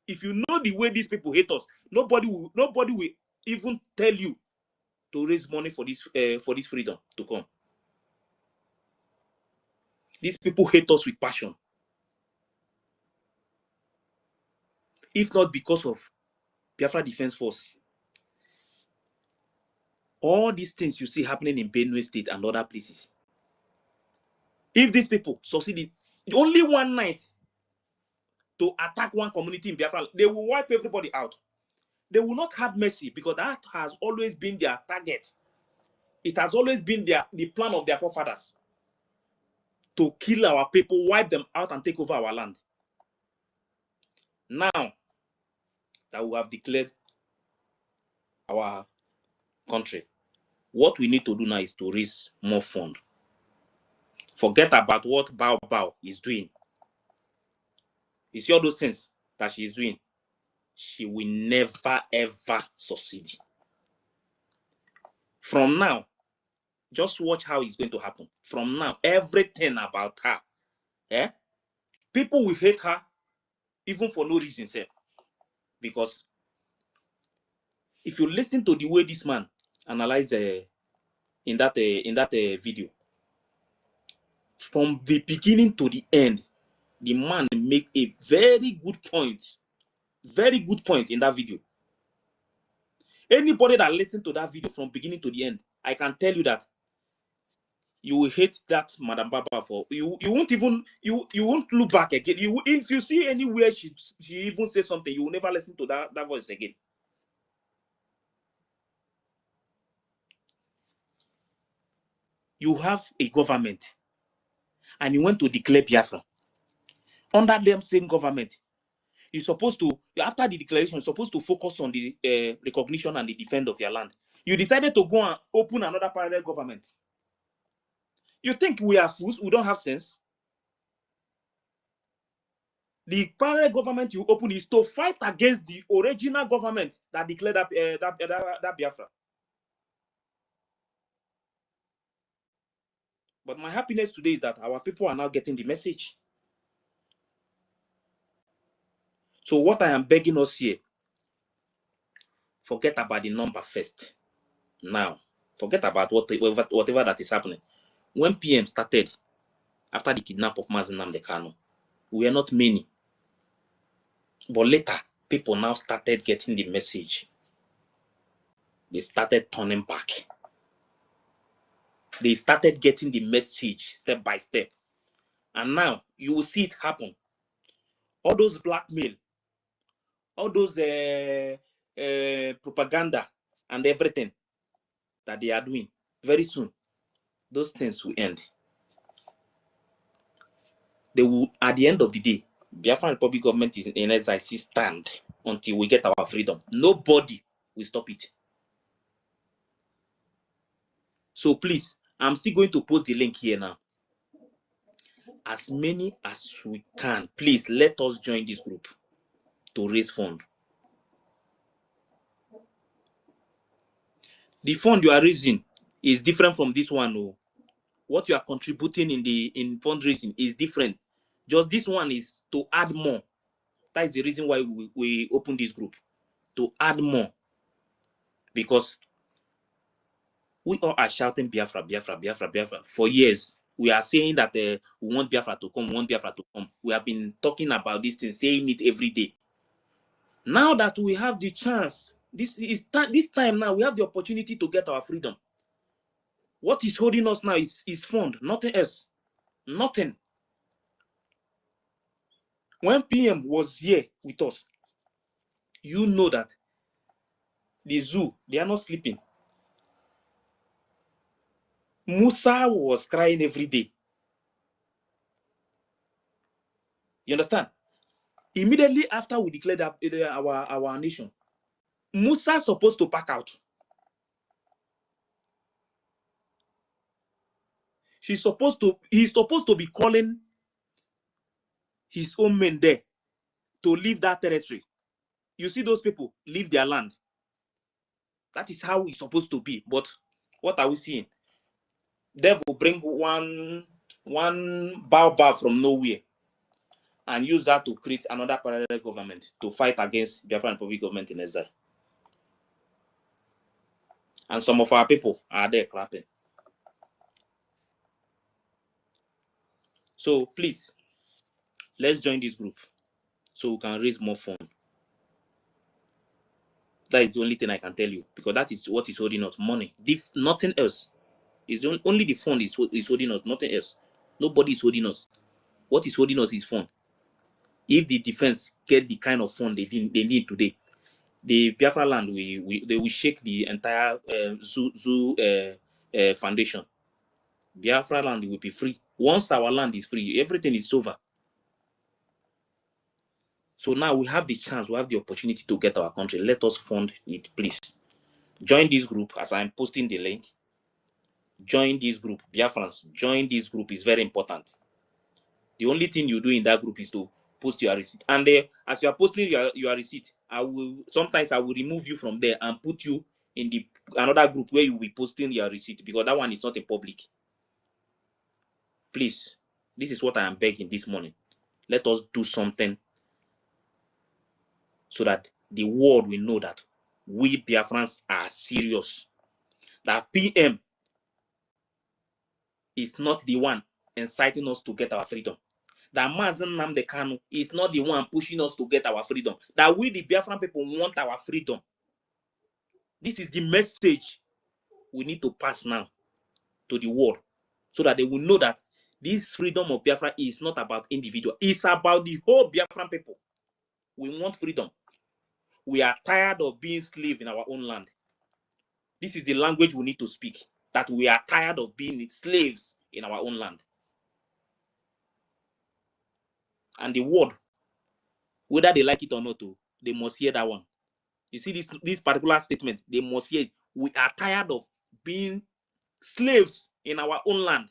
if you know the way these people hate us, nobody will even tell you to raise money for this freedom to come. These people hate us with passion. If not because of Biafra Defense Force, all these things you see happening in Benue State and other places, if these people succeeded only one night to attack one community in Biafra, they will wipe everybody out. They will not have mercy because that has always been their target. It has always been the plan of their forefathers to kill our people, wipe them out, and take over our land. Now that we have declared our country, what we need to do now is to raise more funds. Forget about what Bao is doing. You see all those things that she is doing, she will never ever succeed. From now, just watch how it's going to happen. From now, everything about her, people will hate her even for no reason, sir. Because if you listen to the way this man analyzed in that video, from the beginning to the end, the man make a very good point in that video. Anybody that listens to that video from beginning to the end, I can tell you that you will hate that Madam Baba for you won't look back again. If you see anywhere she even says something, you will never listen to that voice again. You have a government and you want to declare Biafra. Under them same government, you're supposed to, after the declaration, you're supposed to focus on the recognition and the defense of your land. You decided to go and open another parallel government. You think we are fools? We don't have sense? The parallel government you open is to fight against the original government that declared that Biafra. But my happiness today is that our people are now getting the message. So what I am begging us here, forget about the number first. Now, forget about whatever that is happening. When PM started, after the kidnap of Mazi Nnamdi Kanu, we are not many. But later, people now started getting the message. They started turning back. They started getting the message step by step. And now, you will see it happen. All those blackmail, all those propaganda and everything that they are doing, very soon, those things will end. They will, at the end of the day, Biafran Republic government is in SIC stand until we get our freedom. Nobody will stop it. So please, I'm still going to post the link here now. As many as we can, please let us join this group to raise funds. The fund you are raising is different from this one. Oh. What you are contributing in fundraising is different. Just this one is to add more. That is the reason why we open this group, to add more. Because we all are shouting Biafra, Biafra, Biafra, Biafra for years. We are saying that we want Biafra to come, we want Biafra to come. We have been talking about this thing, saying it every day. Now that we have the chance, this time now, we have the opportunity to get our freedom. What is holding us now is fund, nothing else. Nothing. When PM was here with us, you know that the zoo, they are not sleeping. Musa was crying every day. You understand? Immediately after we declared our nation, Musa is supposed to pack out. He's supposed to be calling his own men there to leave that territory. You see those people leave their land. That is how it's supposed to be. But what are we seeing? Devil bring one baobab from nowhere and use that to create another parallel government to fight against Biafran Republic government in exile. And some of our people are there clapping. So please, let's join this group so we can raise more funds. That is the only thing I can tell you, because that is what is holding us, money. Nothing else. It's only the fund is holding us, nothing else. Nobody is holding us. What is holding us is fund. If the defense get the kind of fund they need today, the Biafra land they will shake the entire zoo foundation. Biafra land will be free. Once our land is free, everything is over. So now we have the chance, we have the opportunity to get our country. Let us fund it, please. Join this group as I'm posting the link. Join this group, Biafrans. Join this group is very important. The only thing you do in that group is to post your receipt. And as you are posting your receipt, I will remove you from there and put you in another group where you will be posting your receipt, because that one is not in public. Please, this is what I am begging this morning. Let us do something so that the world will know that we Biafrans are serious. That PM is not the one inciting us to get our freedom. That Mazi Nnamdi Kanu is not the one pushing us to get our freedom. That we, the Biafran people, want our freedom. This is the message we need to pass now to the world, so that they will know that this freedom of Biafra is not about individual. It's about the whole Biafran people. We want freedom. We are tired of being slaves in our own land. This is the language we need to speak. That we are tired of being slaves in our own land. And the world, whether they like it or not, they must hear that one. You see this particular statement, they must hear it. We are tired of being slaves in our own land.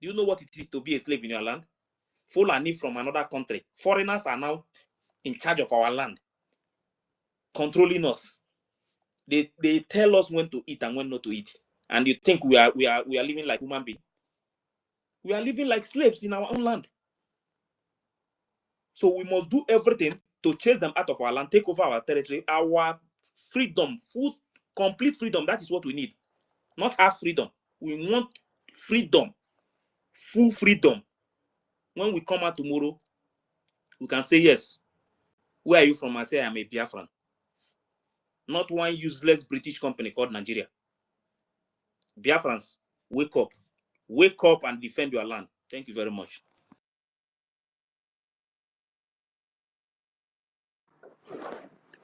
Do you know what it is to be a slave in your land? Fulani from another country. Foreigners are now in charge of our land, controlling us. They tell us when to eat and when not to eat. And you think we are living like human beings? We are living like slaves in our own land. So we must do everything to chase them out of our land, take over our territory, our freedom, full, complete freedom. That is what we need. Not half freedom. We want freedom, full freedom. When we come out tomorrow, we can say, yes, where are you from? I say, I'm a Biafran. Not one useless British company called Nigeria. Biafrans, wake up. Wake up and defend your land. Thank you very much.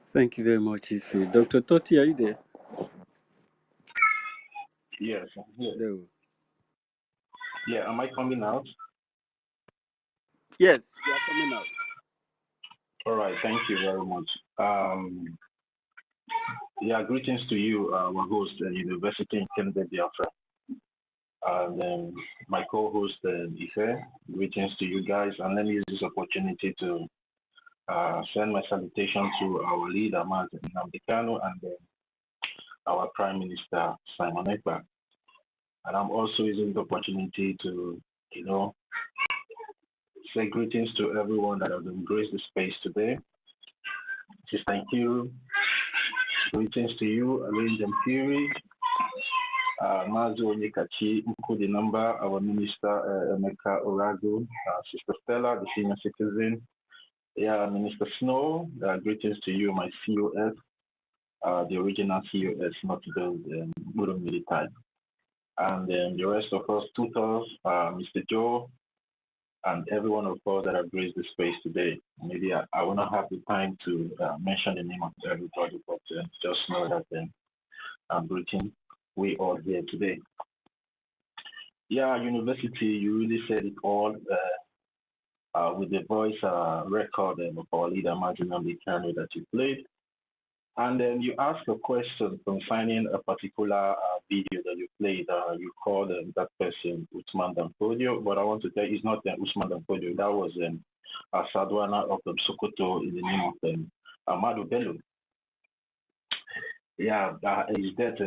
Thank you very much, Ife. Dr. Totti, are you there? Yes, I'm here. There. Yeah, am I coming out? Yes, you are coming out. All right, thank you very much. Yeah, greetings to you, our host, University in Canada, Biafra. And my co-host, Ife, greetings to you guys. And let me use this opportunity to send my salutation to our leader, Martin Namdekano, and our Prime Minister, Simon Ekpa. And I'm also using the opportunity to, say greetings to everyone that has embraced the space today. Thank you. Greetings to you, Alain Jampiri, Mazu Onyekachi, Nkudi Number, our Minister Emeka Orago, Sister Stella, the senior citizen. Yeah, Minister Snow, greetings to you, my COS, the original COS, not the Muro Military. And then the rest of us, tutors, Mr. Joe, and every one of us that have graced the space today. Maybe I will not have the time to mention the name of everybody, but just know that I'm greeting we all here today. Yeah, University, you really said it all with the voice record of our leader, Martin Namdekano, that you played. And then you asked a question concerning a particular video that you played. You called that person Usman Dampodio, but I want to tell you it's not Usman Dampodio. That was Sadwana of Sokoto in the name of Amadou Bello. Yeah, his death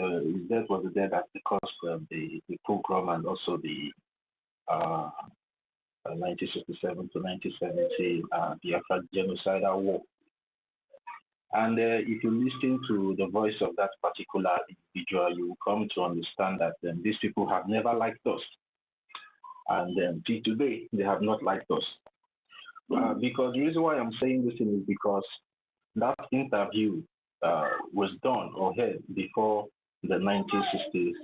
was the death that caused the program and also the 1967 to 1970 Biafra genocidal war. And if you listen to the voice of that particular individual, you will come to understand that these people have never liked us. And till today, they have not liked us. Because the reason why I'm saying this is because that interview was done or held before the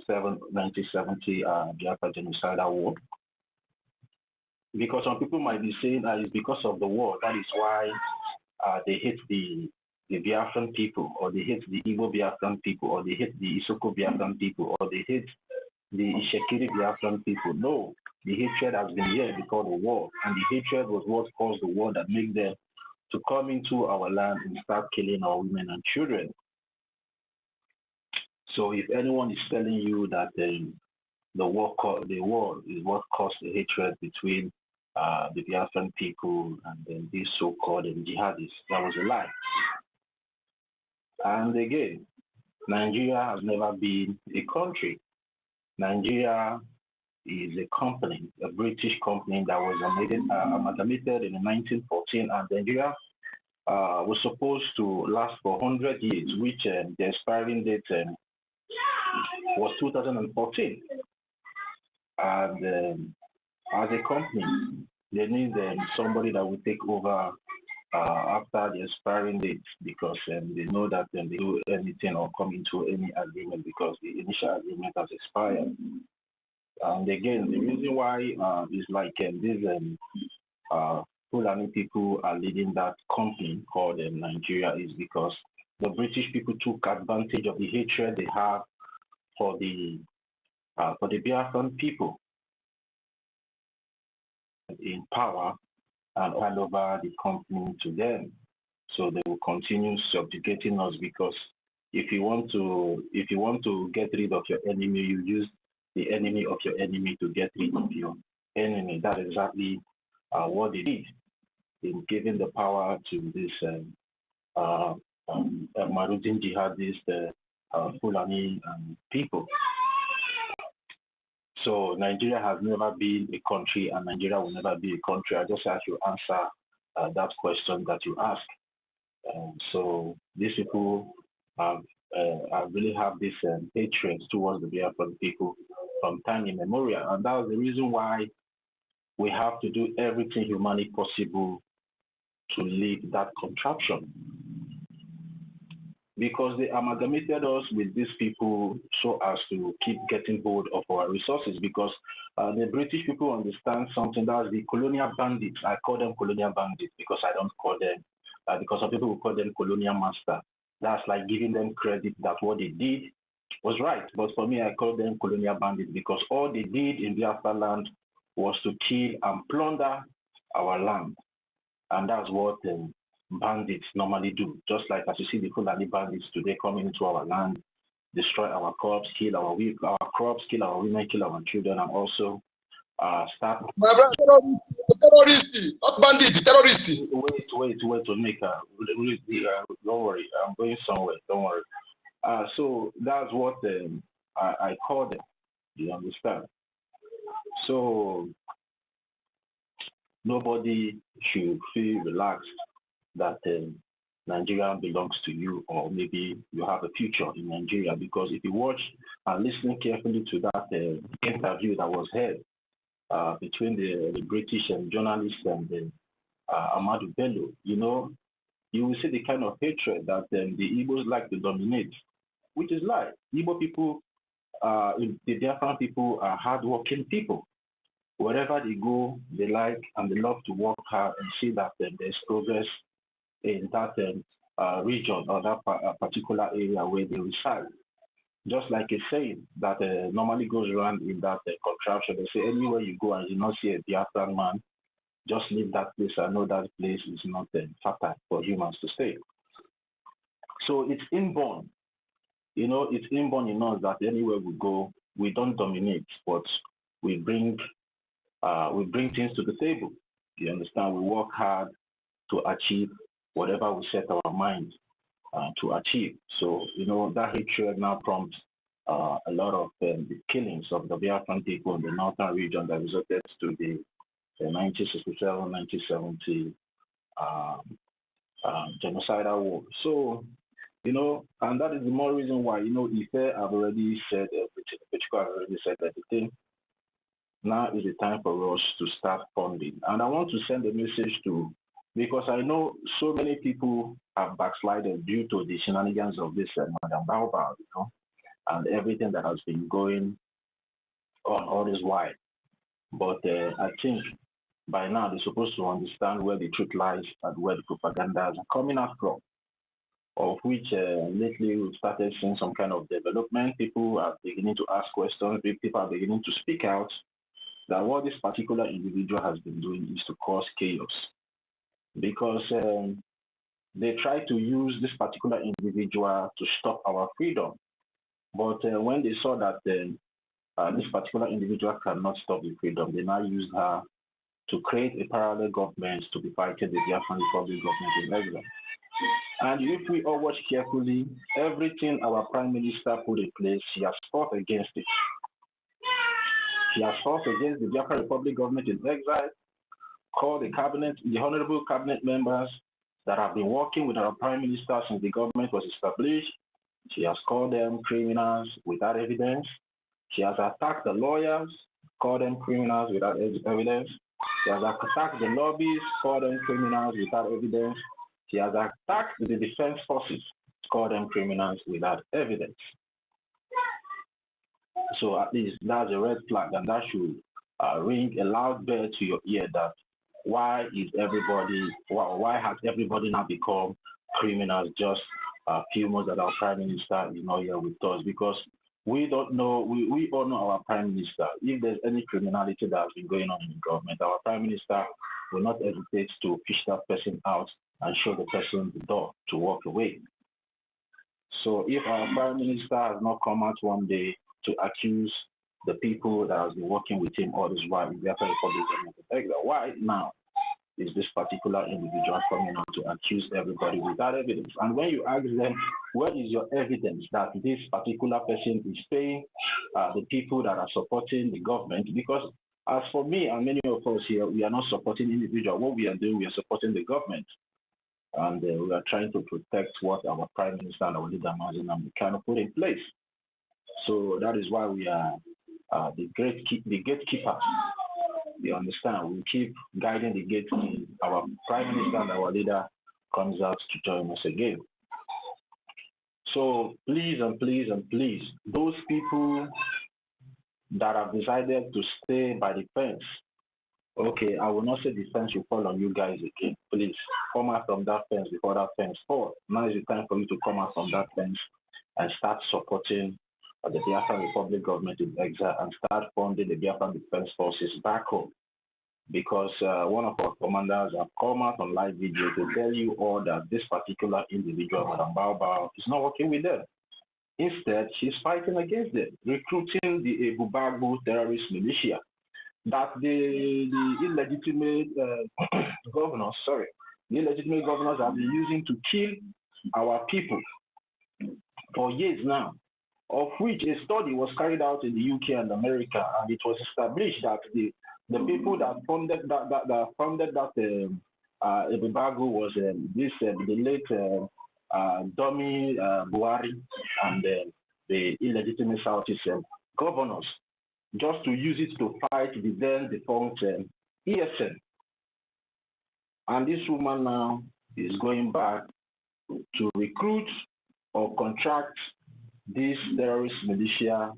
1967-1970 Biafra genocidal war. Because some people might be saying it's because of the war. That is why they hate the Biafran people, or they hate the Igbo Biafran people, or they hate the Isoko Biafran people, or they hate the Ishekiri Biafran people. No, the hatred has been here before the war, and the hatred was what caused the war that made them to come into our land and start killing our women and children. So if anyone is telling you that the war is what caused the hatred between the Biafran people and then these so-called jihadists, that was a lie. And again, Nigeria has never been a country. Nigeria is a company, a British company that was amalgamated in 1914, and Nigeria was supposed to last for 100 years, which the expiring date was 2014. And as a company, they need somebody that will take over after the expiring date, because they know that they do anything or come into any agreement because the initial agreement has expired. And again, the reason why is like these Fulani people are leading that company called Nigeria is because the British people took advantage of the hatred they have for the Biafran people in power and hand over the company to them. So they will continue subjugating us, because if you want to get rid of your enemy, you use the enemy of your enemy to get rid of your enemy. That is exactly what they did in giving the power to this Marudin jihadist Fulani people. So Nigeria has never been a country, and Nigeria will never be a country. I just ask you answer that question that you asked. So these people really have this hatred towards the Biafran people from time immemorial, and that was the reason why we have to do everything humanly possible to lead that contraption. Because they amalgamated us with these people so as to keep getting hold of our resources. Because the British people understand something, that's the colonial bandits. I call them colonial bandits because I don't call them, because some people will call them colonial master. That's like giving them credit that what they did was right. But for me, I call them colonial bandits because all they did in Biafra land was to kill and plunder our land. And that's what bandits normally do. Just like as you see the Fulani bandits today coming into our land, destroy our crops, kill our crops, kill our women, kill our children, and also start. My brother, terrorist, not bandit, terrorist. Wait, to make don't worry, I'm going somewhere. Don't worry. So that's what I call them. You understand? So nobody should feel relaxed that Nigeria belongs to you, or maybe you have a future in Nigeria, because if you watch and listen carefully to that interview that was held between the British journalist and Amadou Bello, you know, you will see the kind of hatred that the Igbos like to dominate, which is lie. Igbo people, the Biafran people are hardworking people. Wherever they go, they like and they love to work hard and see that there's progress in that region or that particular area where they reside. Just like a saying that normally goes around in that contraption, they say anywhere you go and you not see a Biafran man, just leave that place. I know that place is not fertile for humans to stay. So it's inborn. You know, it's inborn in us that anywhere we go, we don't dominate, but we bring things to the table. You understand? We work hard to achieve whatever we set our mind to achieve. So, you know, that hatred now prompts a lot of the killings of the Biafran people in the northern region that resulted to the 1967-1970 genocidal war. So, you know, and that is the more reason why, you know, Ife have already said everything, Pechko have already said everything. Now is the time for us to start funding. And I want to send a message to, because I know so many people have backslided due to the shenanigans of this Madam Baobab, you know, and everything that has been going on all this while. But I think by now they're supposed to understand where the truth lies and where the propagandas are coming out from, of which lately we've started seeing some kind of development. People are beginning to ask questions, people are beginning to speak out that what this particular individual has been doing is to cause chaos, because they try to use this particular individual to stop our freedom. But when they saw that this particular individual cannot stop the freedom, they now used her to create a parallel government to be fighting the Biafran Republic government in exile. And if we all watch carefully, everything our Prime Minister put in place, she has fought against it. She has fought against the Biafran Republic government in exile, called the cabinet, the honorable cabinet members that have been working with our Prime Minister since the government was established. She has called them criminals without evidence. She has attacked the lawyers, called them criminals without evidence. She has attacked the lobbyists, called them criminals without evidence. She has attacked the defense forces, called them criminals without evidence. So at least that's a red flag, and that should ring a loud bell to your ear that why has everybody now become criminals just a few months that our Prime Minister is not here with us? Because we don't know, we all know our Prime Minister. If there's any criminality that has been going on in the government, our Prime Minister will not hesitate to fish that person out and show the person the door to walk away. So if our Prime Minister has not come out one day to accuse the people that has been working with him all this while in the Biafra Republic, why now is this particular individual coming out to accuse everybody without evidence? And when you ask them, where is your evidence that this particular person is paying the people that are supporting the government? Because as for me and many of us here, we are not supporting individual. What we are doing, we are supporting the government. And we are trying to protect what our Prime Minister and our leader, Mazinam, kind of put in place. So that is why we are the gatekeepers. You understand? We keep guiding the gate till our Prime Minister and our leader comes out to join us again. So please and please and please, those people that have decided to stay by the fence, okay, I will not say the fence will fall on you guys again. Please come out from that fence before that fence falls. Now is the time for you to come out from that fence and start supporting the Biafra Republic government in exile and start funding the Biafra Defense Forces back home. Because one of our commanders have come out on live video to tell you all that this particular individual, Madam Bao, is not working with them. Instead, she's fighting against them, recruiting the Ebubago terrorist militia that the illegitimate governors, the illegitimate governors have been using to kill our people for years now, of which a study was carried out in the UK and America, and it was established that the people that funded that Ebubago was the late Dummy Buhari and the illegitimate Southeast governors, just to use it to fight the then defunct ESN. And this woman now is going back to recruit or contract this terrorist militia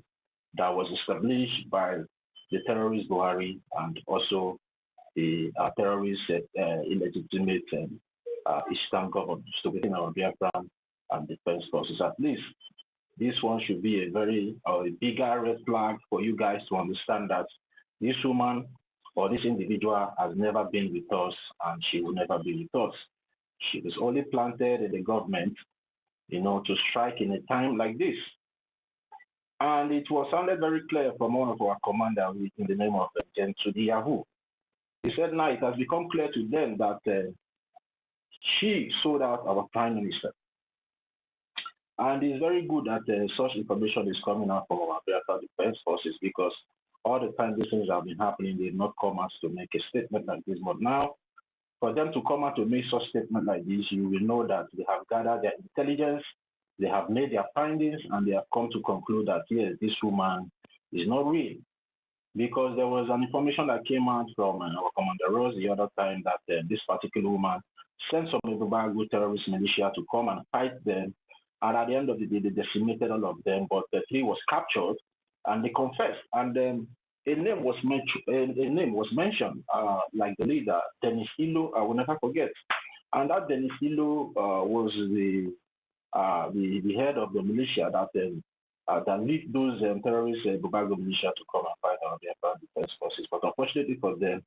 that was established by the terrorist Buhari and also the terrorist illegitimate Eastern government to within our Biafran and defense forces. At least this one should be a very bigger red flag for you guys to understand that this woman or this individual has never been with us and she will never be with us. She was only planted in the government, to strike in a time like this. And it was sounded very clear from one of our commanders in the name of Gentudi Yahoo. He said now it has become clear to them that she sold out our Prime Minister. And it's very good that such information is coming out from our Biafra Defense Forces, because all the time these things have been happening, they did not come out to make a statement like this. But now, for them to come out to make such statement like this, you will know that they have gathered their intelligence, they have made their findings, and they have come to conclude that, yes, this woman is not real. Because there was an information that came out from our Commander Rose the other time that this particular woman sent some Ebubago terrorist militia to come and fight them. And at the end of the day, they decimated all of them, but the three was captured and they confessed. And then a name was mentioned, like the leader, Dennis Ilo, I will never forget. And that Dennis Ilo was the head of the militia that lead those terrorist Ebubago militia to come and fight our Biafran Defense Forces. But unfortunately for them,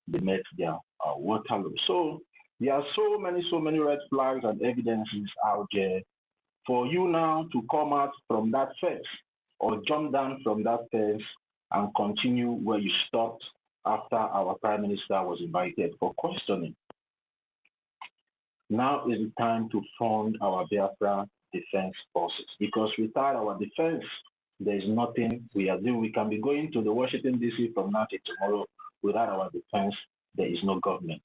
they met their Waterloo. So there are so many red flags and evidences out there for you now to come out from that fence or jump down from that fence and continue where you stopped after our Prime Minister was invited for questioning. Now is the time to fund our Biafra Defense Forces, because without our defense, there is nothing we are doing. We can be going to the Washington, D.C. from now to tomorrow. Without our defense, there is no government,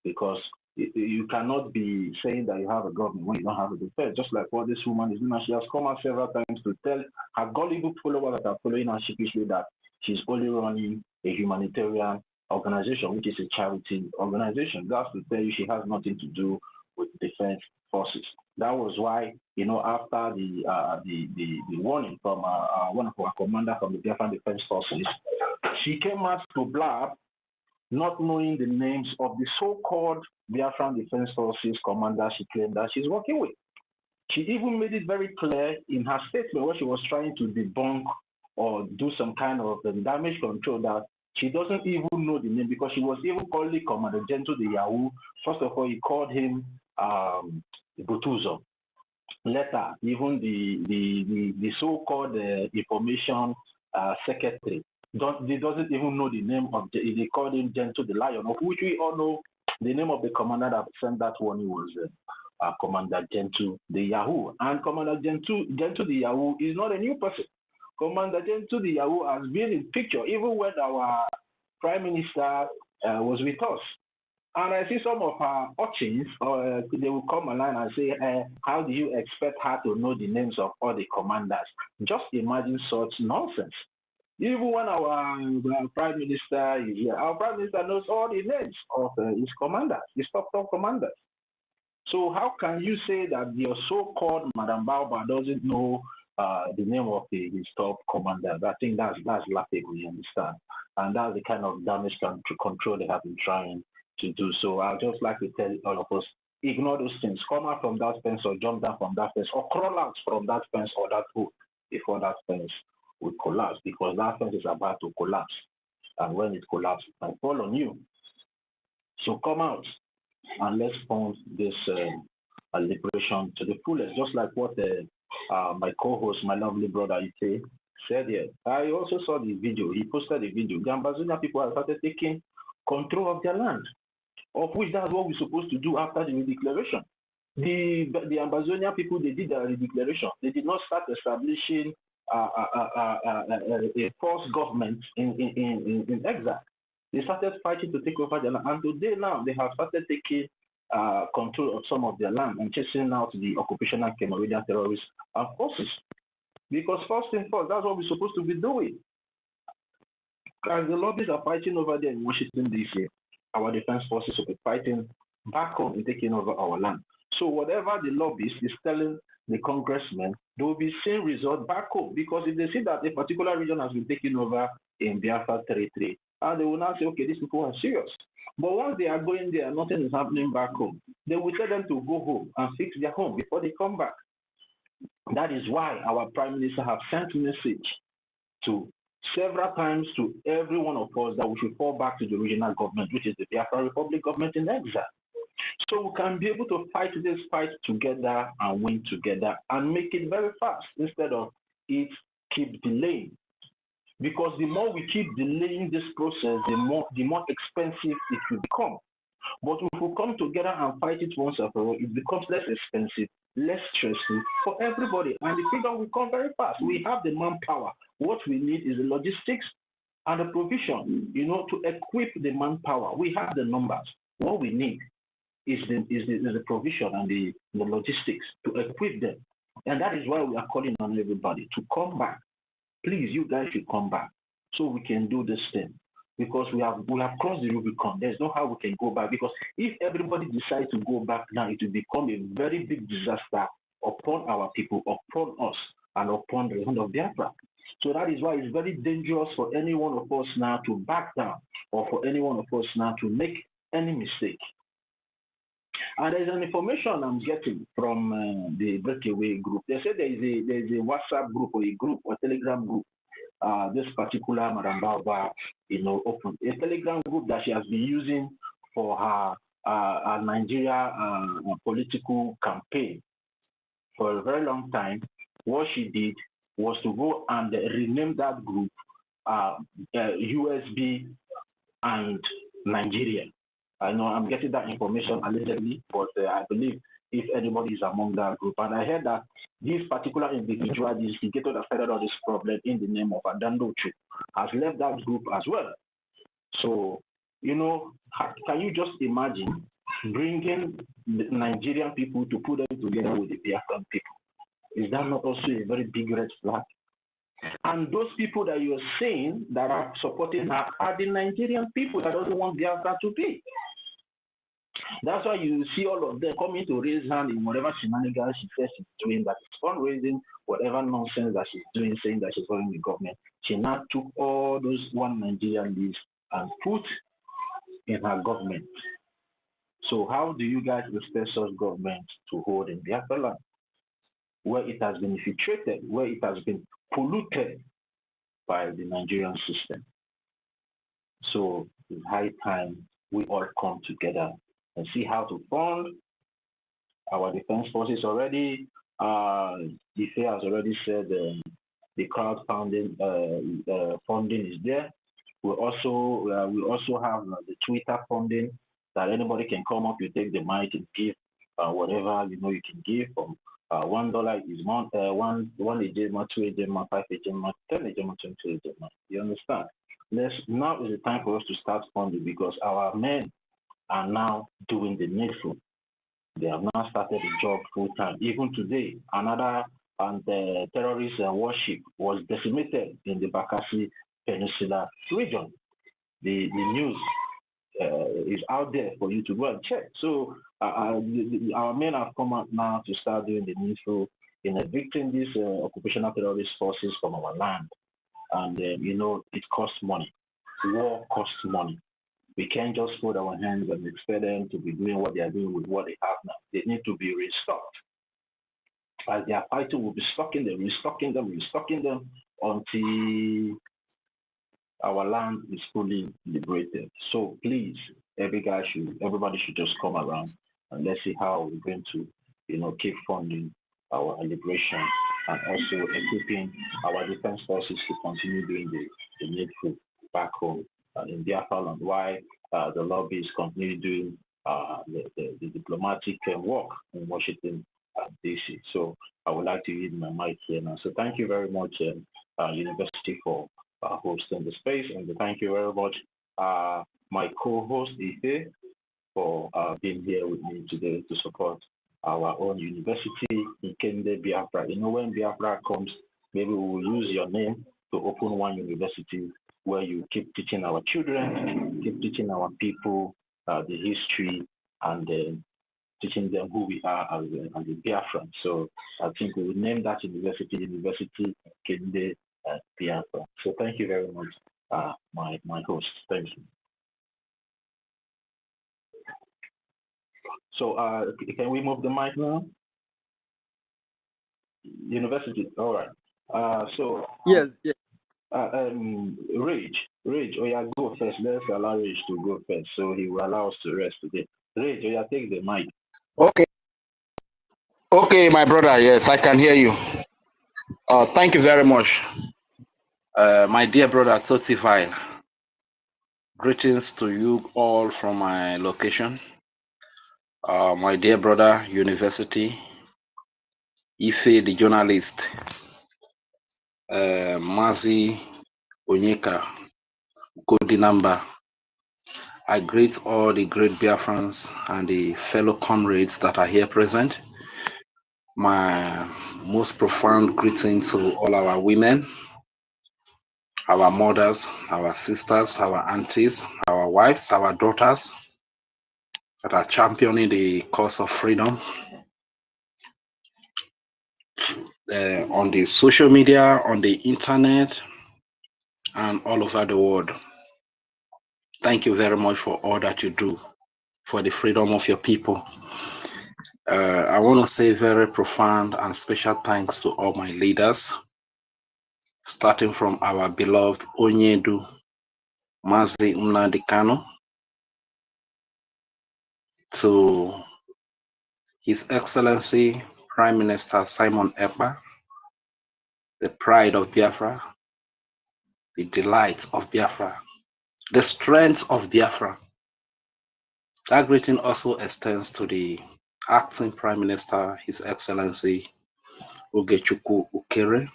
because you cannot be saying that you have a government when you don't have a defense. Just like what this woman is doing, she has come out several times to tell her gullible followers that are following her sheepishly that she's only running a humanitarian organization, which is a charity organization. That's to tell you she has nothing to do with defense forces. That was why, after the warning from one of our commanders from the Biafran Defense Forces, she came out to blab, not knowing the names of the so-called Biafran Defense Forces commanders she claimed that she's working with. She even made it very clear in her statement where she was trying to debunk or do some kind of damage control that she doesn't even know the name, because she was even calling Commander Gento the Yahoo. First of all, he called him Butuzo. Later, even the so-called information secretary, they doesn't even know the name of they called him Gento the Lion, of which we all know The name of the commander that sent that warning was Commander Gentle the Yahoo. And Commander Gentle the Yahoo is not a new person. Commander Gentle the Yahoo has been in picture even when our Prime Minister was with us. And I see some of her urchins, they will come online and say, how do you expect her to know the names of all the commanders? Just imagine such nonsense. Even when our Prime Minister is here, our Prime Minister knows all the names of his commanders, his top commanders. So how can you say that your so-called Madam Baoba doesn't know the name of his top commanders? I think that's laughable, you understand? And that's the kind of damage control they have been trying to do. So I'd just like to tell all of us, ignore those things. Come out from that fence or jump down from that fence or crawl out from that fence or that hook before that fence will collapse, because that fence is about to collapse. And when it collapses, it can fall on you. So come out and let's fund this liberation to the fullest, just like what my co-host, my lovely brother Ite, said here. I also saw the video. He posted the video. The Ambazonia people have started taking control of their land, of which that's what we're supposed to do after the redeclaration. The Ambazonia people, they did the redeclaration. They did not start establishing a false government in exile. They started fighting to take over their land, and today now they have started taking control of some of their land and chasing out the occupational Cameroonian terrorists and forces. Because first thing first, that's what we're supposed to be doing. As the lobbies are fighting over there in Washington, D.C., our defense forces will be fighting back home and taking over our land. So whatever the lobbies is telling the congressmen, they will be seeing results back home, because if they see that a particular region has been taken over in Biafra territory, and they will now say, okay, these people are serious. But once they are going there, nothing is happening back home. They will tell them to go home and fix their home before they come back. That is why our Prime Minister have sent a message to several times to every one of us that we should fall back to the original government, which is the Biafra Republic government in exile. So we can be able to fight this fight together and win together and make it very fast instead of it keep delaying. Because the more we keep delaying this process, the more expensive it will become. But if we come together and fight it once and for all, it becomes less expensive, less stressful for everybody, and the figure will come very fast. We have the manpower. What we need is the logistics and the provision, to equip the manpower. We have the numbers. What we need is the provision and the logistics to equip them. And that is why we are calling on everybody to come back. Please, you guys should come back so we can do this thing. Because we have crossed the Rubicon. There's no how we can go back. Because if everybody decides to go back now, it will become a very big disaster upon our people, upon us, and upon the land of Biafra. So that is why it's very dangerous for any one of us now to back down, or for any one of us now to make any mistake. And there's an information I'm getting from the Breakaway group. They say there's a WhatsApp group or a group or Telegram group. This particular Madam Baoba, opened a Telegram group that she has been using for her Nigeria political campaign for a very long time. What she did was to go and rename that group USB and Nigeria. I know I'm getting that information allegedly, but I believe if anybody is among that group. And I heard that this particular individual, the instigator that started all this problem in the name of Adandochu, has left that group as well. So, can you just imagine bringing the Nigerian people to put them together with the Biafran people? Is that not also a very big red flag? And those people that you're saying that are supporting her are the Nigerian people that doesn't want Biafra to be. That's why you see all of them coming to raise hand in whatever shenanigans she says she's doing, that is fundraising, whatever nonsense that she's doing, saying that she's following the government. She now took all those one Nigerian lists and put in her government. So how do you guys expect such government to hold in Biafra land, where it has been infiltrated, where it has been polluted by the Nigerian system? So it's high time we all come together and see how to fund our defense forces. Already, the fair has already said the crowdfunding funding is there. We also have the Twitter funding. that anybody can come up, you take the mic and give whatever you know you can give. From $1 is one ejema, 2 ejema, 5 ejema, 10 ejema, 20 ejema. You understand? Now is the time for us to start funding, because our men are now doing the needful. They have now started the job full time. Even today, another terrorist warship was decimated in the Bakassi Peninsula region. The news is out there for you to go and check. So our men have come out now to start doing the needful in evicting these occupational terrorist forces from our land. And you know, it costs money. War costs money. We can't just fold our hands and expect them to be doing what they are doing with what they have now. They need to be restocked. As they are fighting, we'll be restocking them until our land is fully liberated. So please, everybody should just come around and let's see how we're going to, you know, keep funding our liberation and also equipping our defense forces to continue doing the needful back home in Biafra land, while the lobbies continue doing the diplomatic work in Washington, D.C. So I would like to use my mic here now. So thank you very much, University, for hosting the space, and thank you very much, my co-host Ife, for being here with me today to support our own university, EKID Biafra. You know, when Biafra comes, maybe we will use your name to open one university where you keep teaching our children, keep teaching our people the history, and teaching them who we are as the Biafrans. So I think we will name that university EKID Biafra. So thank you very much, my host. Thank you. So can we move the mic now? University, all right. So Yes. Rage, oh yeah, go first. Let's allow Rage to go first, so he will allow us to rest today. Rage, oh yeah, take the mic. Okay, my brother. Yes, I can hear you. Thank you very much, my dear brother Totify. Greetings to you all from my location. My dear brother University, Ife the journalist, Mazi Onyeka Godinamba. I greet all the great Biafrans and the fellow comrades that are here present. My most profound greetings to all our women, our mothers, our sisters, our aunties, our wives, our daughters that are championing the cause of freedom on the social media, on the internet, and all over the world. Thank you very much for all that you do for the freedom of your people. I want to say very profound and special thanks to all my leaders, starting from our beloved Onyedu Mazi Nnamdi Kanu to His Excellency Prime Minister Simon Ekpa, the pride of Biafra, the delight of Biafra, the strength of Biafra. That greeting also extends to the acting Prime Minister, His Excellency Ogechukwu Ukere.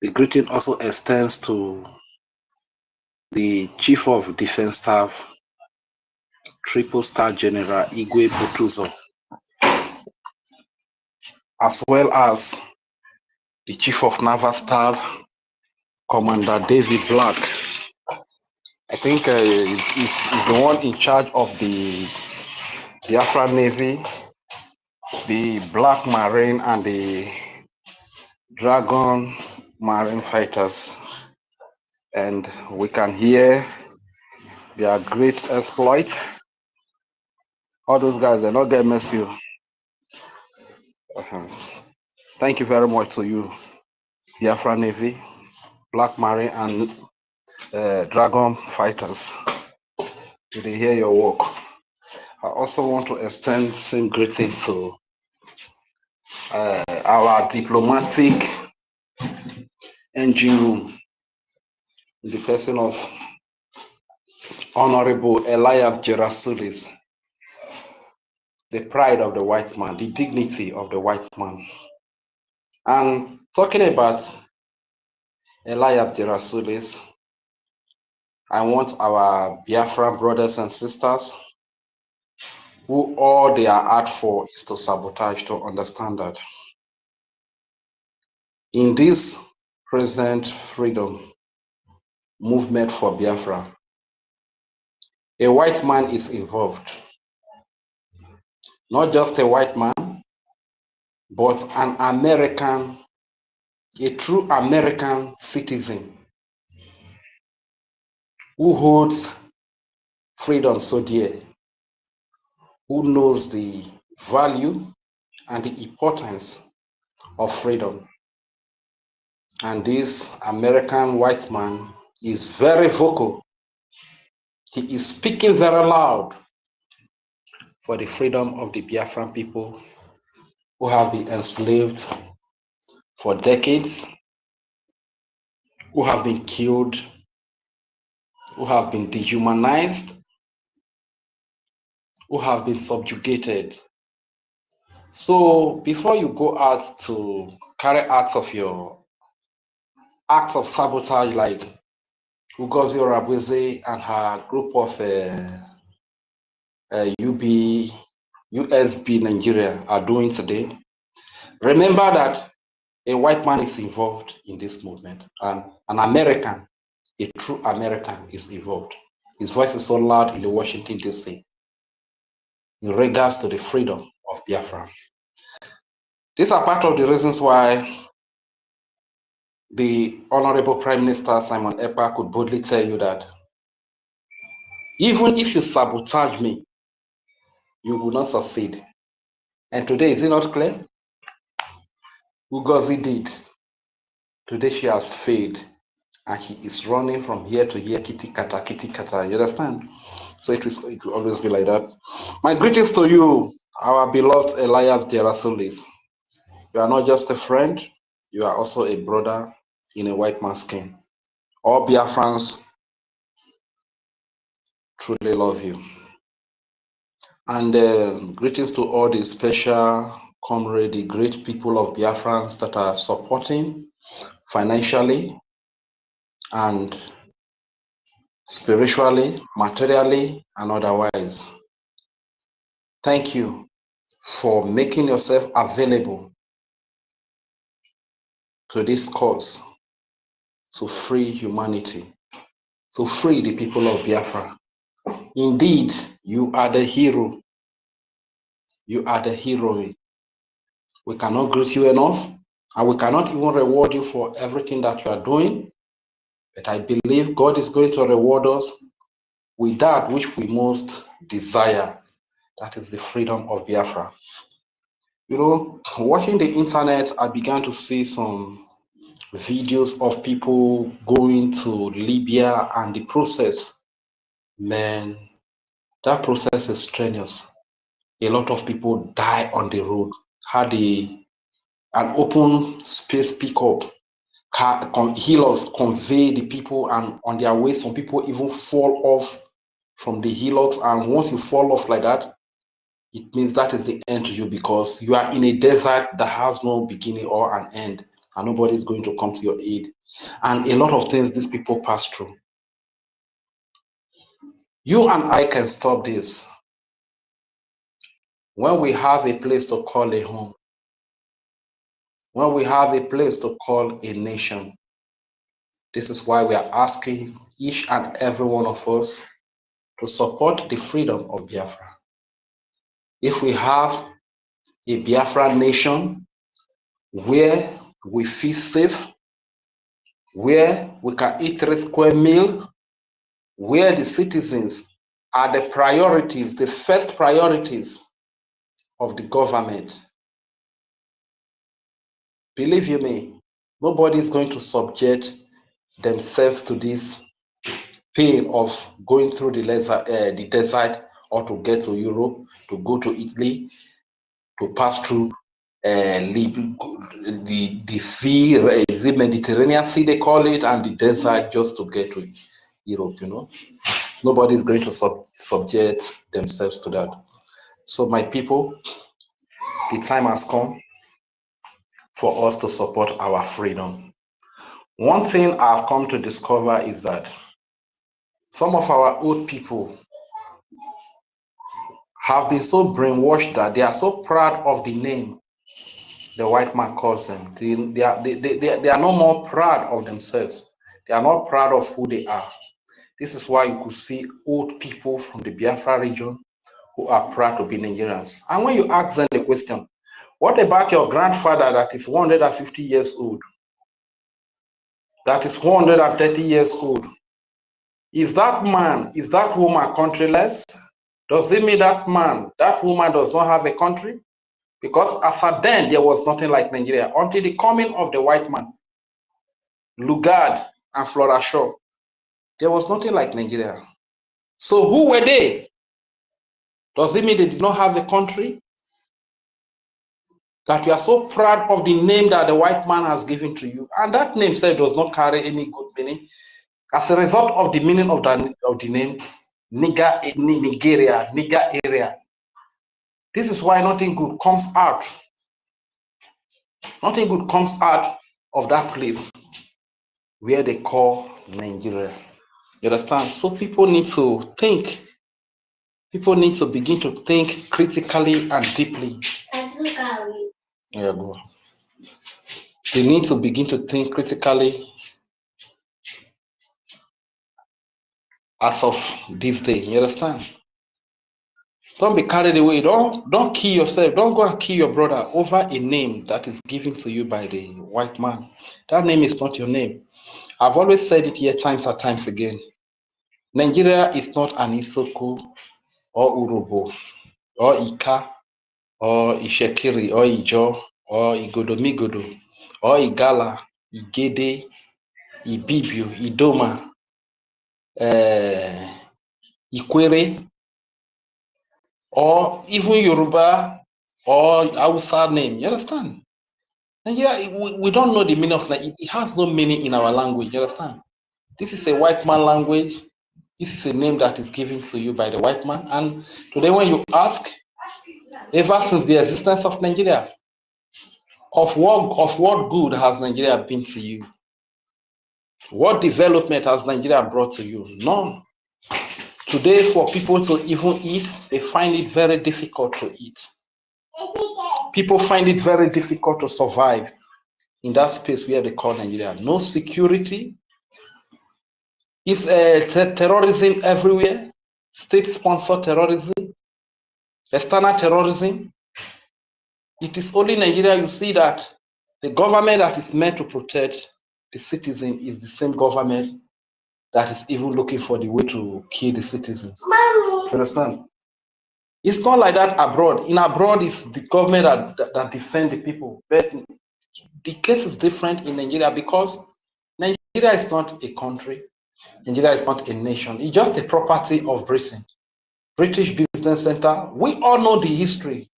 The greeting also extends to the Chief of Defense Staff, Triple Star General Igwe Butuzo, as well as the Chief of Naval Staff, Commander David Black. I think he's the one in charge of the Biafra Navy, the Black Marine, and the Dragon Marine fighters. And we can hear their great exploit. All those guys, they're not going to miss you. Thank you very much to you, Biafra Navy, Black Marine, and Dragon fighters. They hear your work. I also want to extend same greeting to our diplomatic engine room, in the person of Honorable Elias Gerasulis, the pride of the white man, the dignity of the white man. And talking about Elias Gerasulis, I want our Biafran brothers and sisters who all they are out for is to sabotage to understand that in this present freedom movement for Biafra, a white man is involved. Not just a white man, but an American, a true American citizen who holds freedom so dear, who knows the value and the importance of freedom. And this American white man is very vocal. He is speaking very loud for the freedom of the Biafran people who have been enslaved for decades, who have been killed, who have been dehumanized, who have been subjugated. So before you go out to carry acts of sabotage like Ngozi Oraveze and her group of USB Nigeria are doing today, remember that a white man is involved in this movement, and an American, a true American, is involved. His voice is so loud in the Washington, D.C. in regards to the freedom of Biafra. These are part of the reasons why the Honorable Prime Minister Simon Ekpa could boldly tell you that even if you sabotage me, you will not succeed. And today, is it not clear? Ngozi did. Today she has failed, and he is running from here to here, kitty kata, you understand? So it will always be like that. My greetings to you, our beloved Elias Gerasulis. You are not just a friend, you are also a brother in a white man's skin. All Biafrans truly love you. And greetings to all the special comrade, the great people of Biafrans that are supporting financially and spiritually, materially, and otherwise. Thank you for making yourself available to this cause to free humanity, to free the people of Biafra. Indeed, you are the hero. You are the heroine. We cannot greet you enough, and we cannot even reward you for everything that you are doing. But I believe God is going to reward us with that which we most desire. That is the freedom of Biafra. You know, watching the internet, I began to see some videos of people going to Libya and the process. Man, that process is strenuous. A lot of people die on the road. Had an open space pickup, hillocks convey the people, and on their way, some people even fall off from the hillocks. And once you fall off like that, it means that is the end to you, because you are in a desert that has no beginning or an end, and nobody is going to come to your aid. And a lot of things these people pass through. You and I can stop this when we have a place to call a home, when we have a place to call a nation. This is why we are asking each and every one of us to support the freedom of Biafra. If we have a Biafra nation where we feel safe, where we can eat 3 square meal, where the citizens are the priorities, the first priorities of the government, believe you me, nobody is going to subject themselves to this pain of going through the desert, or to get to Europe, to go to Italy, to pass through the sea, the Mediterranean Sea they call it, and the desert, just to get to Europe, you know. Nobody is going to subject themselves to that. So my people, the time has come for us to support our freedom. One thing I've come to discover is that some of our old people have been so brainwashed that they are so proud of the name the white man calls them. They are no more proud of themselves. They are not proud of who they are. This is why you could see old people from the Biafra region who are proud to be Nigerians. And when you ask them the question, what about your grandfather that is 150 years old? That is 130 years old? Is that man, is that woman countryless? Does it mean that man, that woman does not have a country? Because as at then, there was nothing like Nigeria until the coming of the white man, Lugard and Flora Shaw. There was nothing like Nigeria. So who were they? Does it mean they did not have a country? That you are so proud of the name that the white man has given to you, and that name said does not carry any good meaning. As a result of the meaning of the name, Nigeria, nigger area. This is why nothing good comes out. Nothing good comes out of that place where they call Nigeria. You understand? So people need to think. People need to begin to think critically and deeply. Yeah, go. They need to begin to think critically as of this day. You understand? Don't be carried away. Don't kill yourself. Don't go and kill your brother over a name that is given to you by the white man. That name is not your name. I've always said it here times and times again. Nigeria is not an Isoko or Urobo or Ika or Ishekiri or Ijo or Igodomigodo or Igala, Igede, Ibibio, Idoma, Ikwere, or even Yoruba or Hausa name. You understand? Nigeria, we don't know the meaning of Nigeria. It has no meaning in our language. You understand? This is a white man language. This is a name that is given to you by the white man. And today when you ask, ever since the existence of Nigeria, of what good has Nigeria been to you? What development has Nigeria brought to you? None. Today, for people to even eat, they find it very difficult to eat. People find it very difficult to survive in that space where they call Nigeria. No security. It's terrorism everywhere. State-sponsored terrorism, external terrorism. It is only Nigeria you see that the government that is meant to protect the citizen is the same government that is even looking for the way to kill the citizens. You understand? It's not like that abroad. In abroad, it's the government that defend the people. But the case is different in Nigeria because Nigeria is not a country. Nigeria is not a nation. It's just a property of Britain. British Business Center. We all know the history.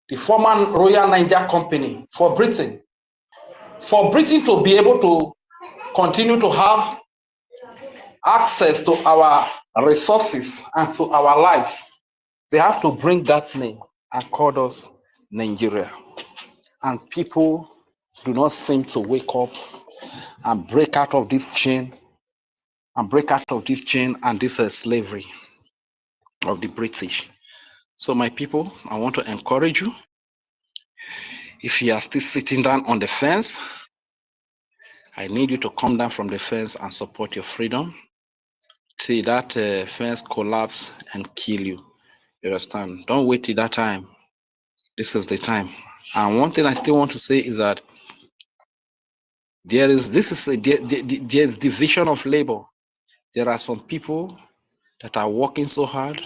The former Royal Niger Company for Britain. For Britain to be able to continue to have access to our resources and to our life, they have to bring that name and call us Nigeria. And people do not seem to wake up and break out of this chain and this slavery of the British. So my people, I want to encourage you. If you are still sitting down on the fence, I need you to come down from the fence and support your freedom till that fence collapse and kill you. You understand? Don't wait till that time. This is the time. And one thing I still want to say is that there's division of labor. There are some people that are working so hard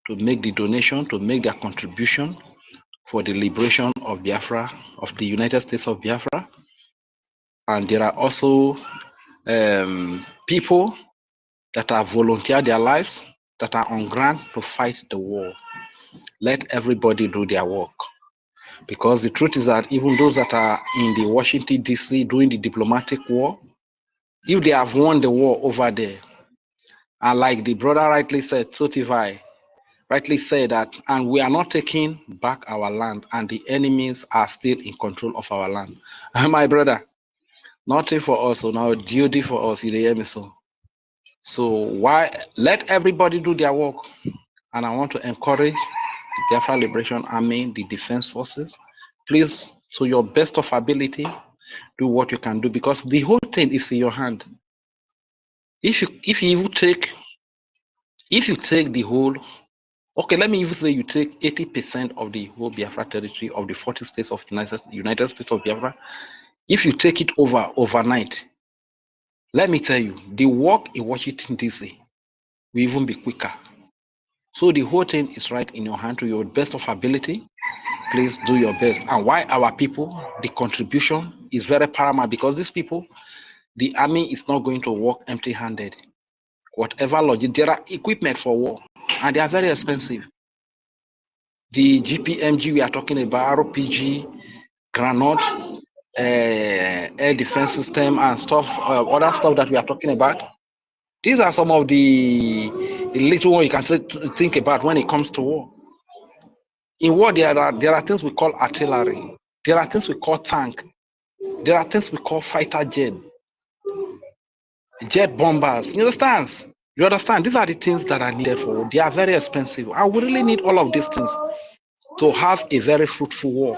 to make the donation, to make their contribution for the liberation of Biafra, of the United States of Biafra. And there are also people that have volunteered their lives, that are on ground to fight the war. Let everybody do their work. Because the truth is that even those that are in the Washington, D.C. doing the diplomatic war, if they have won the war over there, And like the brother rightly said, Totivai rightly said that, and we are not taking back our land, and the enemies are still in control of our land. My brother, nothing for us, so now duty for us, you hear me so. So why let everybody do their work? And I want to encourage the Biafra Liberation Army, the defense forces, please, to your best of ability, do what you can do, because the whole thing is in your hand. If you take the whole, okay, let me even say you take 80% of the whole Biafra territory of the 40 states of United States of Biafra. If you take it over overnight, let me tell you, the work in Washington DC will even be quicker. So the whole thing is right in your hand. To your best of ability, please do your best. And why our people, the contribution is very paramount, because these people, the army is not going to work empty-handed. Whatever logic, there are equipment for war, and they are very expensive. The GPMG we are talking about, RPG, granite, air defense system, and stuff, other stuff that we are talking about. These are some of the little one you can think about when it comes to war. In war, there are things we call artillery. There are things we call tank. There are things we call fighter jet bombers. You understand? You understand? These are the things that are needed for war. They are very expensive. And we really need all of these things to have a very fruitful war.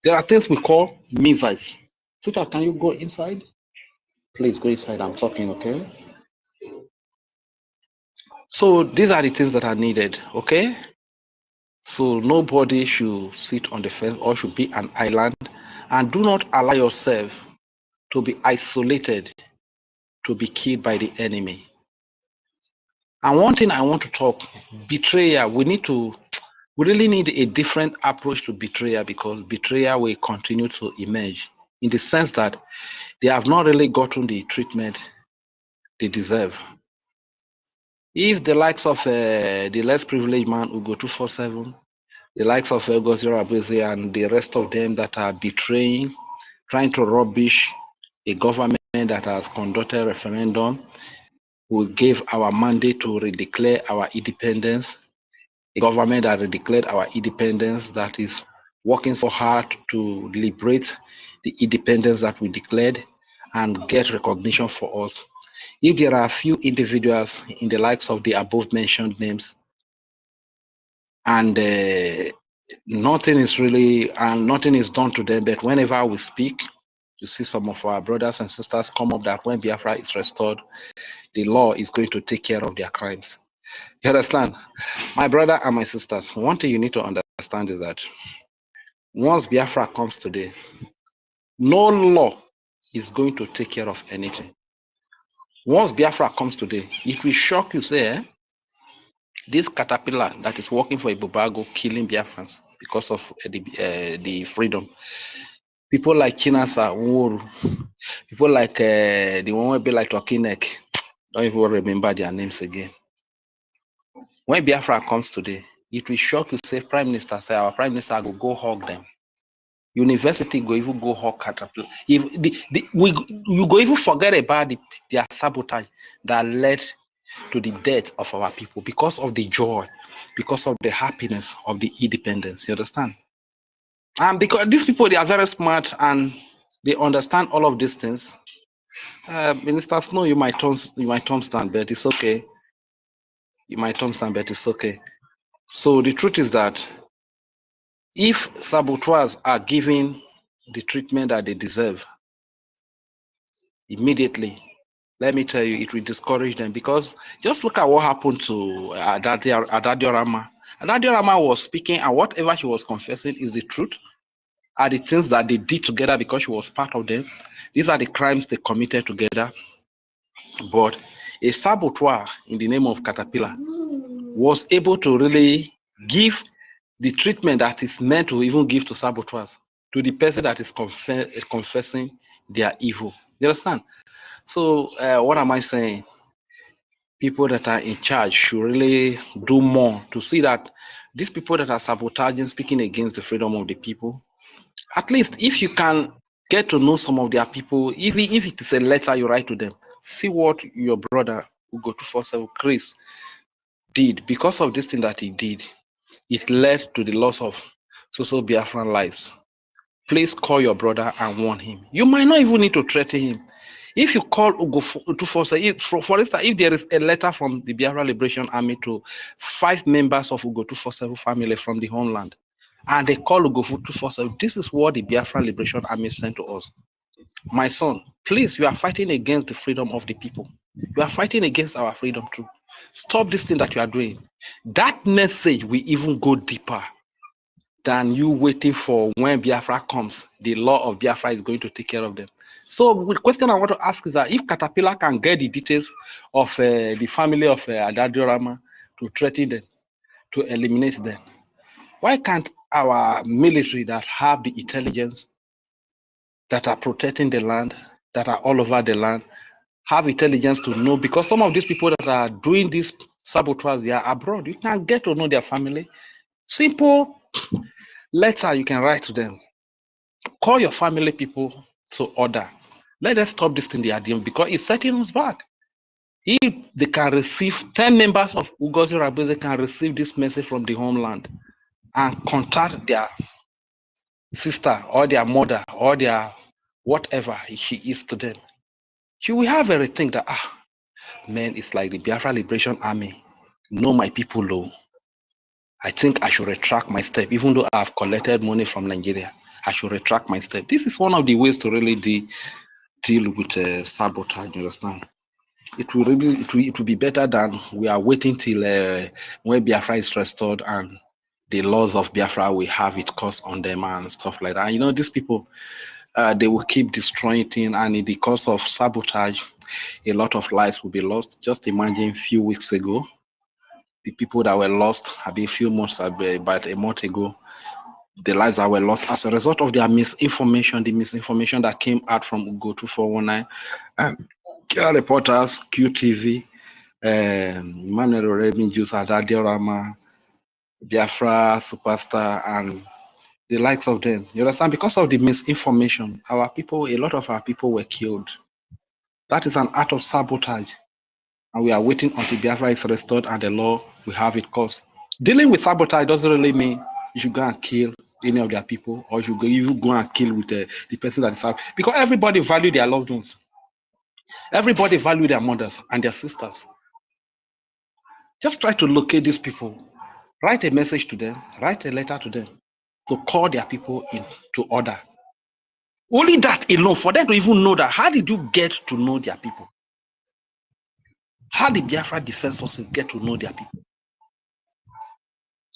There are things we call missiles. Sita, can you go inside? Please go inside. I'm talking, okay? So these are the things that are needed, okay? So nobody should sit on the fence or should be an island, and do not allow yourself to be isolated, to be killed by the enemy. And one thing I want to talk, betrayal, we really need a different approach to betrayal, because betrayal will continue to emerge in the sense that they have not really gotten the treatment they deserve. If the likes of the less privileged man who go 247, the likes of NGOZI and the rest of them that are betraying, trying to rubbish a government that has conducted a referendum, we gave our mandate to redeclare our independence, a government that declared our independence, that is working so hard to liberate the independence that we declared and get recognition for us. If there are a few individuals in the likes of the above mentioned names, and nothing is done to them, but whenever we speak, you see some of our brothers and sisters come up that when Biafra is restored, the law is going to take care of their crimes. You understand? My brother and my sisters, one thing you need to understand is that once Biafra comes today, no law is going to take care of anything. Once Biafra comes today, it will shock you, say, this caterpillar that is working for Ibubago, killing Biafrans because of the freedom. People like Chinasa, Nwuru, people like the one will be like Tokinek, don't even remember their names again. When Biafra comes today, it will shock you, say, Prime Minister, say, our Prime Minister will go hug them. University go even go hug caterpillar. If you go even forget about their sabotage that led to the death of our people because of the joy, because of the happiness of the independence. You understand? And because these people, they are very smart and they understand all of these things. Minister Snow, you might turn stand, but it's okay. You might turn stand, but it's okay. So the truth is that if saboteurs are given the treatment that they deserve, immediately, let me tell you, it will discourage them, because just look at what happened to Adadiorama. Adadiorama was speaking, and whatever she was confessing is the truth, are the things that they did together because she was part of them. These are the crimes they committed together. But a saboteur in the name of Caterpillar was able to really give the treatment that is meant to even give to saboteurs to the person that is confessing their evil. You understand? So what am I saying? People that are in charge should really do more to see that these people that are sabotaging, speaking against the freedom of the people, at least if you can get to know some of their people, even if it is a letter you write to them, see what your brother Ugo 247, Chris, did. Because of this thing that he did, it led to the loss of so Biafran lives. Please call your brother and warn him. You might not even need to threaten him. If you call Ugo 247, for instance, if there is a letter from the Biafra Liberation Army to 5 members of Ugo 247 family from the homeland, and they call Ugo 247, this is what the Biafra Liberation Army sent to us. My son, please, you are fighting against the freedom of the people. You are fighting against our freedom too. Stop this thing that you are doing. That message will even go deeper than you waiting for when Biafra comes. The law of Biafra is going to take care of them. So the question I want to ask is that if Caterpillar can get the details of the family of Adadiorama to threaten them, to eliminate them, why can't our military that have the intelligence, that are protecting the land, that are all over the land, have intelligence to know? Because some of these people that are doing this sabotage, they are abroad. You can get to know their family. Simple letter you can write to them. Call your family people to order. Let us stop this thing they are doing, because it's setting us back. If they can receive 10 members of Ugozi Rabbi, they can receive this message from the homeland and contact their sister or their mother or their whatever she is to them. She will have everything that, man, it's like the Biafra Liberation Army. Know my people low. I think I should retract my step, even though I have collected money from Nigeria. I should retract my step. This is one of the ways to really deal with sabotage. You understand? It will be better than we are waiting till when Biafra is restored and the laws of Biafra will have its course on them and stuff like that. And you know, these people, they will keep destroying things, and in the course of sabotage, a lot of lives will be lost. Just imagine a few weeks ago, the people that were lost, a few months, about a month ago, the lives that were lost as a result of their misinformation, the misinformation that came out from Ugo 2419, Kia reporters, QTV, Emmanuel Orebin, Juice, Adadiorama, Biafra, Superstar, and the likes of them. You understand? Because of the misinformation, our people, a lot of our people were killed. That is an act of sabotage. And we are waiting until Biafra is restored and the law will have its course. Dealing with sabotage doesn't really mean you should go and kill any of their people, or you go and kill with the person that is out. Because everybody value their loved ones. Everybody value their mothers and their sisters. Just try to locate these people. Write a message to them. Write a letter to them. To call their people into order. Only that alone, for them to even know that. How did you get to know their people? How did Biafra Defense Forces get to know their people?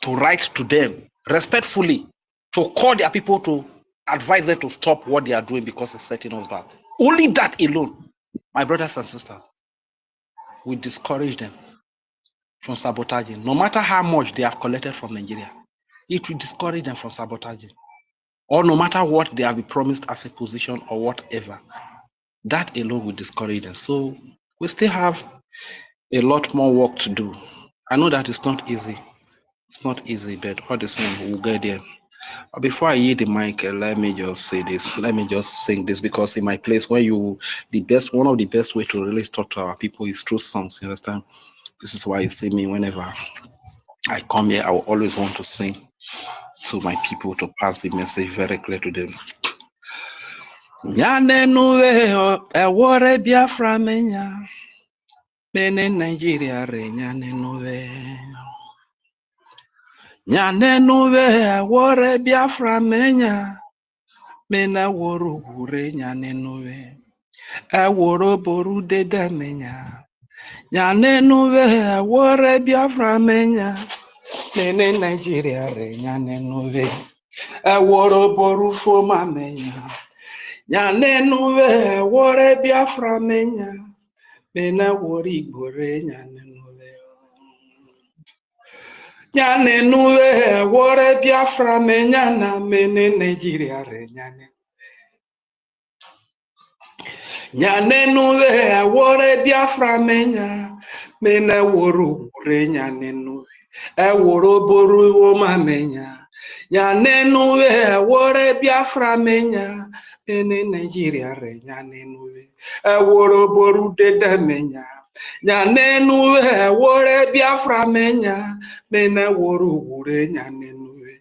To write to them respectfully, to call their people, to advise them to stop what they are doing because it's setting us back. Only that alone, my brothers and sisters, will discourage them from sabotaging. No matter how much they have collected from Nigeria, it will discourage them from sabotaging. Or no matter what they have been promised as a position or whatever, that alone will discourage them. So we still have a lot more work to do. I know that it's not easy. It's not easy, but all the same, we'll get there. But before I yield the mic, let me just say this. Let me just sing this, because in my place, where one of the best way to really talk to our people is through songs. You understand? This is why you see me whenever I come here, I will always want to sing to my people, to pass the message very clear to them. Nyanenuwe ewore Biafra menya, mene Nigeria re nyanenuwe. Nyanenuwe ewore Biafra menya, mena woro hure nyanenuwe. Eworo boru dede menya. Nyanenuwe ewore Biafra menya, mene Nigeria re nyanenuwe. Eworo boru foma menya. Nyanenuwe ewore Biafra menya, mena wori bore nyanenuwe. Nyanenuwe ewore Biafra menya na mene Nigeria re nyane. Nyanenuwe ewore Biafra menya, mena woro bore nyanenuwe. Eworo boru woma menya. Nyanenuwe ewore Biafra menya, mene Nigeria re nyanenuwe. Eworo boru dede menya. Nyanenue wore Biafra menya mene woro wure nyanenue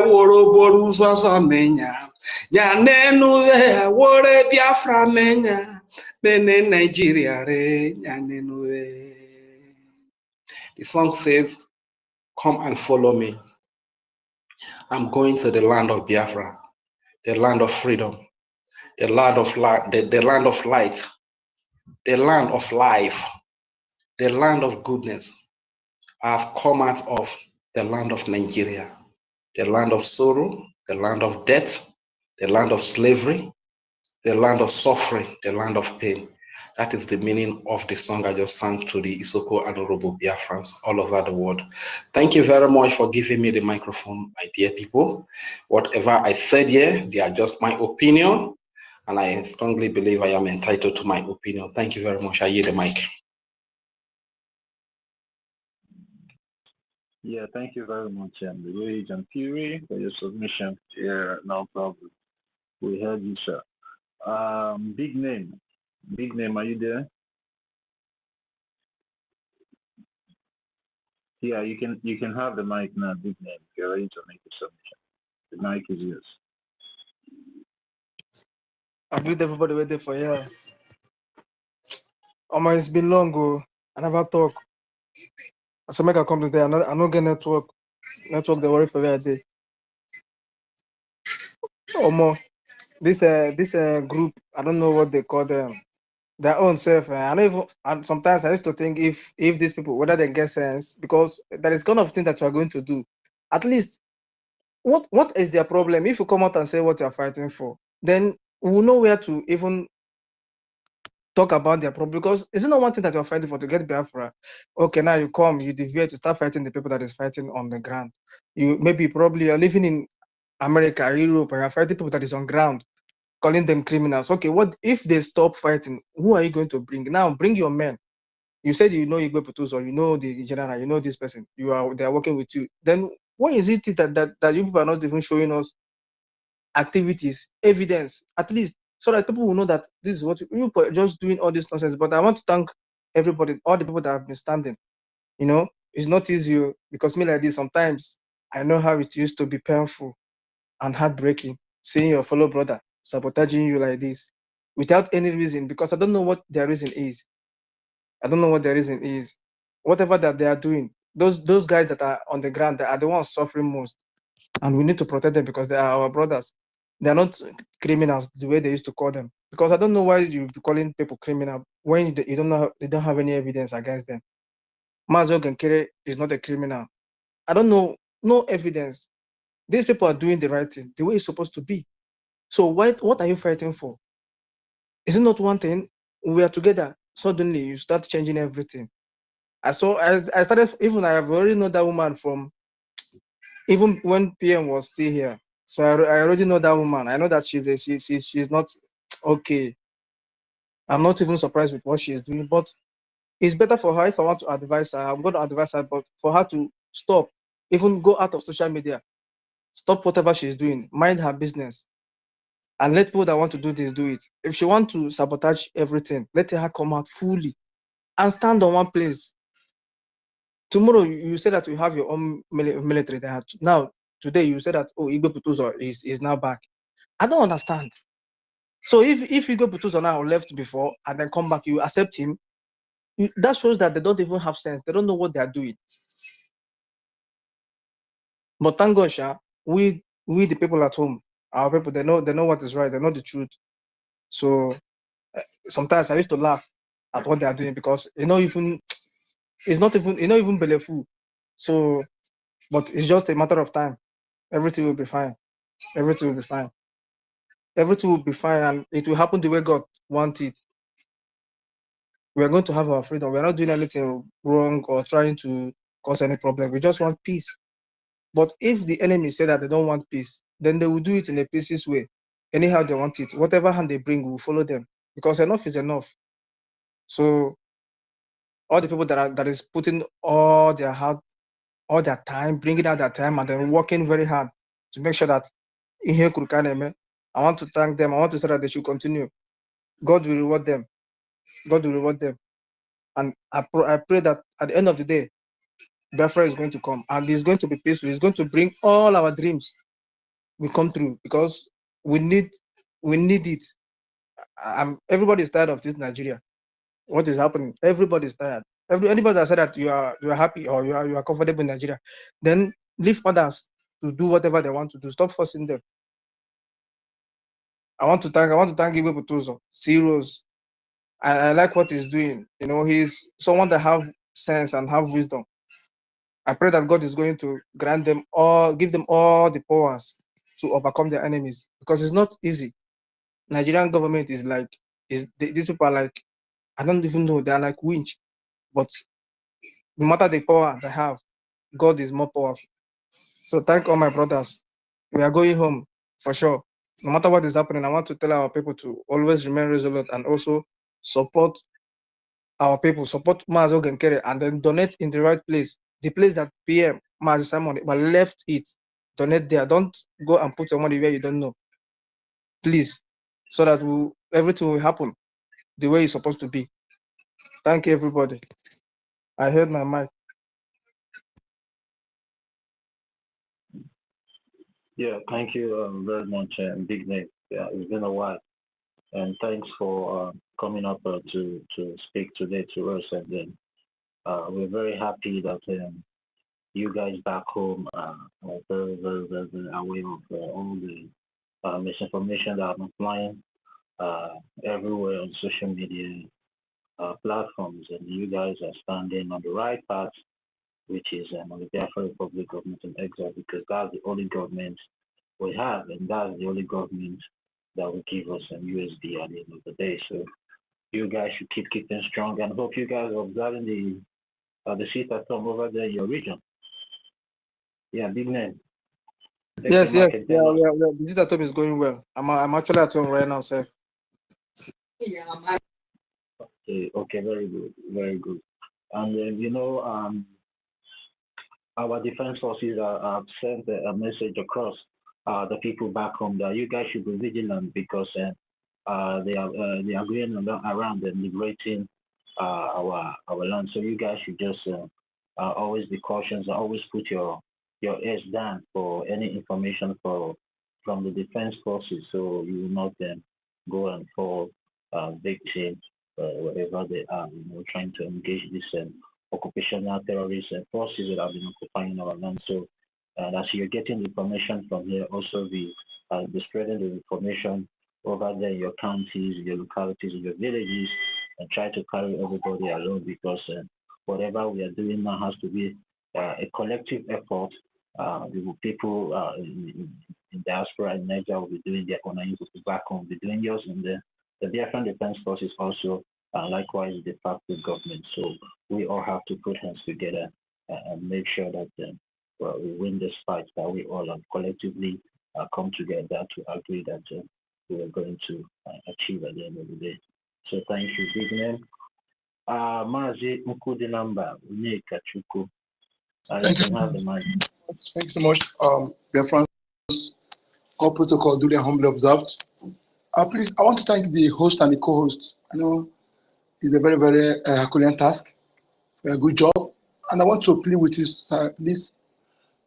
woro boru zozo menya nyanenue wore Biafra menya mene Nigeria re nyanenue. The song says, "Come and follow me. I'm going to the land of Biafra, the land of freedom, the land of light, the land of light, the land of life, the land of goodness. I've come out of the land of Nigeria, the land of sorrow, the land of death, the land of slavery, the land of suffering, the land of pain." That is the meaning of the song I just sang to the Isoko and Orobo Biafrans all over the world. Thank you very much for giving me the microphone, my dear people. Whatever I said here, they are just my opinion, and I strongly believe I am entitled to my opinion. Thank you very much. I yield the mic. Yeah, thank you very much, Luigi and Fury, for your submission. Yeah, no problem. We heard you, sir. Big name. Big name, are you there? Yeah, you can have the mic now, big name. If you're ready to make a submission. The mic is yours. I greet everybody waiting for years. It's been long ago. I never talk. I said make I come today. I not get network. Network they worry for where I did. This group, I don't know what they call them. Their own self. I don't even, and sometimes I used to think if these people, whether they get sense, because that is kind of thing that you are going to do. At least, what is their problem? If you come out and say what you are fighting for, then we will know where to even talk about their problem, because it's not one thing that you're fighting for to get Biafra. Okay, now you come, you deviate to start fighting the people that is fighting on the ground. You probably are living in America, Europe, and you're fighting people that is on ground, calling them criminals. Okay, what if they stop fighting? Who are you going to bring? Now bring your men. You said you know Igwe Putuzo, you know the general, you know this person. They are working with you. Then what is it that you people are not even showing us activities, evidence, at least, so that people will know that this is what you are just doing all this nonsense. But I want to thank everybody, all the people that have been standing. It's not easy, because me like this, sometimes I know how it used to be painful and heartbreaking, seeing your fellow brother sabotaging you like this without any reason, because I don't know what their reason is. I don't know what their reason is. Whatever that they are doing, those guys that are on the ground, they are the ones suffering most. And we need to protect them because they are our brothers. They are not criminals the way they used to call them. Because I don't know why you be calling people criminal when you don't know, they don't have any evidence against them. Mazo Genkere is not a criminal. I don't know, no evidence. These people are doing the right thing, the way it's supposed to be. So what are you fighting for? Is it not one thing? We are together. Suddenly you start changing everything. I started, even I have already know that woman from even when PM was still here. So I already know that woman. I know that she's not okay. I'm not even surprised with what she is doing, but it's better for her. If I want to advise her, I'm going to advise her, but for her to stop, even go out of social media, stop whatever she's doing, mind her business, and let people that want to do this do it. If she wants to sabotage everything, let her come out fully and stand on one place. Tomorrow you say that you have your own military. Now today you say that, oh, Igwe Putuzo is now back. I don't understand. So if Igwe Putuzo now left before and then come back, you accept him. That shows that they don't even have sense. They don't know what they are doing. But thank God, Sha, we the people at home, our people, they know what is right. They know the truth. So sometimes I used to laugh at what they are doing, because it's not even belefu. So, but it's just a matter of time. Everything will be fine. Everything will be fine. Everything will be fine, and it will happen the way God wants it. We are going to have our freedom. We are not doing anything wrong or trying to cause any problem. We just want peace. But if the enemy say that they don't want peace, then they will do it in a peaceful way. Anyhow they want it. Whatever hand they bring, we will follow them, because enough is enough. So all the people that is putting all their heart, all their time, bringing out their time, and then working very hard to make sure that I want to thank them. I want to say that they should continue. God will reward them. God will reward them. And I pray that at the end of the day, Biafra is going to come and it's going to be peaceful. It's going to bring all our dreams will come true because we need it. Everybody is tired of this Nigeria. What is happening? Everybody is tired. Anybody that said that you are happy or you are comfortable in Nigeria, then leave others to do whatever they want to do. Stop forcing them. I want to thank Ibe Butuzo, Zeros. I like what he's doing. You know, he's someone that have sense and have wisdom. I pray that God is going to grant them all, give them all the powers to overcome their enemies because it's not easy. Nigerian government is like, these people are like, I don't even know, they're like winch, but no matter the power they have, God is more powerful. So thank all my brothers. We are going home for sure. No matter what is happening, I want to tell our people to always remain resolute and also support our people, support Mazo Genkere, and then donate in the right place. The place that PM Mazi Simon but left it, donate there. Don't go and put your money where you don't know. Please, so that everything will happen the way it's supposed to be. Thank you, everybody. I heard my mic. Yeah, thank you very much, Big Nate. Yeah, it's been a while, and thanks for coming up to speak today to us. And then we're very happy that you guys back home are very, very, very, very aware of all the misinformation that I'm flying everywhere on social media platforms, and you guys are standing on the right path, which is on the Biafra Republic government in exile, because that's the only government we have, and that's the only government that will give us an USD at the end of the day. So you guys should keeping strong, and hope you guys are observing the seat at home over there in your region. Yeah, Big name. Yes, yes, yeah. The visit at home is going well. I'm actually at home right now, sir. Okay, very good, very good. And you know, our defense forces have sent a message across the people back home that you guys should be vigilant because they are going around and liberating our land. So you guys should just always be cautious. Always put your ears down for any information from the defense forces, so you will not then go and fall victim wherever they are. You know, trying to engage this occupational terrorists and forces that have been occupying our land. So as you're getting the information from here, also be spreading the information over there in your counties, your localities, in your villages, and try to carry everybody along because whatever we are doing now has to be a collective effort. The people in diaspora in Nigeria will be doing their own, and you people back home will be doing yours, and the Biafran Defense Forces also likewise the facto government. So we all have to put hands together and make sure that we win this fight, that we all collectively come together to agree that we are going to achieve at the end of the day. So thank you, Big Man. Mazi Nkudinamba, Unika Chuku. You can have the mic. Thank you so much, Biafrans. All protocol duly and humbly observed. Please, I want to thank the host and the co-host. I know it's a very, very Herculean task. A good job. And I want to plead with you, sir, please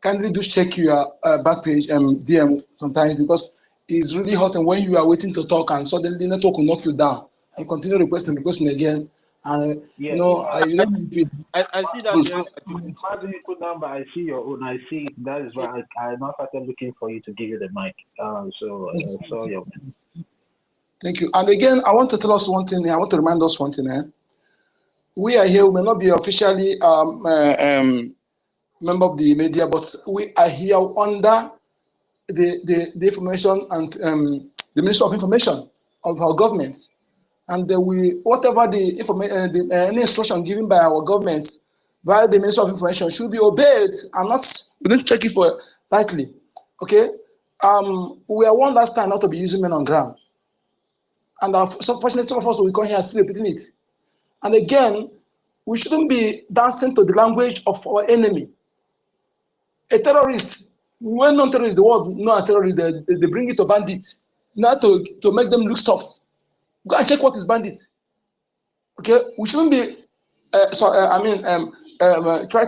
kindly do check your back page and DM sometimes because it's really hot, and when you are waiting to talk and suddenly the network will knock you down and continue requesting again. And you know, I see that. I see your own. I see it. That is why I now started looking for you to give you the mic. So I saw your. Thank you. And again, I want to tell us one thing. I want to remind us one thing. We are here. We may not be officially member of the media, but we are here under the information and the Ministry of Information of our government, and we whatever the information, any instruction given by our government via the Ministry of Information should be obeyed, and not we don't check it for lightly. Okay, we are one last time not to be using men on ground, and so fortunately some of us will come here still repeating it, and again we shouldn't be dancing to the language of our enemy. A terrorist, when non-terrorists, the world known as terrorists, they bring it to bandits, not to make them look soft. Go and check what is bandits. Okay, we shouldn't be try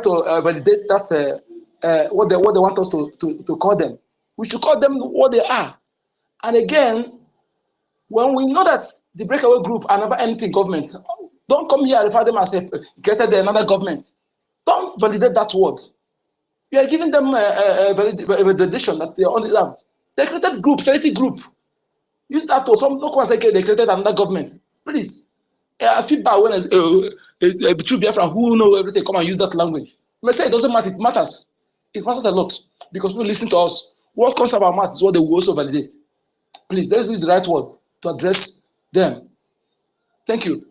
to validate that what they want us to call them. We should call them what they are. And again, when we know that the breakaway group are never anything government, don't come here and refer them as a created another government. Don't validate that word. You are giving them a validation that they are only that. They created group, charity group. Use that to some local say they created another government. Please. I feel bad when it's true Biafra who know everything come and use that language. I say it doesn't matter, it matters. It matters a lot because people listen to us. What comes about math is what they will also validate. Please, let's use the right word to address them. Thank you.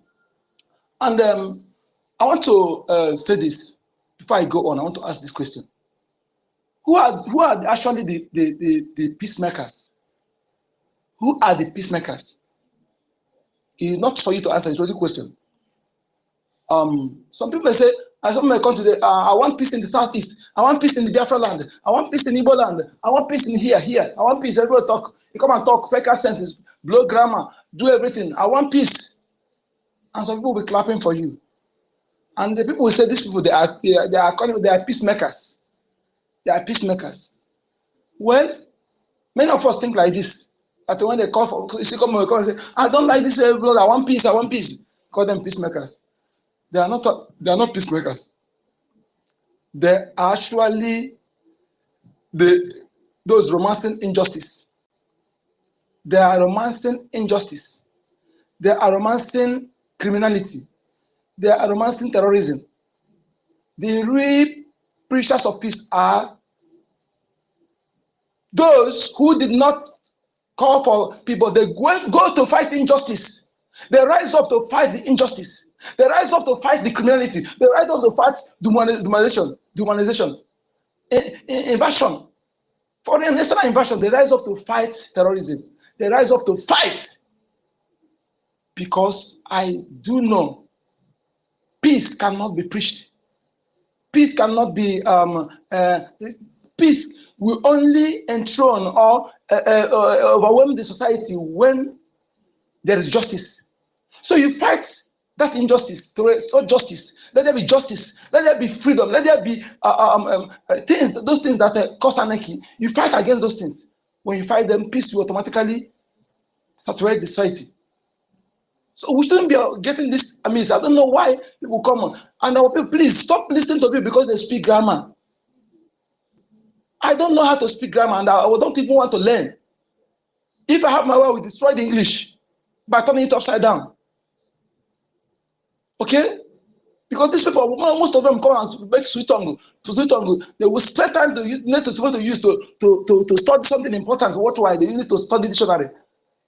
And I want to say this before I go on. I want to ask this question: Who are actually the peacemakers? Who are the peacemakers? It's not for you to answer. It's really a question. Some people say, some may come today. I want peace in the southeast. I want peace in the Biafra land. I want peace in Igbo land. I want peace in here. I want peace. Everybody talk. You come and talk. Fake sentence. Blow grammar. Do everything. I want peace. And some people will be clapping for you. And the people will say, these people they are peacemakers. They are peacemakers. Well, many of us think like this. That when they call for, you see, come and say, I don't like this blood. I want peace. I want peace. Call them peacemakers. They are not peacemakers. They are actually those romancing injustice. They are romancing injustice. They are romancing criminality. They are romancing terrorism. The real preachers of peace are those who did not call for people. They go to fight injustice. They rise up to fight the injustice. They rise up to fight the criminality. They rise up to fight dehumanization, invasion. For the external invasion, they rise up to fight terrorism. They rise up to fight because I do know peace cannot be preached. Peace cannot be, peace will only enthrone or overwhelm the society when there is justice. So you fight that injustice to restore justice. Let there be justice. Let there be freedom. Let there be things, those things that cause anarchy. You fight against those things. When you fight them, peace will automatically saturate the society. So we shouldn't be getting this. I don't know why people come on. And our people, please stop listening to people because they speak grammar. I don't know how to speak grammar and I don't even want to learn. If I have my way, we destroy the English by turning it upside down. Okay? Because these people, most of them come and make sweet tongue. They will spend time to use to study something important. What why? They use it to study dictionary,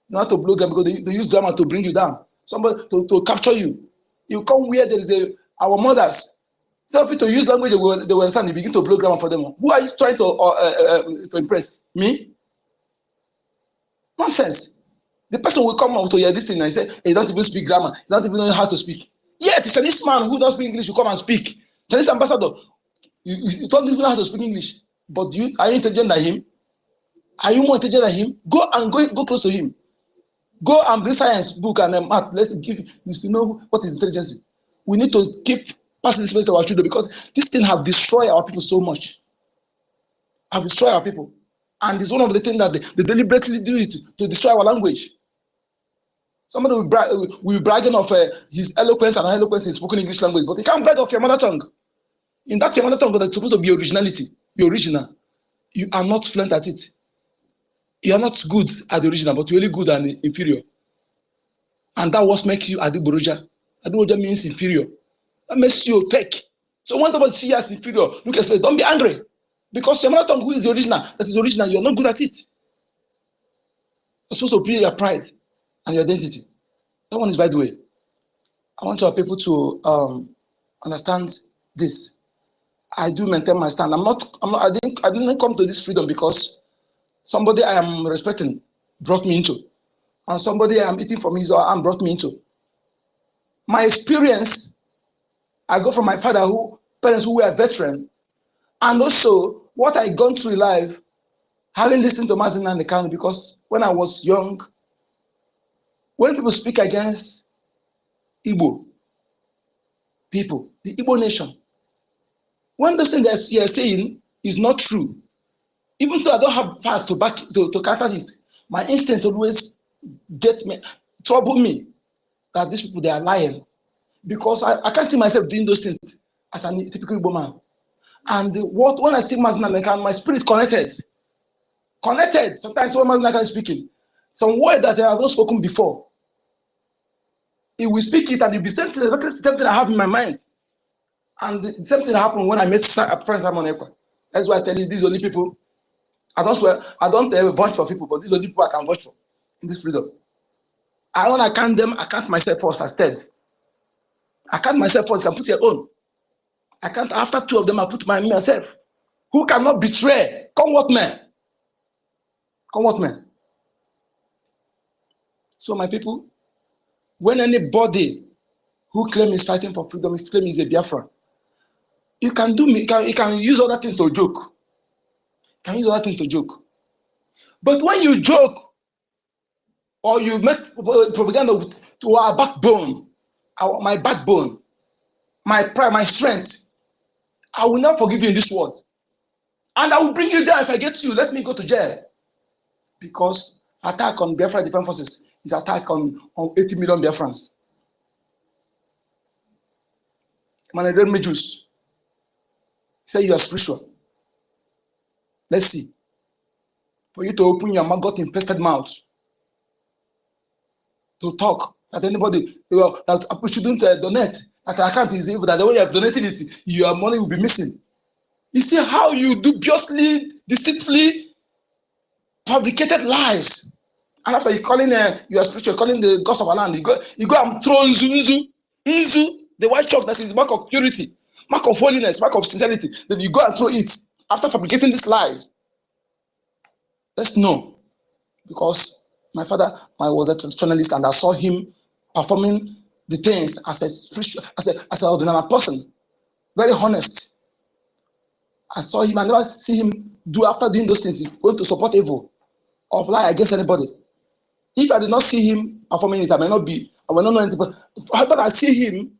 not to blow them because they use grammar to bring you down. Somebody to capture you. You come where there is our mothers. Some people to use language they will understand. They begin to blow grammar for them. Who are you trying to impress? Me? Nonsense. The person will come out to hear this thing and say, hey, you don't even speak grammar. You don't even know how to speak. Yet, the Chinese man who doesn't speak English will come and speak. Chinese ambassador, you don't even know how to speak English. But are you intelligent than him? Are you more intelligent than him? Go close to him. Go and bring science book and math. Let's give you know what is intelligence. We need to keep passing this message to our children because this thing have destroyed our people so much. Have destroyed our people. And it's one of the things that they deliberately do it to destroy our language. Somebody will be bragging of his eloquence and eloquence in spoken English language, but he can't brag of your mother tongue. In that your mother tongue, that's supposed to be originality, be original. You are not fluent at it. You are not good at the original, but you're really good and inferior. And that was make you Adiboroja. Adiboroja means inferior. That makes you fake. So when somebody see you as inferior, look and say, don't be angry. Because your mother tongue, who is the original, that is original, you're not good at it. You're supposed to be your pride and your identity. That one is, by the way. I want our people to understand this. I do maintain my stand. I didn't come to this freedom because somebody I am respecting brought me into, and somebody I am eating from his arm brought me into. My experience, I go from my parents who were veterans, and also what I gone through in life, having listened to Mazin and the Kanu, because when I was young, when people speak against Igbo, people, the Igbo nation. When those things that you are saying is not true, even though I don't have facts to back to counter it, my instinct always trouble me that these people, they are lying, because I can't see myself doing those things as a typical Igbo man. And when I see Mazina, my spirit connected. Sometimes when Mazina is speaking, some word that I have not spoken before, he will speak it, and it will be exactly the same thing I have in my mind. And the same thing happened when I met Prince Simon Ekpa. That's why I tell you, these only people. I don't have a bunch of people, but these only people I can vote for in this freedom. When I count them, I count myself first instead. I count myself first. You can put your own. I can't. After 2 of them, I put myself. Who cannot betray? Come what man? Come what man? So my people, when anybody who claims he's fighting for freedom, he claims he's a Biafra, you can do me. You can use other things to joke. You can use other things to joke. But when you joke or you make propaganda to our backbone, my backbone, my pride, my strength, I will not forgive you in this world. And I will bring you down if I get you. Let me go to jail. Because attack on Biafra Defense Forces is attack on 80 million Biafrans. Manager Majus, say you are spiritual. Let's see. For you to open your God-infested mouth to talk that anybody that we shouldn't donate, that the account is evil, that the way you have donated it, your money will be missing. You see how you dubiously, deceitfully fabricated lies. And after you calling your spiritual, calling the gods of Annan, you go and throw Nzu, the white chalk that is mark of purity, mark of holiness, mark of sincerity. Then you go and throw it after fabricating these lies. Let's know, because my father was a traditionalist, and I saw him performing the things as a spiritual, as an ordinary person, very honest. I saw him, I never see him do after doing those things. He went to support evil or lie against anybody. If I did not see him performing it, I will not know anything. But I see him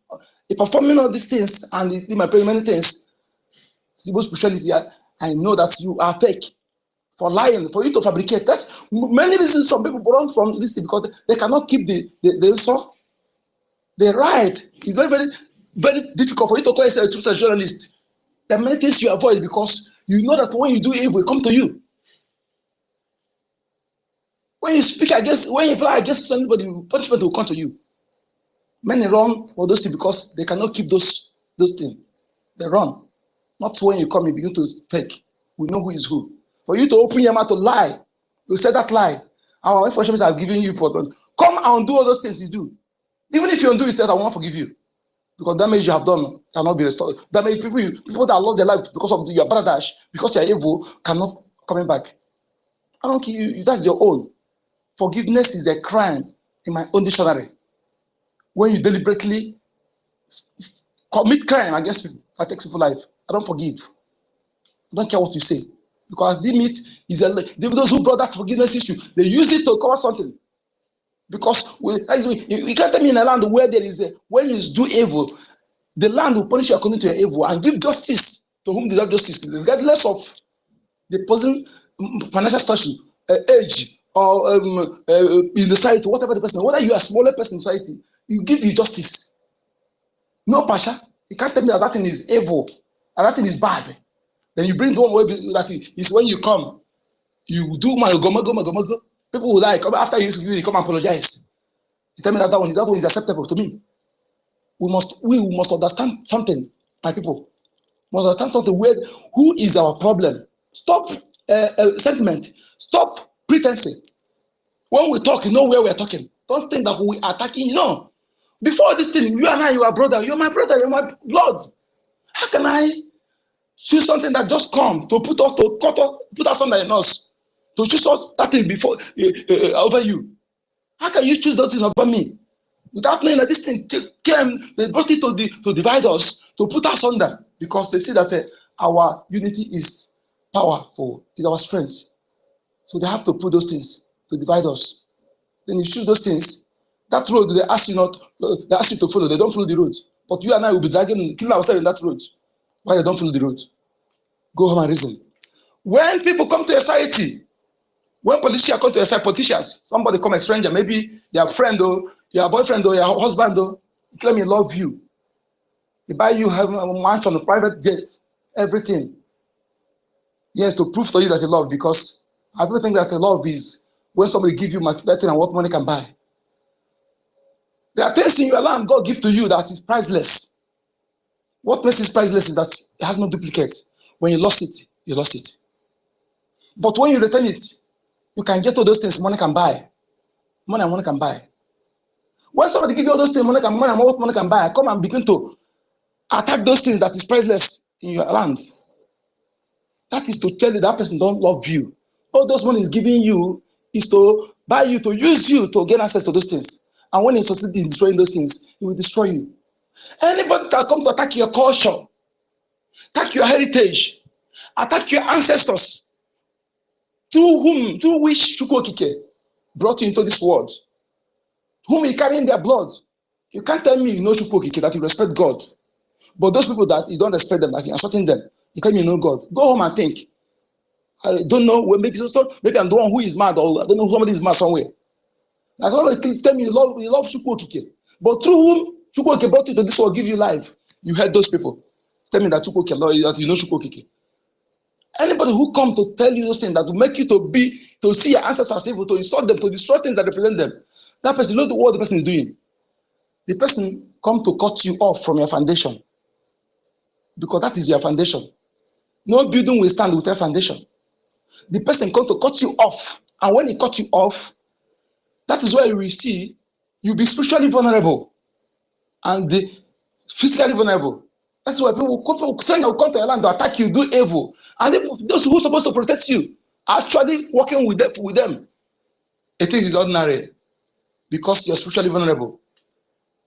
performing all these things and he might pray many things. Civil spirituality, I know that you are fake for lying, for you to fabricate. That's many reasons some people run from this thing, because they cannot keep the right. It's very, very, very difficult for you to call yourself a truth journalist. There are many things you avoid because you know that when you do evil, it comes to you. When you speak against, when you fly against somebody, punishment will come to you. Many run for those things because they cannot keep those things. They run. Not when you come, you begin to fake. We know who is who. For you to open your mouth to lie, you say that lie. Our information I've given you for them. Come and do all those things you do. Even if you don't do it, I will not forgive you. Because damage you have done cannot be restored. Damage people that lost their life because of your brotherdash, because you are evil, cannot coming back. I don't care you, that's your own. Forgiveness is a crime in my own dictionary. When you deliberately commit crime against people that takes people's life, I don't forgive. I don't care what you say. Because the meat is those who brought that forgiveness issue, they use it to cover something. Because you can't tell me in a land where there is when you do evil, the land will punish you according to your evil and give justice to whom deserve justice, regardless of the person, financial status, age, or in the society, whatever the person, whether you are a smaller person in society, you give you justice. No pasha. You can't tell me that thing is evil, and that thing is bad. Then you bring the one way that is when you come, you do my go. People will like after you come and apologize. You tell me that one is acceptable to me. We must understand something, my people. We must understand something. Who is our problem? Stop sentiment. Stop pretense. When we talk, you know where we are talking. Don't think that we are attacking. No. Before this thing, you and I, you are brother. You're my brother. You're my blood. How can I choose something that just come to put us under us, to choose us that thing before over you? How can you choose that thing over me? Without knowing that this thing came, they brought it to divide us, to put us under, because they see that our unity is powerful, is our strength. So they have to put those things to divide us. Then you choose those things. That road they ask you to follow. They don't follow the road. But you and I will be dragging, killing ourselves in that road. Why they don't follow the road? Go home and reason. When people come to a society, when politicians come to a society, politicians, somebody come a stranger, maybe your friend or your boyfriend or your husband or claim he love you. He buy you have a mansion, a private jet, everything. Yes, to prove to you that he love, because I don't think that love is when somebody gives you much better than what money can buy. There are things in your land God give to you that is priceless. What makes it priceless is that it has no duplicate. When you lost it, you lost it. But when you return it, you can get all those things money can buy. Money can buy. When somebody gives you all those things money can buy, come and begin to attack those things that is priceless in your land. That is to tell you that person don't love you. All those money is giving you is to buy you, to use you to gain access to those things. And when he succeeds in destroying those things, he will destroy you. Anybody that come to attack your culture, attack your heritage, attack your ancestors, through which Chukwokike brought you into this world, whom you carry in their blood. You can't tell me you know Chukwokike, that you respect God. But those people that you don't respect them, that you're insulting them, you tell me you know God. Go home and think. I don't know, maybe I'm the one who is mad, or I don't know, somebody is mad somewhere. Like somebody tell me you love Chukwokike. But through whom Chukwokike brought you to this world, give you life. You heard those people. Tell me that Chukwokike, that you know Chukwokike. Anybody who come to tell you those things that will make you to see your ancestors as evil, to insult them, to destroy things that represent them, that person, you know what the person is doing. The person come to cut you off from your foundation, because that is your foundation. No building will stand without foundation. The person come to cut you off, and when he cut you off, that is where you will see you'll be spiritually vulnerable and physically vulnerable. That's why people will come to your land to attack you, do evil, and those who are supposed to protect you are actually working with them. It is ordinary because you're spiritually vulnerable.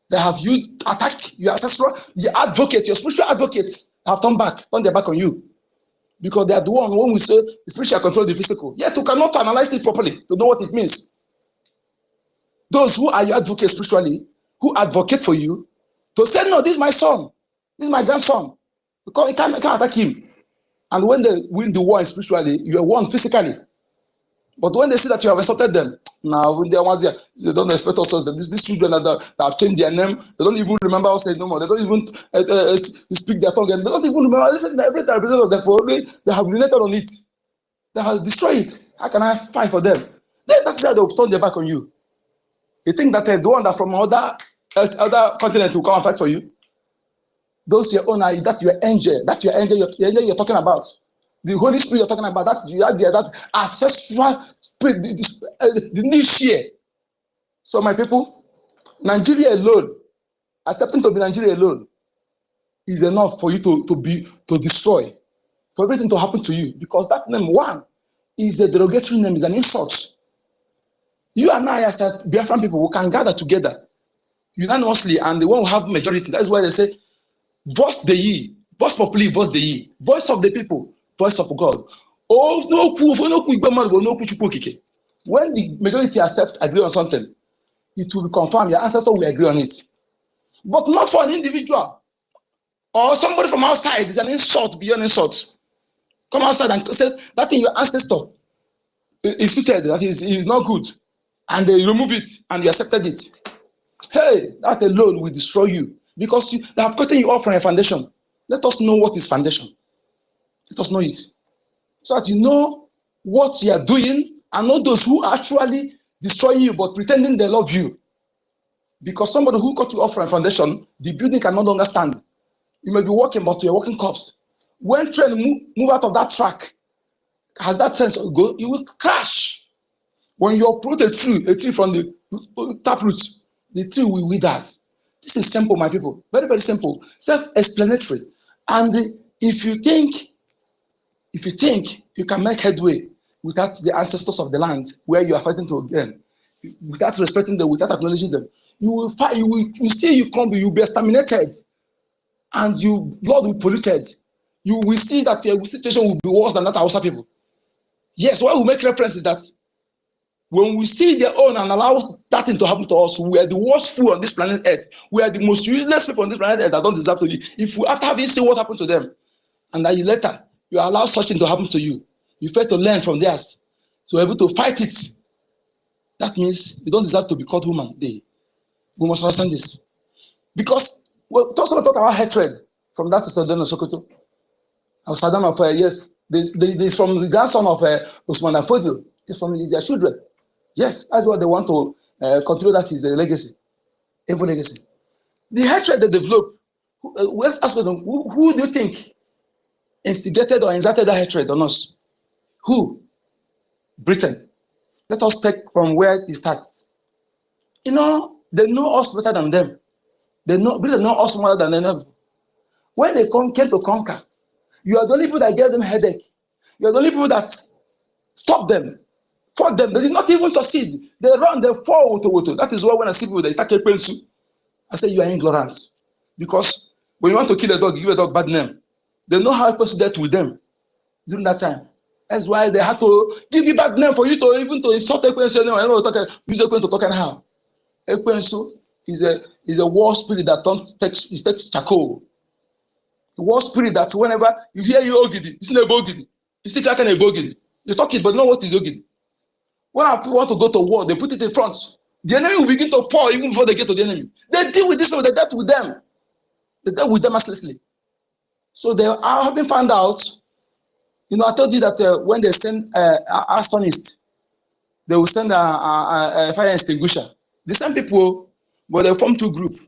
They have used attack your ancestral, your spiritual advocates have turned their back on you, because they are the one when we say the spiritual control the physical. Yet you cannot analyze it properly to know what it means. Those who are your advocates spiritually, who advocate for you, to say, no, this is my son, this is my grandson, because you can't attack him. And when they win the war spiritually, you are won physically. But when they see that you have assaulted them, now when they don't respect us, these children that have changed their name, they don't even remember us anymore. They don't even speak their tongue, and they don't even remember. Listen, every time they have related on it. They have destroyed it. How can I fight for them? Then that's how they'll turn their back on you. You think that the one that from other continent will come and fight for you? Those your own are that your angel, you're talking about. The Holy Spirit you're talking about, that ancestral spirit, the new share. So my people, Nigeria alone, accepting to be Nigeria alone, is enough for you to destroy, for everything to happen to you, because that name one is a derogatory name, is an insult. You and I, as Biafran people, we can gather together unanimously, and the one who have majority. That is why they say, voice Dei, voice populi, voice Dei, voice of the people, voice of God. Oh, when the majority agree on something, it will confirm your ancestor will agree on it. But not for an individual or somebody from outside. It's an insult beyond insult. Come outside and say that thing your ancestor is suited, that is not good, and they remove it and you accepted it. Hey, that alone will destroy you, because they have gotten you off from a foundation. Let us know what is foundation. Let us know it, so that you know what you are doing, and not those who are actually destroying you but pretending they love you. Because somebody who got you off from a foundation, the building can no longer stand. You may be walking, but you're walking corpse. When train move out of that track, as that train go, you will crash. When you uproot a tree from the taproot, the tree will wither. This is simple, my people. Very, very simple. Self-explanatory. And if you think you can make headway without the ancestors of the land where you are fighting to again, without respecting them, without acknowledging them, you will fight. You see you crumble. You will be exterminated, and blood will be polluted. You will see that your situation will be worse than that of Hausa people. Yes, why we make reference is that When we see their own and allow that thing to happen to us, we are the worst fool on this planet Earth. We are the most useless people on this planet Earth that don't deserve to live. If we, after having seen what happened to them, and that you later you allow such thing to happen to you, you fail to learn from theirs, to be able to fight it. That means you don't deserve to be called human. We must understand this. Because we talk about hatred from that Saddam Sokoto. Saddam of yes, they from the grandson of Usman and Fodio. It's from their children. Yes, that's what they want to continue. That is a legacy, evil legacy. The hatred they develop. Who do you think instigated or incited that hatred on us? Who? Britain. Let us take from where it starts. You know, they know us better than them. Britain know us more than them. When they came to conquer, you are the only people that gave them headache. You are the only people that stopped them, fought them. They did not even succeed. They run, they fall. That is why when I see people, they attack a pencil, I say you are ignorant. Because when you want to kill a dog, you give a dog bad name. They know how a person dealt with them during that time. That's why they had to give you bad name for you to even to insult a pencil. Use a pencil to talk anyhow. A pencil is a war spirit that takes charcoal. The war spirit that whenever you hear you Ogidi, you see a bogidi, you see like a bogidi. You talk it, but know what is Ogidi. When our people want to go to war, they put it in front. The enemy will begin to fall even before they get to the enemy. They deal with this people, they dealt with them. They dealt with them mercilessly. So they are having found out, you know, I told you that when they send arsonists, they will send a fire extinguisher. The same people, but they form two groups.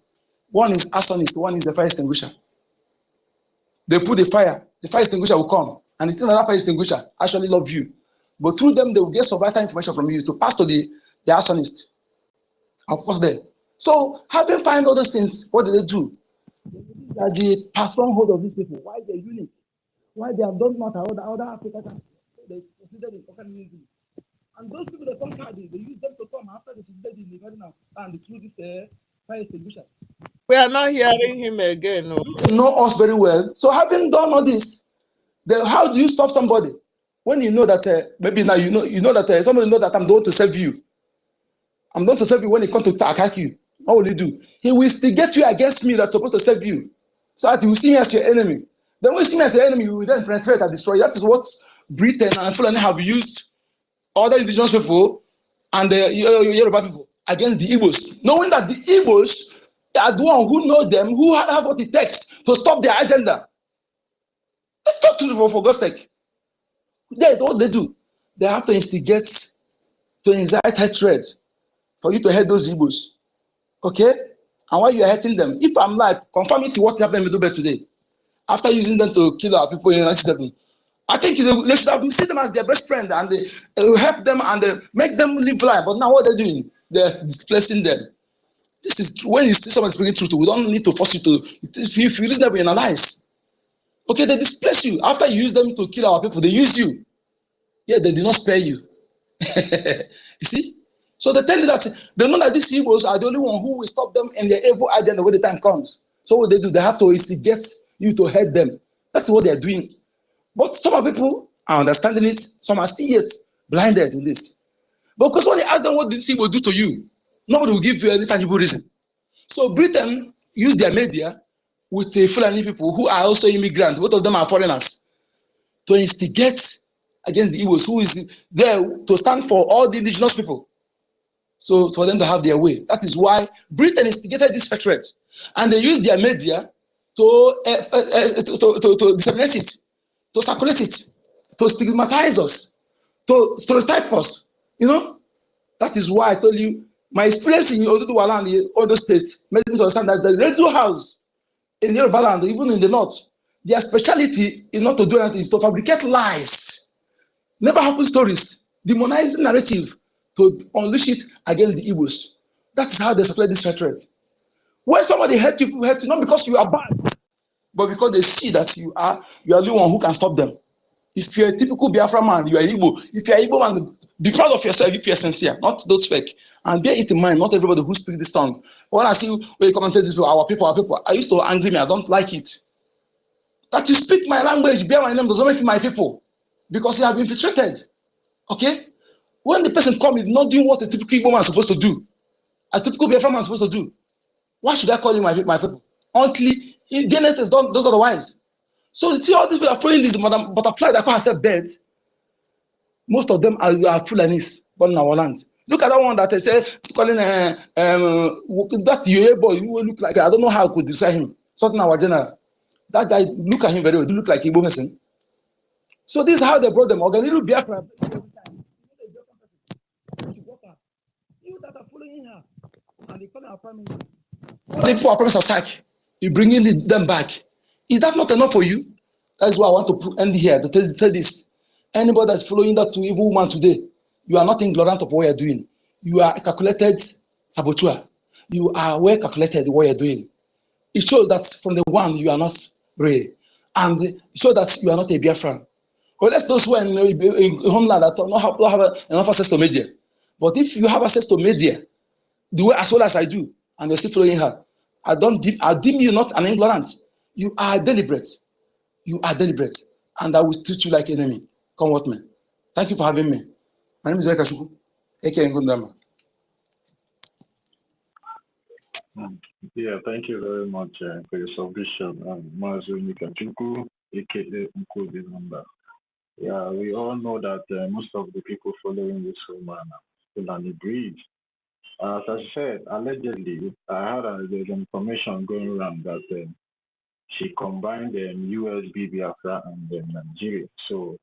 One is arsonist, one is the fire extinguisher. They put the fire extinguisher will come, and it's another fire extinguisher actually love you. But through them, they will get some vital information from you to pass to the arsonist. Of course, there. So, having found all those things, what do? That they pass on hold of these people. Why they're unique? Why they have done not other Africans? They succeeded in conquering easily. And those people that conquered it, they use them to come after they succeeded in the garden and through this fire extinguishers. We are not hearing him again. No. You know us very well. So, having done all this, then how do you stop somebody when you know that maybe now you know that somebody know that I'm the one to serve you? I'm going to serve you when he comes to attack you. What will he do? He will instigate you against me that's supposed to serve you, so that you will see me as your enemy. Then when you see me as your enemy, you will then penetrate and destroy. That is what Britain and Fulani have used other indigenous people and the Yoruba people against the Igbos, knowing that the Igbos are the one who know them, who have what it takes to stop their agenda. Let's talk to them for God's sake. What they do, they have to instigate, to incite hatred for you to hate those Igbos. Okay? And while you are hating them, if I'm like, confirm it to what happened in Middleburg today, after using them to kill our people in 1997, I think they should have seen them as their best friend and they help them and make them live life. But now what they're doing, they're displacing them. This is when you see someone speaking truth, we don't need to force you to, if you listen to them, we analyze. Okay, they displace you. After you use them to kill our people, they use you. Yeah, they did not spare you. You see? So they tell you that they know that these Igbos are the only one who will stop them in their evil agenda when the time comes. So what they do, they have to instigate you to hate them. That's what they're doing. But some people are understanding it, some are still yet blinded in this. Because when you ask them what these Igbos do to you, nobody will give you any tangible reason. So Britain used their media with the Fulani people who are also immigrants, both of them are foreigners, to instigate against the Igbos, who is there to stand for all the indigenous people. So for them to have their way. That is why Britain instigated this hatred. And they used their media to disseminate it, to circulate it, to stigmatize us, to stereotype us. You know? That is why I told you, my experience in Oduduwala and the other states made me understand that the radio house in Yoruba land, even in the north, their speciality is not to do anything, it's to fabricate lies. Never happened stories, demonizing narrative to unleash it against the Igbos. That is how they supply this hatred. When somebody hates you, not because you are bad, but because they see that you are the one who can stop them. If you're a typical Biafra man, you are Igbo. If you're Igbo man, be proud of yourself if you're sincere, not those fake. And bear it in mind, not everybody who speaks this tongue. When I see when you commentate this, our people, I used to angry me, I don't like it. That you speak my language, bear my name, doesn't make you my people. Because you have infiltrated. Okay? When the person comes, he's not doing what a typical Igbo man is supposed to do. A typical Biafra man is supposed to do. Why should I call you my people? Until DNS is done, those otherwise. So you see all these people are throwing this butterfly that can't accept bed. Most of them are Fulanis born in our land. Look at that one that I said calling that UA boy who look like, I don't know how I could describe him. Something our general. That guy, look at him very well. Do look like Igbo person. So this is how they brought them. Organiru Biafra. You that are following her. And they call our prime minister. The people are promised attack. You bringing them back. Is that not enough for you? That's why I want to end here to say this. Anybody that's following that evil woman today, you are not ignorant of what you're doing. You are a calculated saboteur. You are well calculated what you're doing. It shows that from the one you are not real. And it shows that you are not a Biafran. Well, let's those who are in homeland that don't have enough access to media. But if you have access to media, the way as well as I do, and you're still following her, I deem you not an ignorant. You are deliberate. You are deliberate. And I will treat you like enemy. Come with me. Thank you for having me. My name is Ekashuku, aka Ngundama. Yeah, thank you very much for your submission. Mazu Nikachuku, aka Nkudinamba. Yeah, we all know that most of the people following this woman are Fulani breed. As I said, allegedly, I heard there's information going around that she combined USB, Biafra, and Nigeria. So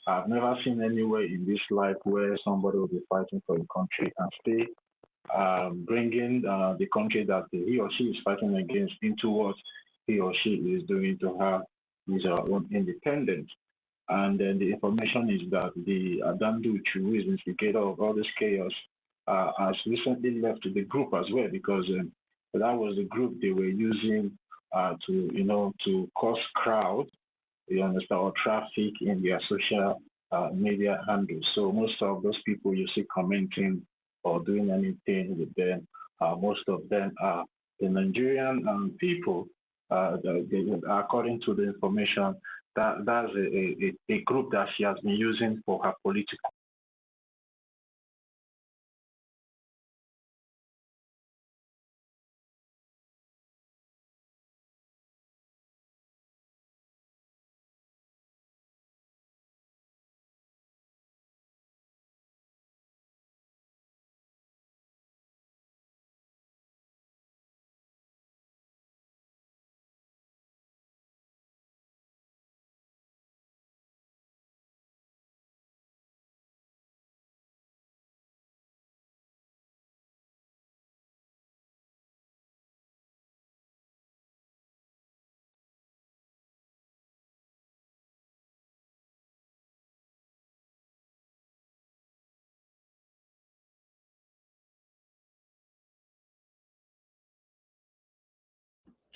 I've never seen anywhere in this life where somebody will be fighting for the country and stay bringing the country that he or she is fighting against into what he or she is doing to have his own independence. And then the information is that the Adandu, who is instigator of all this chaos, has recently left the group as well, because that was the group they were using to cause crowd, you understand, or traffic in their social media handles. So most of those people you see commenting or doing anything with them, most of them are the Nigerian people. According to the information, that's a group that she has been using for her political.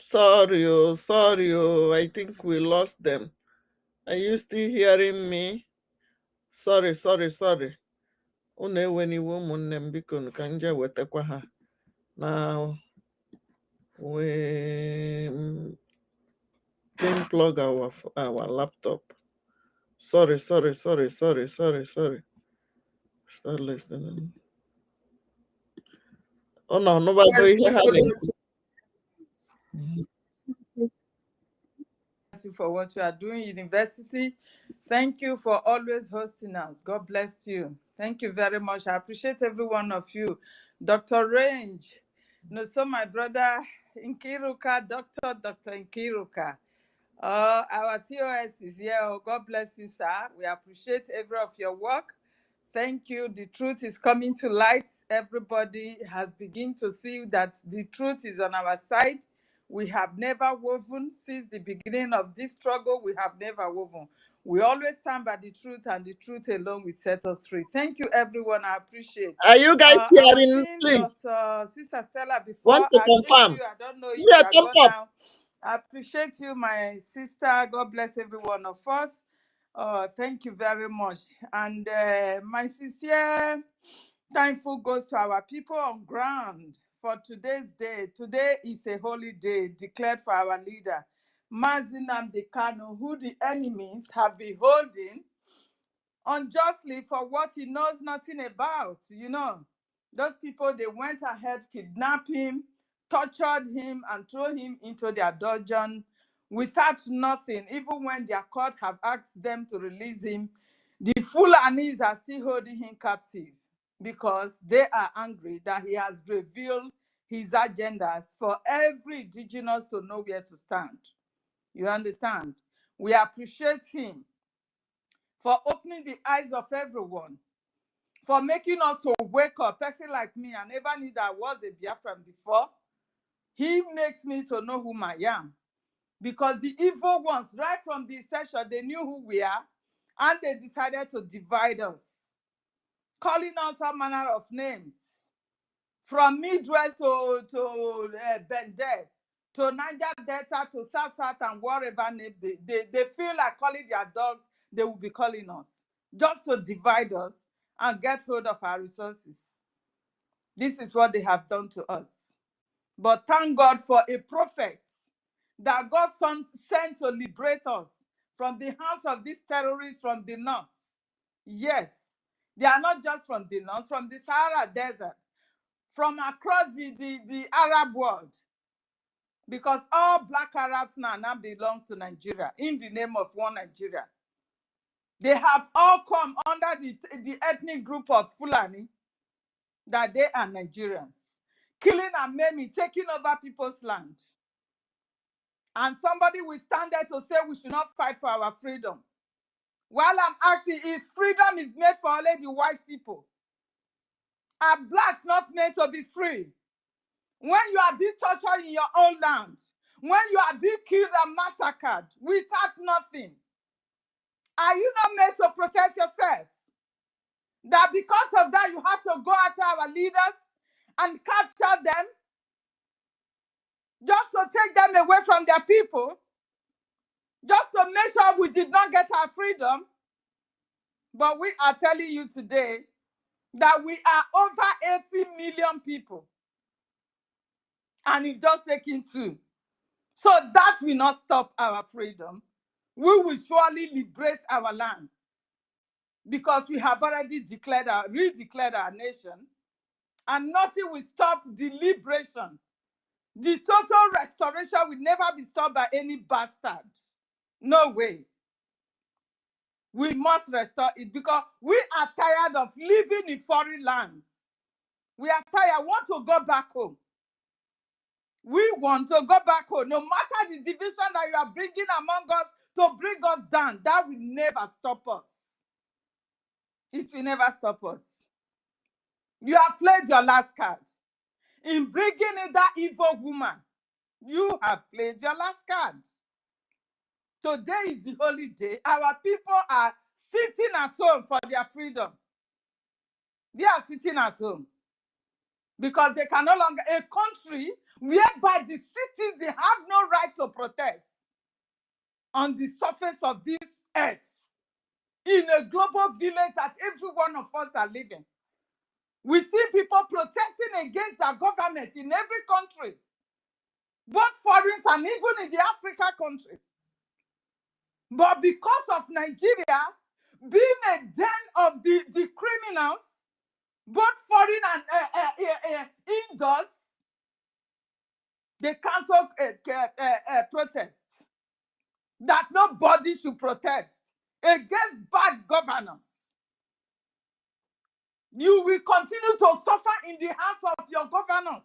Sorry, I think we lost them. Are you still hearing me? Sorry. Unu eweniwe ụmụnne m, biko ka m jee wetakwa ha. Now we can plug our laptop. Sorry. Start listening. Oh no, nobody here having. For what you are doing, university. Thank you for always hosting us. God bless you. Thank you very much. I appreciate every one of you. Dr. Range, so my brother Nkiruka, Dr. Nkiruka. Our COS is here. Oh, God bless you, sir. We appreciate every of your work. Thank you. The truth is coming to light. Everybody has begun to see that the truth is on our side. We have never woven since the beginning of this struggle. We have never woven. We always stand by the truth, and the truth alone will set us free. Thank you, everyone. I appreciate. Are you guys hearing? Please. Sister Stella, before Want to I confirm? greet you, I don't know if Yeah, you are come gone up. now. I appreciate you, my sister. God bless every one of us. Thank you very much. And my sincere thankful goes to our people on ground for today's day. Today is a holy day declared for our leader, Mazi Nnamdi Kanu, who the enemies have been holding unjustly for what he knows nothing about. You know, those people, they went ahead, kidnapped him, tortured him, and threw him into their dungeon without nothing. Even when their court have asked them to release him, the Fulanis are still holding him captive because they are angry that he has revealed his agendas for every indigenous to know where to stand. You understand? We appreciate him for opening the eyes of everyone, for making us to wake up. A person like me, I never knew that I was a Biafran before. He makes me to know whom I am. Because the evil ones, right from the inception, they knew who we are, and they decided to divide us, calling us all manner of names. From Midwest to Bendel, to Niger Delta, to South and whatever name they feel like calling their dogs, they will be calling us, just to divide us and get hold of our resources. This is what they have done to us. But thank God for a prophet that God sent to liberate us from the hands of these terrorists from the north. Yes, they are not just from the north, from the Sahara Desert, from across the Arab world, because all black Arabs now belongs to Nigeria in the name of one Nigeria. They have all come under the ethnic group of Fulani, that they are Nigerians, killing and maiming, taking over people's land. And somebody will stand there to say we should not fight for our freedom. While I'm asking if freedom is made for only the white people, are blacks not made to be free? When you are being tortured in your own land, when you are being killed and massacred without nothing, are you not made to protect yourself? That because of that, you have to go after our leaders and capture them, just to take them away from their people, just to make sure we did not get our freedom. But we are telling you today that we are over 80 million people, and it's just taking 2. So that will not stop our freedom. We will surely liberate our land, because we have already redeclared our nation, and nothing will stop the liberation. The total restoration will never be stopped by any bastard. No way. We must restore it, because we are tired of living in foreign lands. We are tired. Want to go back home. We want to go back home. No matter the division that you are bringing among us to bring us down, that will never stop us. It will never stop us. You have played your last card. In bringing in that evil woman, you have played your last card. Today is the holy day. Our people are sitting at home for their freedom. They are sitting at home because they can no longer, a country whereby the citizens, they have no right to protest on the surface of this earth, in a global village that every one of us are living. We see people protesting against their government in every country, both foreign and even in the African countries. But because of Nigeria being a den of the criminals, both foreign and indoors, they cancel protests. That nobody should protest against bad governance. You will continue to suffer in the hands of your governors.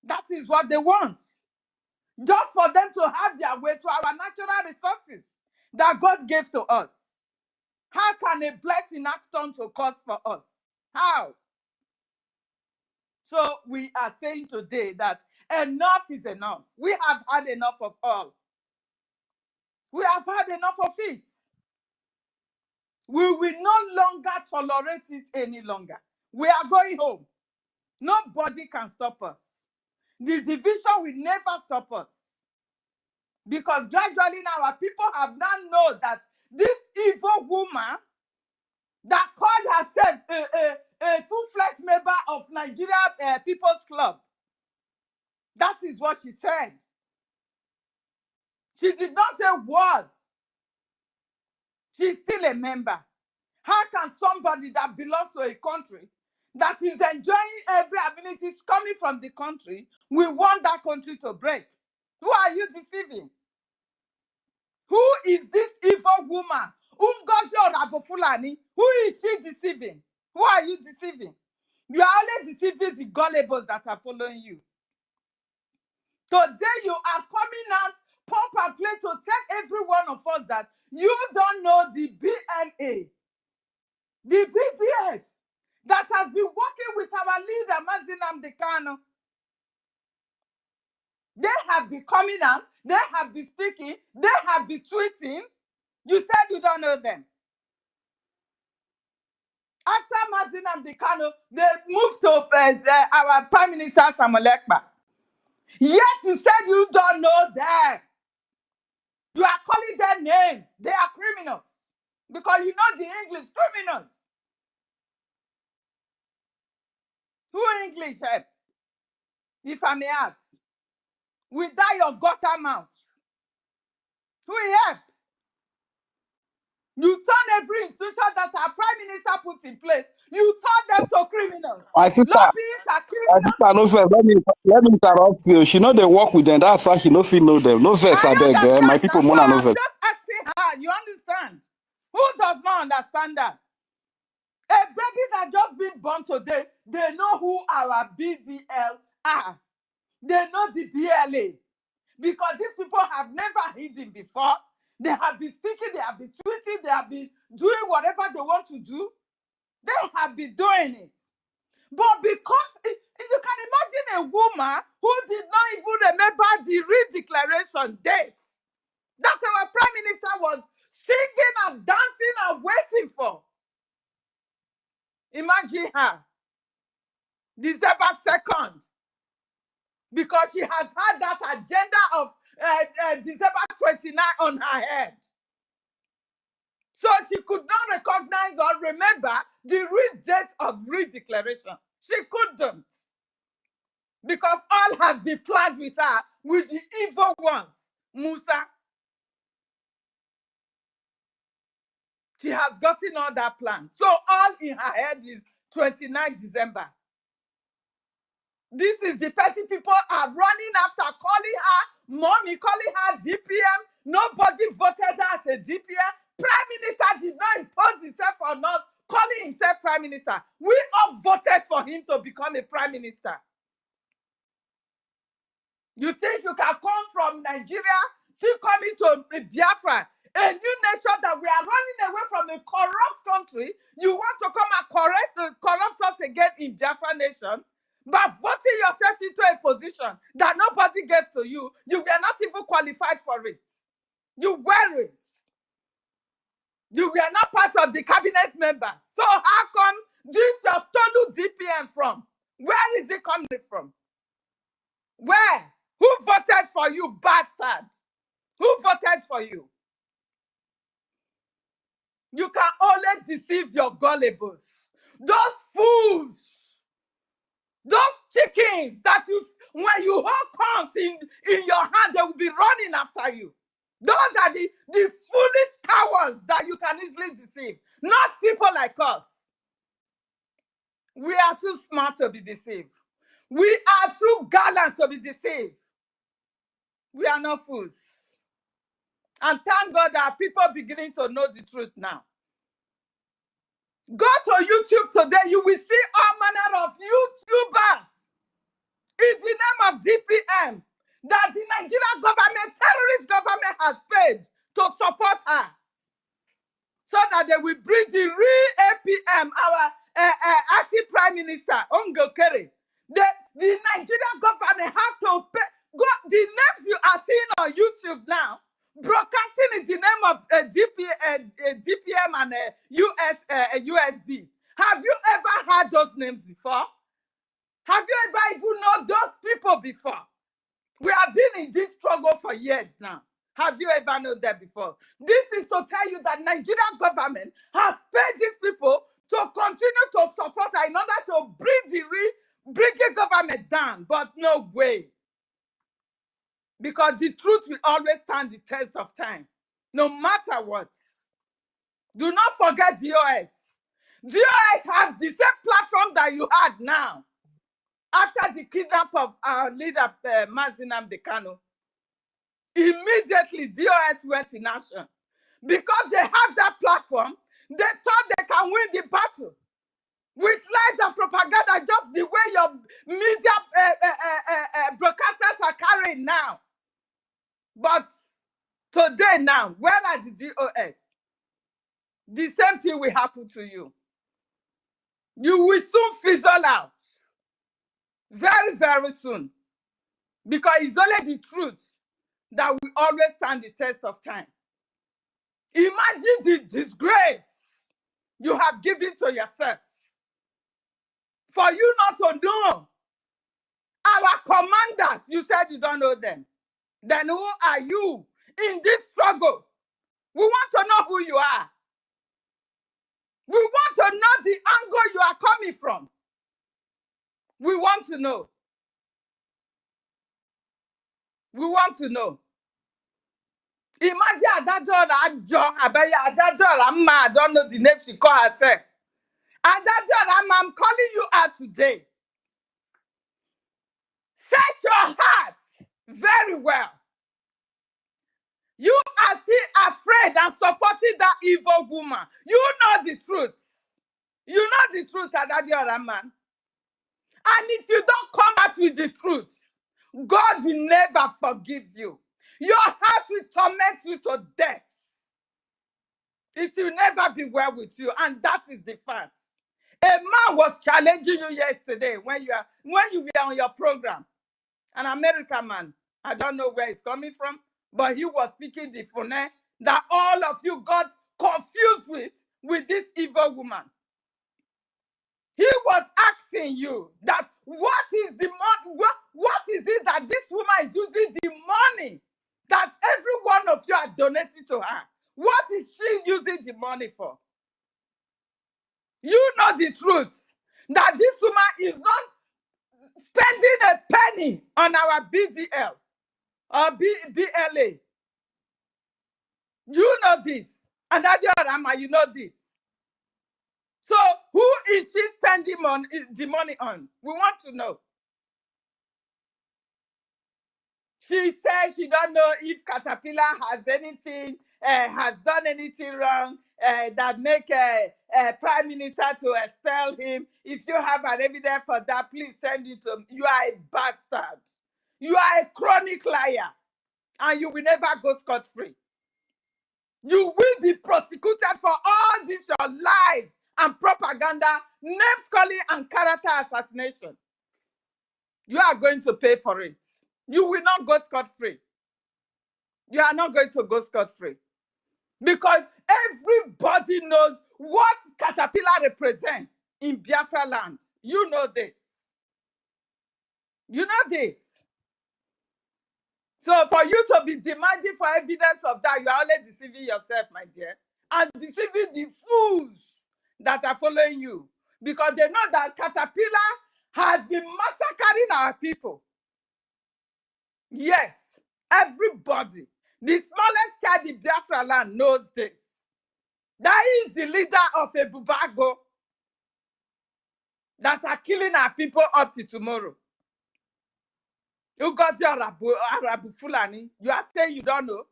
That is what they want. Just for them to have their way to our natural resources that God gave to us. How can a blessing act on to cause for us? How? So we are saying today that enough is enough. We have had enough of all. We have had enough of it. We will no longer tolerate it any longer. We are going home. Nobody can stop us. The division will never stop us. Because gradually now our people have now known that this evil woman that called herself a full-fledged member of Nigeria People's Club, that is what she said. She did not say was. She's still a member. How can somebody that belongs to a country that is enjoying every amenities coming from the country, we want that country to break? Who are you deceiving? Who is this evil woman? Ngozi Orabofulani? Who is she deceiving? Who are you deceiving? You are only deceiving the gullibles that are following you. Today you are coming out, pump and play to tell every one of us that you don't know the BNA, the BDF, that has been working with our leader, Mazi Nnamdi Kanu. They have been coming out, they have been speaking, they have been tweeting. You said you don't know them. After Mazi Nnamdi Kanu, they moved to our Prime Minister Samuel Ekpa. Yet you said you don't know them. You are calling them names. They are criminals. Because you know the English criminals. Who English help? If I may ask. Without your gutter mouth. Who help? You turn every institution that our Prime Minister put in place, you turn them to criminals. My sister, Lobbyists are no criminals. vex. Let me interrupt you. She know they work with them. That's why she no fit know them. No vex, I beg. My understand. people, That's Mona why no I'm vex. just asking her. You understand? Who does not understand that? A baby that just been born today, they know who our BDL are. They know the BLA. Because these people have never hidden before. They have been speaking, they have been tweeting, they have been doing whatever they want to do. They have been doing it. But because you can imagine a woman who did not even remember the redeclaration date that our Prime Minister was singing and dancing and waiting for. Imagine her. December 2nd. Because she has had that agenda of December 29 on her head. So she could not recognize or remember the real date of redeclaration. She couldn't. Because all has been planned with her, with the evil ones. Musa. She has gotten all that plan. So all in her head is 29 December. This is the person people are running after, calling her mommy, calling her DPM. Nobody voted her as a DPM. Prime Minister did not impose himself on us, calling himself Prime Minister. We all voted for him to become a Prime Minister. You think you can come from Nigeria, still coming to Biafra, a new nation that we are running away from a corrupt country? You want to come and corrupt us again in Biafra nation? By voting yourself into a position that nobody gave to you, you were not even qualified for it. You were it. You were not part of the cabinet members. So how come this your stolen DPM from? Where is it coming from? Where? Who voted for you, bastard? Who voted for you? You can only deceive your gullibles. Those fools. Those chickens that when you hold guns in your hand, they will be running after you. Those are the foolish cowards that you can easily deceive. Not people like us. We are too smart to be deceived. We are too gallant to be deceived. We are not fools. And thank God that people are beginning to know the truth now. Go to YouTube today, you will see all manner of YouTubers in the name of DPM that the Nigerian government, terrorist government, has paid to support her. So that they will bring the real APM, our acting Prime Minister, Ongokere. The Nigerian government has to pay. The names you are seeing on YouTube now, broadcasting in the name of DPM and USB. Have you ever heard those names before? Have you ever even known those people before? We have been in this struggle for years now. Have you ever known that before? This is to tell you that Nigerian government has paid these people to continue to support her in order to bring the government down. But no way. Because the truth will always stand the test of time. No matter what. Do not forget DOS. DOS has the same platform that you had now. After the kidnap of our leader, Mazinam Dekano, immediately DOS went in action. Because they have that platform, they thought they can win the battle. With lies and propaganda, just the way your media broadcasters are carrying now. But today now, where are the DOS? The same thing will happen to you. You will soon fizzle out. Very, very soon. Because it's only the truth that will always stand the test of time. Imagine the disgrace you have given to yourselves. For you not to know our commanders, you said you don't know them. Then who are you in this struggle? We want to know who you are. We want to know the angle you are coming from. We want to know. We want to know. Imagine I don't know the name she called herself. I'm calling you out today. Set your heart very well. You are still afraid and supporting that evil woman. You know the truth. You know the truth, Adadiola man. And if you don't come out with the truth, God will never forgive you. Your heart will torment you to death. It will never be well with you, and that is the fact. A man was challenging you yesterday when you were on your program. An American man. I don't know where he's coming from, but he was speaking the phone that all of you got confused with this evil woman. He was asking you that what is it that this woman is using the money that every one of you are donating to her? What is she using the money for? You know the truth that this woman is not spending a penny on our BDL or BLA. You know this. And Adiola, you know this. So who is she spending the money on? We want to know. She says she don't know if Caterpillar has done anything wrong that make a prime minister to expel him. If you have an evidence for that, please send it to me. You are a bastard. You are a chronic liar. And you will never go scot-free. You will be prosecuted for all this your lies and propaganda, name calling and character assassination. You are going to pay for it. You will not go scot-free. You are not going to go scot-free. Because everybody knows what Caterpillar represents in Biafra land. You know this. You know this. So for you to be demanding for evidence of that, you are only deceiving yourself, my dear. And deceiving the fools that are following you. Because they know that Caterpillar has been massacring our people. Yes, everybody. The smallest child in Biafra land knows this. That is the leader of a Bubago that are killing our people up to tomorrow. You got your Arabu Fulani. You are saying you don't know.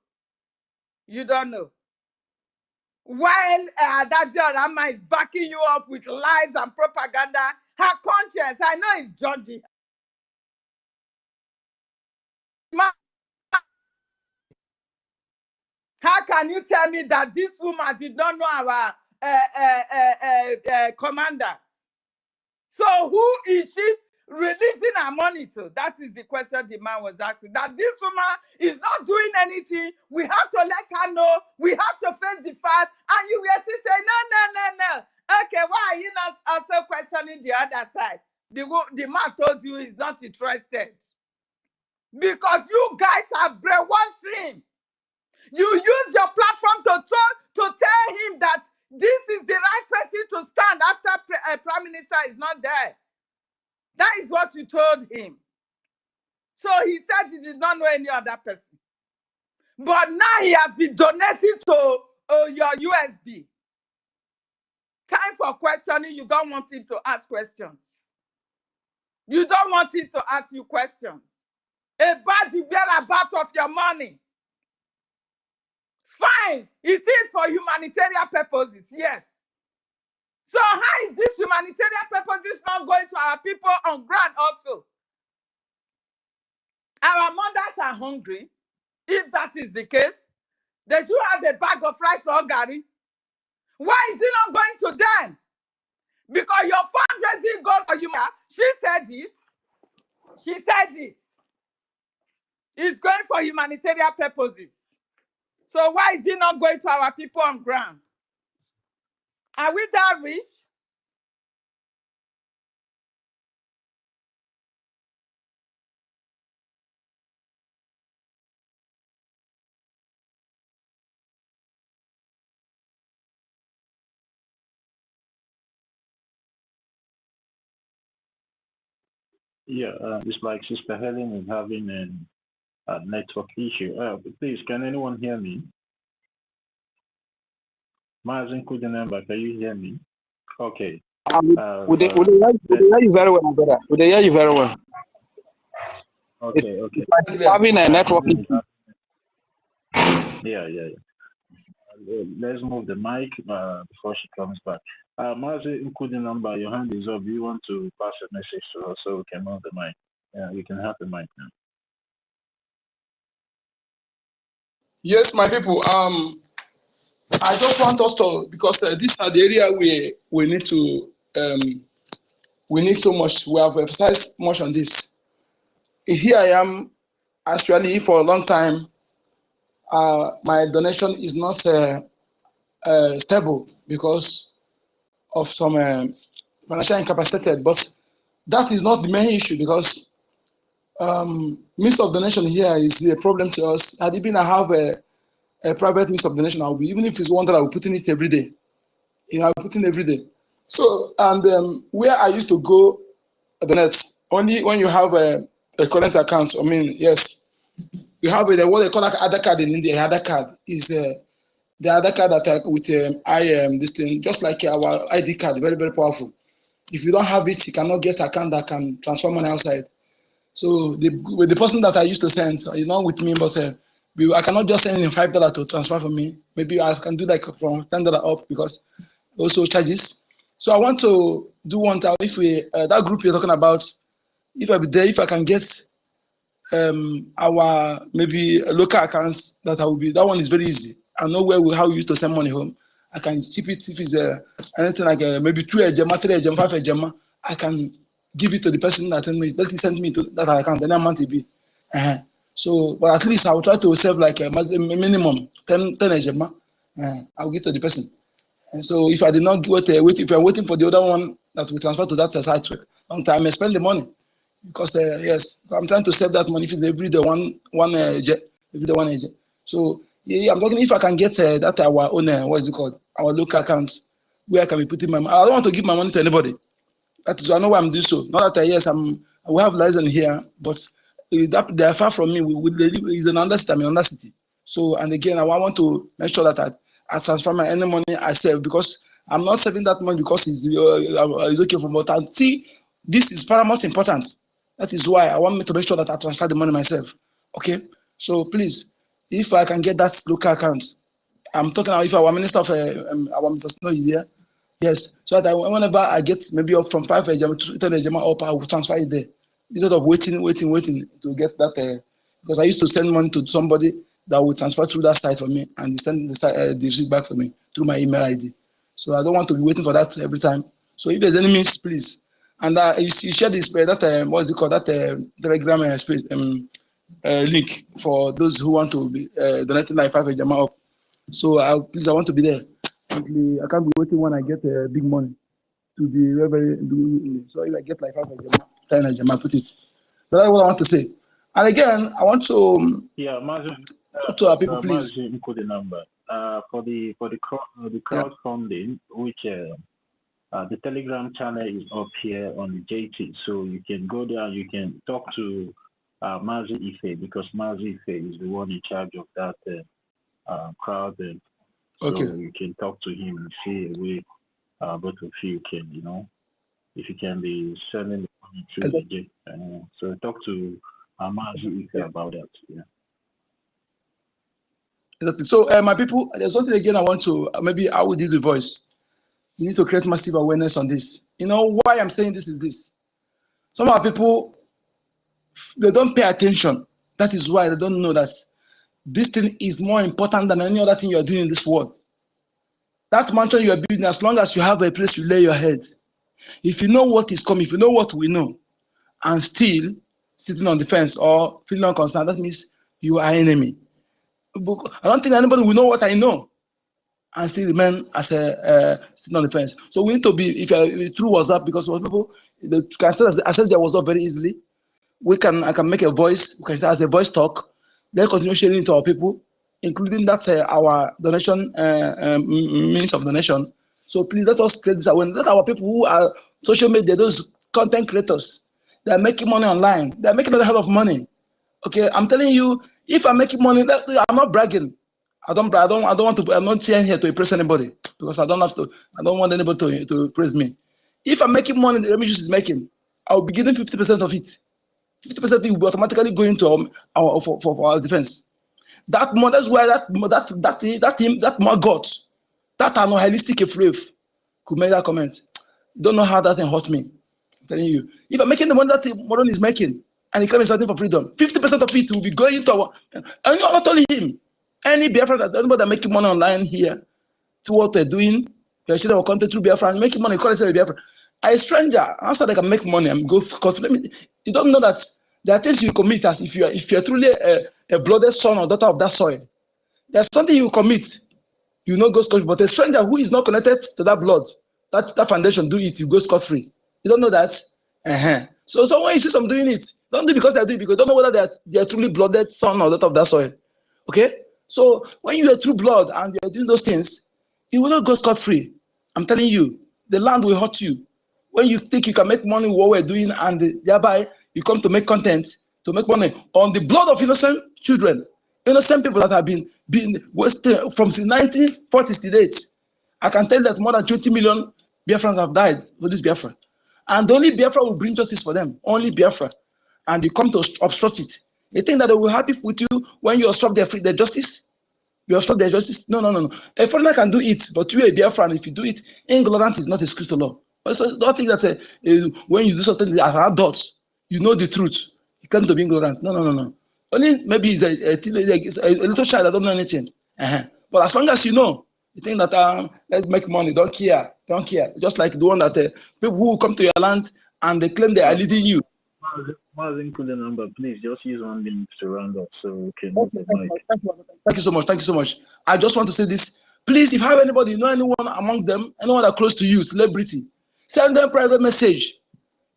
You don't know. While that Rama is backing you up with lies and propaganda, her conscience, I know it's judging. How can you tell me that this woman did not know our commanders? So who is she releasing her money to? That is the question the man was asking. That this woman is not doing anything. We have to let her know. We have to face the fact. And you will still say, no. Okay, why are you not also questioning the other side? The man told you he's not interested. Because you guys have brainwashed him. You use your platform to tell him that this is the right person to stand after Prime Minister is not there. That is what you told him. So he said he did not know any other person. But now he has been donating to your USB. Time for questioning, you don't want him to ask questions. You don't want him to ask you questions about the whereabouts of your money. Fine, it is for humanitarian purposes, yes. So how is this humanitarian purposes not going to our people on ground also? Our mothers are hungry. If that is the case, they should have a bag of rice or gari. Why is it not going to them? Because your fundraising goes for you. She said it. She said it. It's going for humanitarian purposes. So why is it not going to our people on ground? Are we that rich? Yeah, it's like Sister Helen is having a network issue. Please, can anyone hear me? Mazin Kudanamba, can you hear me? Okay. Would they hear you very well, brother? Would they hear you very well? Okay, okay. It's having a network issue. Yeah. Let's move the mic before she comes back. Mazi Nkudinamba, your hand is up. You want to pass a message to us so we can move the mic? Yeah, you can have the mic now. Yes, my people. I just want us to, because these are the area we need to we need so much. We have emphasized much on this. Here I am. Actually, for a long time, my donation is not stable because of some financial incapacitated. But that is not the main issue, because means of donation here is a problem to us. Had it been I have a private means of donation, I'll be, even if it's one that I'll put in it every day. I'll put in every day. So, and where I used to go donate, only when you have a current account. I mean, yes, you have what they call like other card in India. Other card is the other card that with this thing, just like our ID card, very, very powerful. If you don't have it, you cannot get account that can transfer money outside. So with the person that I used to send, with me, but I cannot just send him $5 to transfer for me. Maybe I can do like from $10 up, because also charges. So I want to do one time. If we that group you're talking about, if I be there, if I can get our maybe local accounts, that that one is very easy. I know how we used to send money home. I can keep it if it's anything like maybe 2 ejema, 3 ejema, 5 ejema. I can give it to the person that send me to that account, then amount it be. So, but at least I'll try to save like a minimum 10 ejema. I'll give to the person. And so if I did not if I'm waiting for the other one that will transfer to that site, long time I spend the money. Because yes, I'm trying to save that money if it's every day every day one. So yeah, I'm talking if I can get that our own what is it called, our local account, where I can be putting my money. I don't want to give my money to anybody. That is why I know why I'm doing so. Not that yes, I will have license here, but that they are far from me. Is another city, I'm in another city. So, and again, I want to make sure that I transfer my any money I save, because I'm not saving that money because it's okay for, but I see this is paramount important. That is why I want me to make sure that I transfer the money myself. Okay, so please, if I can get that local account, I'm talking about if our minister of our Mr. Snow is here. Yes, so that whenever I get maybe up from 5 ejema to 10 ejema up, I will transfer it there instead of waiting to get that. Because I used to send money to somebody that will transfer through that site for me, and they send the receipt back for me through my email ID. So I don't want to be waiting for that every time. So if there's any means, please. And you share this that what's it called, that Telegram space link for those who want to be donating like 5 ejema up. So please, I want to be there. I can't be waiting when I get big money to be very. So if I get like 5 ejema, 10 ejema, put it. That's what I want to say. And again, I want to talk to our people, please. Put the number for the crowdfunding, which the Telegram channel is up here on JT, so you can go there. You can talk to Mazi Ife, because Mazi Ife is the one in charge of that crowd. So you can talk to him and see a way both of you can, if you can be sending the money through Exactly. again. So talk to Amazi about that. Yeah. Exactly. So, my people, there's something again I want to, maybe I will do the voice. You need to create massive awareness on this. You know why I'm saying this is this. Some of our people, they don't pay attention. That is why they don't know that this thing is more important than any other thing you're doing in this world. That mansion you are building, as long as you have a place you lay your head, if you know what is coming, if you know what we know, and still sitting on the fence or feeling unconcerned, that means you are enemy. I don't think anybody will know what I know and still remain as a sitting on the fence. So we need to be, if you're through WhatsApp, because most people they can access their WhatsApp very easily. I can make a voice, we can say as a voice talk, then continue sharing it to our people, including that our donation means of donation. So please let us create this awareness. Let our people who are social media, those content creators, they are making money online. They are making a lot of money. Okay, I'm telling you, if I'm making money, I'm not bragging. I don't want to. I'm not here to impress anybody because I don't have to. I don't want anybody to praise me. If I'm making money, the Remigius is making, I'll be getting 50% of it. 50% will be automatically going to our for our defense. That more. That's why that more God, that holistic afraid could make that comment. You don't know how that thing hurt me. I'm telling you. If I'm making the money that Moron is making, and he comes starting for freedom, 50% of it will be going to our. And not only him, any Biafran that anybody that making money online here, to what they're doing, they're sharing our content through Biafra and making money. Call it Biafra. A stranger, answer they can make money and go. You don't know that there are things you commit as if you're truly a blooded son or daughter of that soil. There's something you commit, you know, go scot free. But a stranger who is not connected to that blood, that foundation, do it, you go scot free. You don't know that. So when you see some doing it, don't do it because they do it, because you don't know whether they are truly blooded son or daughter of that soil. Okay. So when you are true blood and you're doing those things, you will not go scot free. I'm telling you, the land will hurt you. When you think you can make money what we're doing, and thereby you come to make content to make money on the blood of innocent children, innocent people that have been wasted from 1940s to date. I can tell you that more than 20 million Biafrans have died for this Biafra. And only Biafra will bring justice for them. Only Biafra. And you come to obstruct it. You think that they will happy with you when you obstruct their justice? You obstruct their justice? No. A foreigner can do it, but you, a Biafran, if you do it, ignorance is not excuse to law. So don't think that when you do something as adults, you know the truth. You come to be ignorant. No. Only maybe it's a little child that don't know anything. But as long as you know, you think that let's make money, don't care. Just like the one that people who come to your land and they claim they are leading you. Marvin, the number, please just use 1 minute to round up so we can move the mic. Thank you so much. I just want to say this. Please, if you have anybody, you know anyone among them, anyone that close to you, celebrity, send them private message.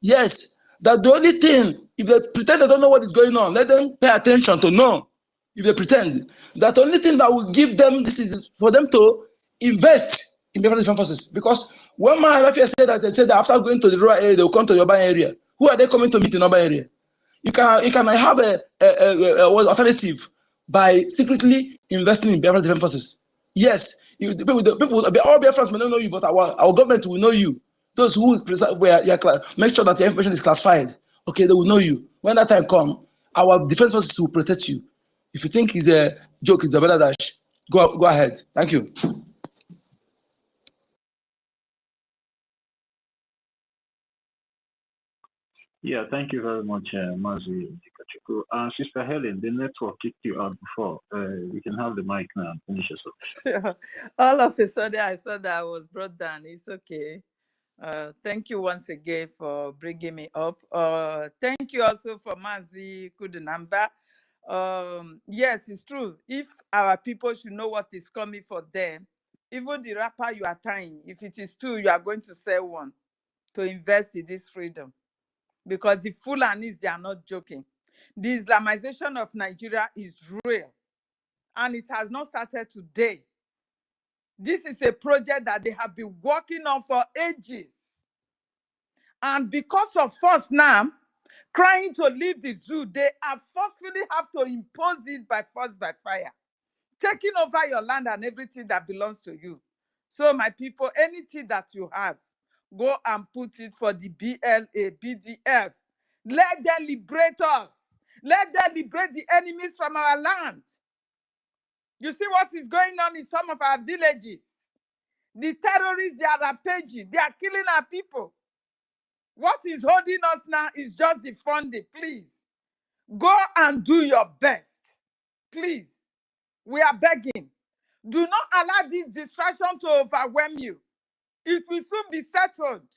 Yes, that the only thing, if they pretend they don't know what is going on, let them pay attention to know. If they pretend, that the only thing that will give them this is for them to invest in different forces. Because when my Rafia said that, they said that after going to the rural area, they will come to the urban area. Who are they coming to meet in urban area? You can have a alternative by secretly investing in Biafra defense forces. Yes, people, all Biafrans may not know you, but our government will know you. Those who make sure that the information is classified, okay, they will know you. When that time comes, our defense forces will protect you. If you think it's a joke, it's a better dash, go ahead. Thank you. Yeah, thank you very much, Mazi. Sister Helen, the network kicked you out before. You can have the mic now and finish yourself. All of a sudden, I saw that I was brought down. It's okay. Thank you once again for bringing me up. Thank you also for Mazi Kudunamba. Yes, it's true. If our people should know what is coming for them, even the wrapper you are tying, if it is two, you are going to sell one to invest in this freedom. Because the Fulanis, they are not joking. The Islamization of Nigeria is real. And it has not started today. This is a project that they have been working on for ages. And because of force now, crying to leave the zoo, they are forcefully have to impose it by force, by fire. Taking over your land and everything that belongs to you. So my people, anything that you have, go and put it for the BLA, BDF. Let them liberate us. Let them liberate the enemies from our land. You see what is going on in some of our villages? The terrorists, they are rampaging. They are killing our people. What is holding us now is just the funding. Please, go and do your best. Please, we are begging. Do not allow this distraction to overwhelm you. It will soon be settled.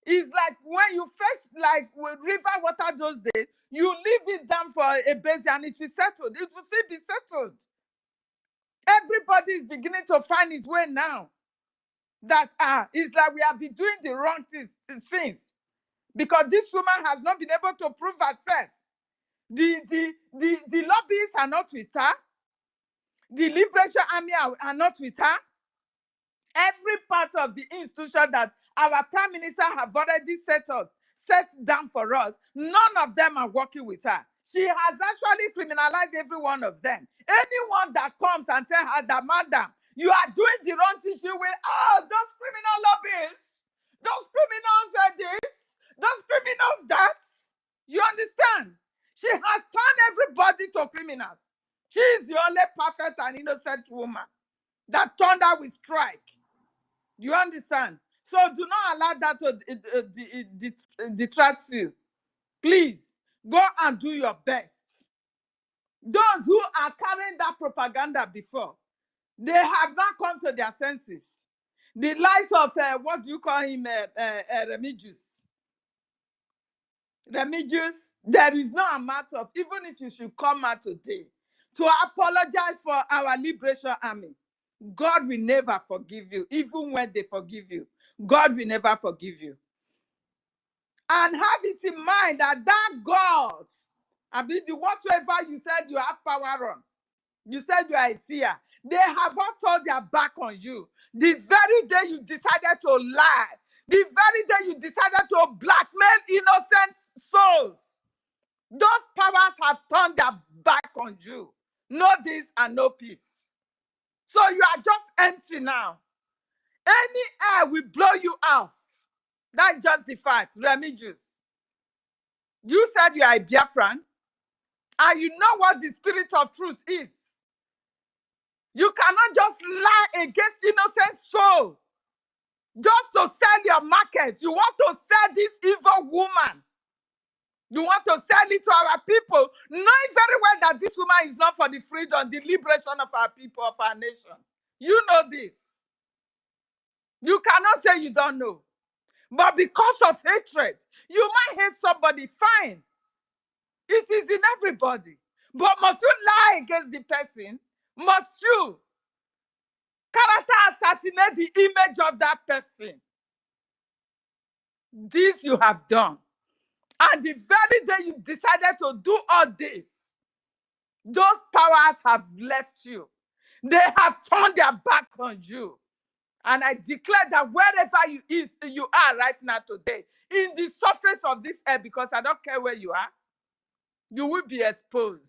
It's like when you fetch like with river water those days, you leave it down for a base and it will settle. It will still be settled. Everybody is beginning to find his way now. That it's like we have been doing the wrong things since. Because this woman has not been able to prove herself. The lobbyists are not with her. The Liberation Army are not with her. Every part of the institution that our Prime Minister have already set down for us, none of them are working with her. She has actually criminalized every one of them. Anyone that comes and tell her that, madam, you are doing the wrong thing, she will, those criminal lobbyists, those criminals are this, those criminals that. You understand? She has turned everybody to criminals. She is the only perfect and innocent woman that thunder will strike. You understand? So do not allow that to detract you. Please, go and do your best. Those who are carrying that propaganda before, they have not come to their senses. The lies of, what do you call him, Remigius. Remigius, there is no amount of, even if you should come out today to apologize for our Liberation Army, God will never forgive you. Even when they forgive you, God will never forgive you. And have it in mind that God, I mean, the whatsoever you said you have power on, you said you are a seer, they have all turned their back on you. The very day you decided to lie, the very day you decided to blackmail innocent souls, those powers have turned their back on you. No this and no peace. So you are just empty now. Any air will blow you off. That's just the fact, Remigius. You said you are a Biafran, and you know what the spirit of truth is. You cannot just lie against innocent souls just to sell your market. You want to sell this evil woman. You want to sell it to our people, knowing very well that this woman is not for the freedom, the liberation of our people, of our nation. You know this. You cannot say you don't know. But because of hatred, you might hate somebody, fine. It is in everybody. But must you lie against the person? Must you character assassinate the image of that person? This you have done. And the very day you decided to do all this, those powers have left you. They have turned their back on you. And I declare that wherever you are right now today, in the surface of this earth, because I don't care where you are, you will be exposed.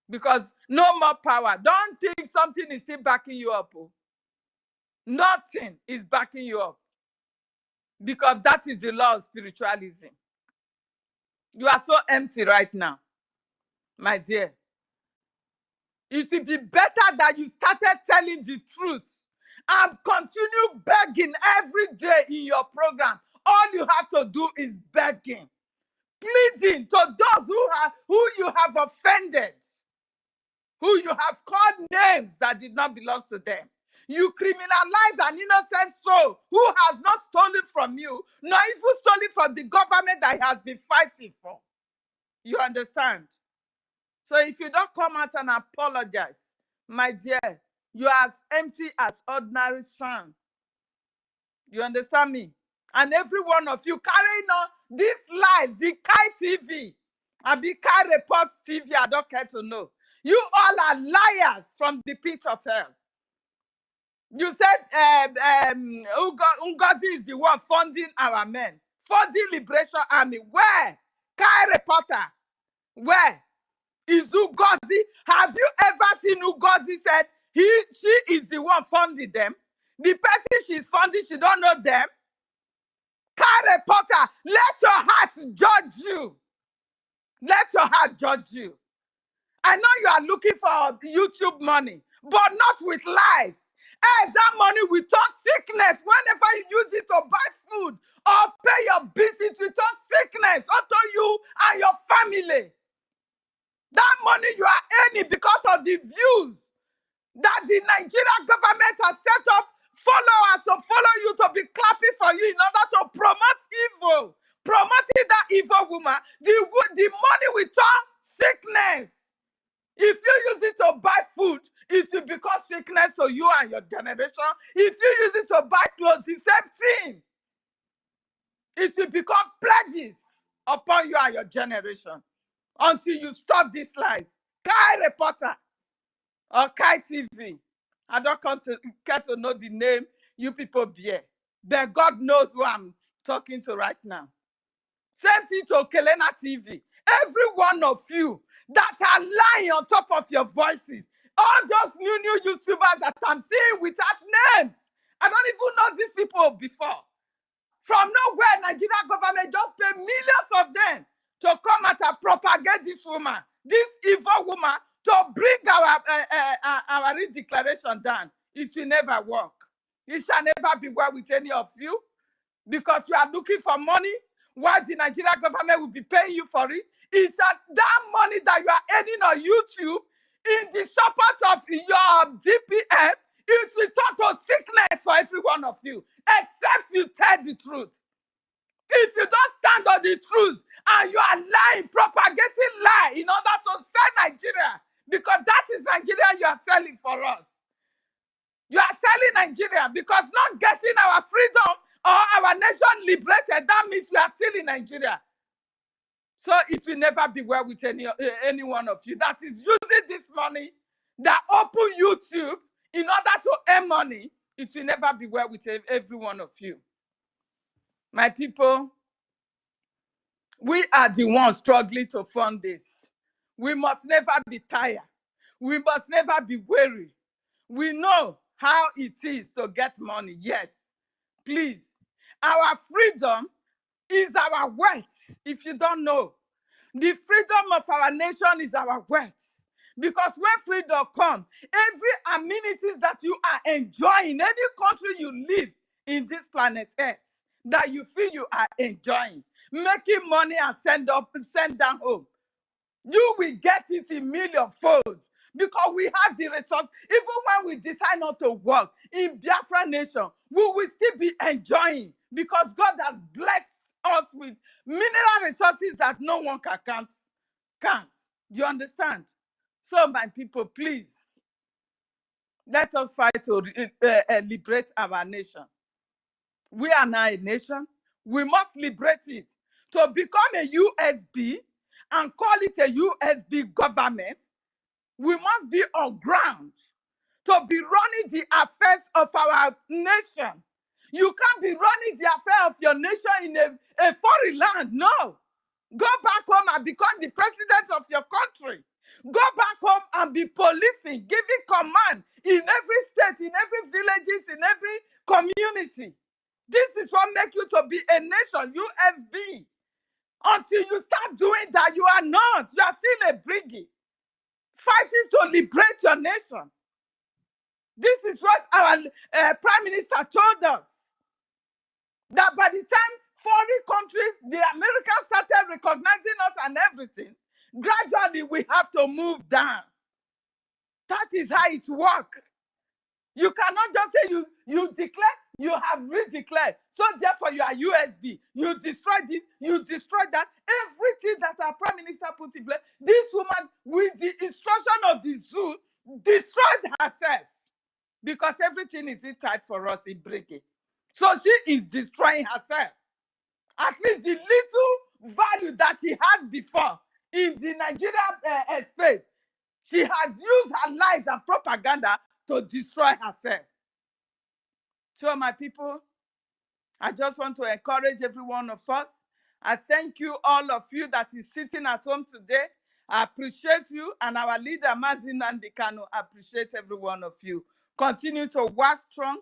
Because no more power. Don't think something is still backing you up. Oh. Nothing is backing you up. Because that is the law of spiritualism. You are so empty right now, my dear. It would be better that you started telling the truth and continue begging every day in your program. All you have to do is begging, pleading to those who you have offended, who you have called names that did not belong to them. You criminalize an innocent soul who has not stolen from you, nor even stolen from the government that he has been fighting for. You understand? So if you don't come out and apologize, my dear, you are as empty as ordinary sand. You understand me? And every one of you carrying on this life, the Kai TV, and the Kai Report TV, I don't care to know. You all are liars from the pit of hell. You said NGOZI is the one funding our men, funding Liberation Army. Where? Kai Reporter. Where? Is NGOZI? Have you ever seen NGOZI said she she is the one funding them. The person she's funding, she don't know them. Car reporter, let your heart judge you. Let your heart judge you. I know you are looking for YouTube money, but not with lies. As that money will turn sickness whenever you use it to buy food or pay your bills, it will turn sickness unto you and your family. That money you are earning because of the views that the Nigerian government has set up followers to follow you, to be clapping for you in order to promote evil. Promoting that evil woman, the money will turn sickness. If you use it to buy food, it will become sickness to you and your generation. If you use it to buy clothes, the same thing. It will become plagues upon you and your generation until you stop these lies. Kai Reporter or Kai TV. I don't care to know the name you people bear. But God knows who I'm talking to right now. Same thing to Kelena TV. Every one of you that are lying on top of your voices, all those new YouTubers that I'm seeing without names. I don't even know these people before. From nowhere, Nigerian government just pay millions of them to come out and propagate this woman, this evil woman, to bring our declaration down. It will never work. It shall never be well with any of you because you are looking for money. While the Nigerian government will be paying you for it, it's that money that you are earning on YouTube in the support of your DPM, it will turn to sickness for every one of you, except you tell the truth. If you don't stand on the truth and you are lying, propagating lie in order to sell Nigeria, because that is Nigeria you are selling for us. You are selling Nigeria because not getting our freedom or our nation liberated, that means we are still in Nigeria. So it will never be well with any one of you that is using this money, that open YouTube in order to earn money. It will never be well with every one of you. My people, we are the ones struggling to fund this. We must never be tired. We must never be weary. We know how it is to get money. Yes, please. Our freedom is our wealth. If you don't know, the freedom of our nation is our wealth. Because when freedom comes, every amenities that you are enjoying, any country you live in this planet Earth, that you feel you are enjoying, making money and send down home, you will get it in million folds because we have the resource. Even when we decide not to work in Biafra nation, we will still be enjoying because God has blessed us with mineral resources that no one can count. You understand? So my people, please, let us fight to liberate our nation. We are now a nation. We must liberate it to become a USB and call it a USB government. We must be on ground to be running the affairs of our nation. You can't be running the affair of your nation in a foreign land. No. Go back home and become the president of your country. Go back home and be policing, giving command in every state, in every villages, in every community. This is what makes you to be a nation, USB. Until you start doing that, you are not. You are still a BRGIE, fighting to liberate your nation. This is what our Prime Minister told us. That by the time foreign countries, the Americans started recognizing us and everything, gradually we have to move down. That is how it works. You cannot just say you declare, you have redeclared. So therefore you are USB. You destroyed this, you destroyed that. Everything that our Prime Minister put in place, this woman with the instruction of the zoo destroyed herself. Because everything is in tight for us in BRGIE. So she is destroying herself. At least the little value that she has before in the Nigeria space, she has used her lies and propaganda to destroy herself. So my people, I just want to encourage every one of us. I thank you, all of you that is sitting at home today. I appreciate you, and our leader, Mazin Nandikano, appreciate every one of you. continue to work strong,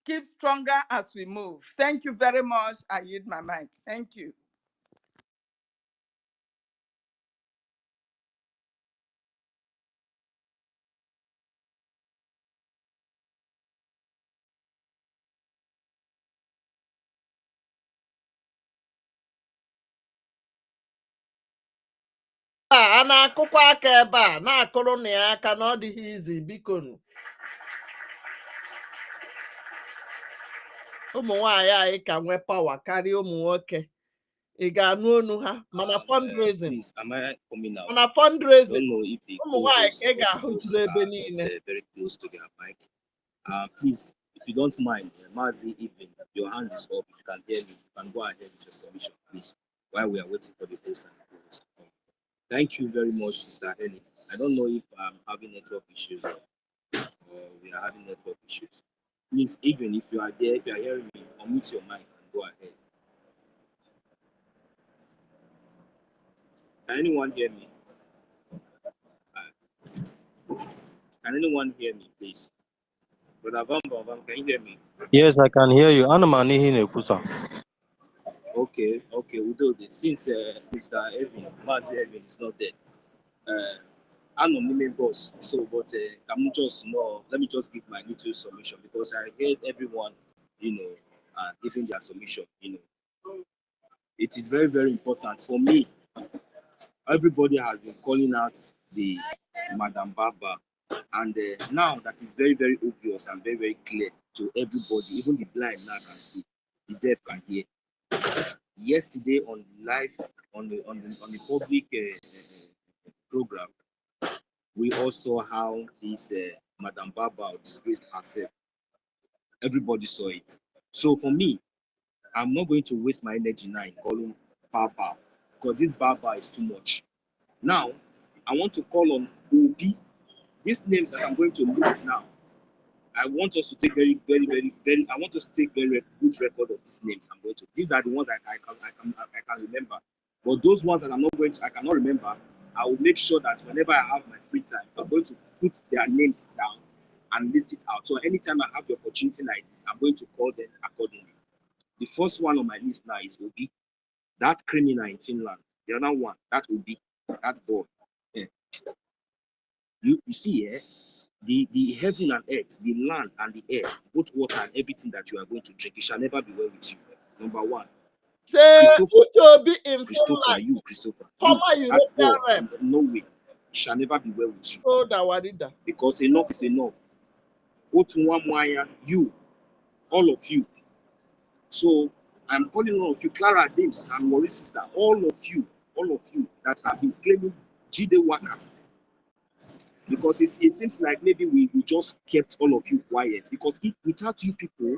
keep stronger as we move. Thank you very much. I yield my mic. Thank you. a na-akụkwa aka ebe a na-akụrụ na ya aka na ọ dịghị izi biko ụmụ nwaanyị anyị ka nwee pawa karịa ụmụ nwoke ị ga-anụ onu ha mana fundraising ụmụ nwaanyị ka ị ga-ahụ juru ebe niile. Please, if you don't mind, Mazi, even your hand is up. If you can hear me, you can go ahead with your submission, please, while we are waiting for the host and the host to come. Thank you very much, Sister Ellie. I don't know if I'm having network issues or we are having network issues. Please, even if you are there, if you are hearing me, unmute your mic and go ahead. Can anyone hear me? Can anyone hear me, please? Brother Van, can you hear me? Yes, I can hear you. Okay, we'll do this. Since Mr. Evan, Mazi Evan is not there, I'm not the boss. So, but I'm just let me just give my little submission because I heard everyone, giving their submission. It is very, very important for me. Everybody has been calling out the Madam Baba, and now that is very, very obvious and very, very clear to everybody. Even the blind now can see, the deaf can hear. Yesterday on live on the public program, we all saw how this Madam Baba disgraced herself. Everybody saw it. So for me, I'm not going to waste my energy now in calling Baba because this Baba is too much. Now, I want to call on Obi. These names that I'm going to list now, I want us to take very, very, very, very. I want us to take very good record of these names. I'm going to. These are the ones that I can remember. But those ones that I'm not going to, I cannot remember. I will make sure that whenever I have my free time, I'm going to put their names down and list it out. So anytime I have the opportunity like this, I'm going to call them accordingly. The first one on my list now is Obi, that criminal in Finland. The other one, that Obi, that boy. Yeah. You see, the heaven and earth, the land and the air, both water and everything that you are going to drink, it shall never be well with you. Number one. Say, Christopher, European rep. No way. It shall never be well with you. Because enough is enough. You, all of you. So I'm calling all of you, Clara, James, and Maurice sister, all of you that have been claiming Jide Waka. Because it seems like maybe we just kept all of you quiet. Because without you people,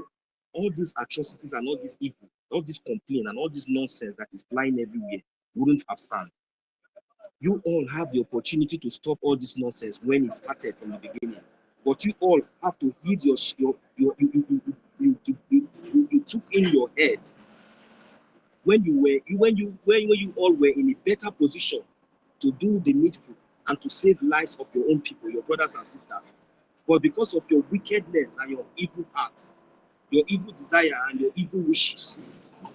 all these atrocities and all this evil, all this complaint and all this nonsense that is flying everywhere wouldn't have stand. You all have the opportunity to stop all this nonsense when it started from the beginning. But you all have to heed you took in your head when you all were in a better position to do the needful and to save lives of your own people, your brothers and sisters. But because of your wickedness and your evil hearts, your evil desire and your evil wishes,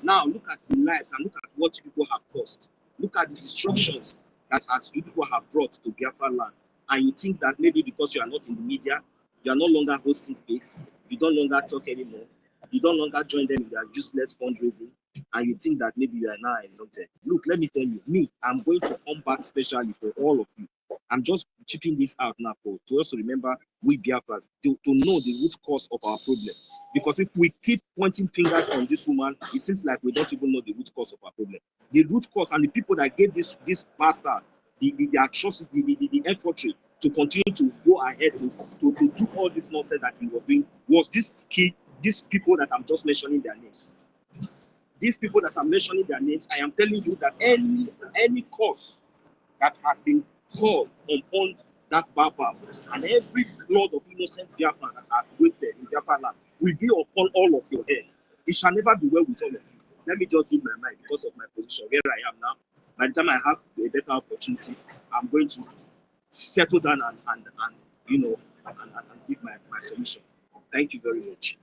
now look at the lives and look at what people have caused. Look at the destructions that you people have brought to Biafra land. And you think that maybe because you are not in the media, you are no longer hosting space, you don't longer talk anymore, you don't longer join them in their useless fundraising, and you think that maybe you are now exalted. Look, let me tell you, I'm going to come back specially for all of you. I'm just chipping this out now to also remember we Biafrans to know the root cause of our problem. Because if we keep pointing fingers on this woman, it seems like we don't even know the root cause of our problem. The root cause and the people that gave this bastard the atrocity, the effort to continue to go ahead to do all this nonsense that he was doing was these people that I'm just mentioning their names. These people that I'm mentioning their names, I am telling you that any cause that has been called upon that Baba and every blood of innocent Biafran that has wasted in Biafra land will be upon all of your heads. It shall never be well with all of you. Let me just read my mind because of my position where I am now. By the time I have a better opportunity, I'm going to settle down and give my submission. Thank you very much.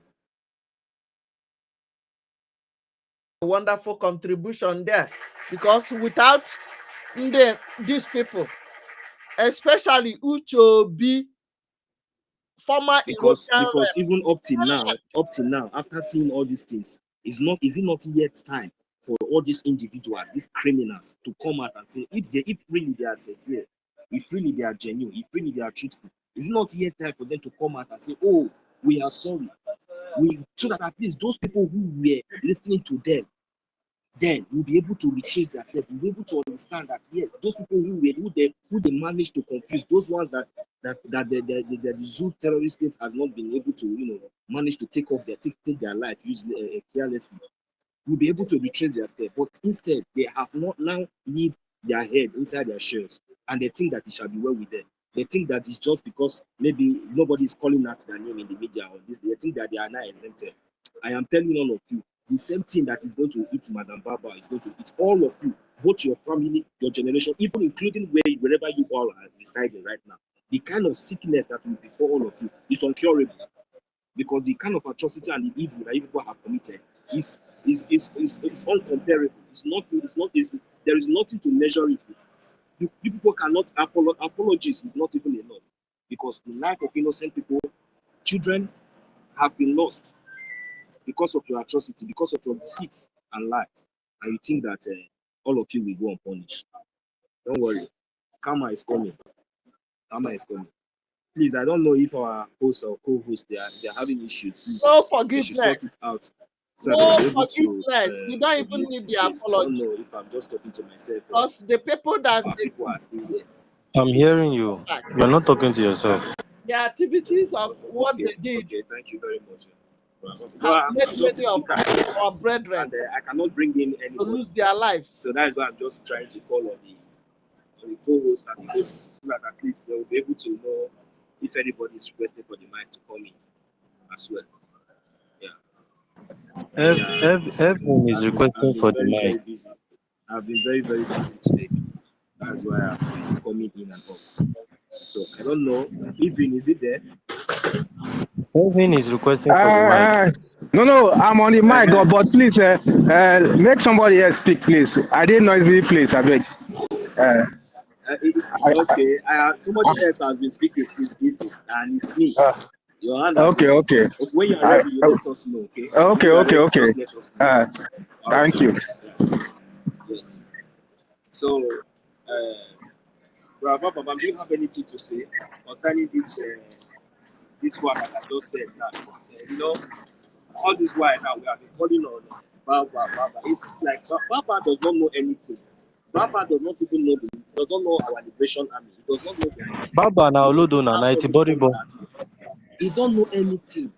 A wonderful contribution there, because without these people, especially Uchobi, former because European even up till now, after seeing all these things, is it not yet time for all these individuals, these criminals, to come out and say if really they are sincere, if really they are genuine, if really they are truthful, is it not yet time for them to come out and say, oh, we are sorry, so that at least those people who were listening to them then we'll be able to retrace themselves. We'll be able to understand that yes, those people who they managed to confuse, those ones that the zoo terrorist state has not been able to manage to take their life usually carelessly. We'll be able to retrace their steps. But instead, they have not now leave their head inside their shells, and they think that it shall be well with them. They think that it's just because maybe nobody is calling out their name in the media or this. They think that they are now exempted. I am telling all of you, the same thing that is going to eat Madam Baba is going to eat all of you, both your family, your generation, even including wherever you all are residing right now. The kind of sickness that will befall all of you is incurable, because the kind of atrocity and the evil that people have committed is uncomparable. There is nothing to measure it with. You people cannot apologies is not even enough, because the life of innocent people, children, have been lost because of your atrocity, because of your deceits and lies, and you think that all of you will go unpunished. Don't worry, karma is coming. Karma is coming. Please, I don't know if our host or co-host they are having issues. Please, no they should forgiveness. sort it out. So No that able forgiveness. to We don't even need the apology. I don't know if I'm just talking to myself. Because the people that people are still here. I'm hearing you. You're not talking to yourself. The activities of what Okay, they did. Okay, thank you very much. Have made many of our brethren and I cannot bring in anybody to lose their lives. So that is why I'm just trying to call on the co-host and the host, so that at least they'll be able to know if anybody is requesting for the mic to come in as well. Everyone is requesting for the mic. Very busy. I've been very, very busy today. That's why I've been coming in and off. So I don't know. Even is it there? Everyone is requesting for the mic. No, I'm on the mic, but please make somebody else speak, please. I didn't know it's please, I beg. Okay, somebody else has been speaking since evening, and it's me. Your hand okay. When you are ready, you let us know, okay? Okay. Just let us know. Thank you. Yes. So, Bravo, Baba, do you have anything to say concerning this one that I just said now? Because, all this while now we have been calling on Baba. It seems like Baba does not know anything. Baba does not even know does not know our Liberation Army. He does not know their Baba na Olodo na 90 body. He don't know anything.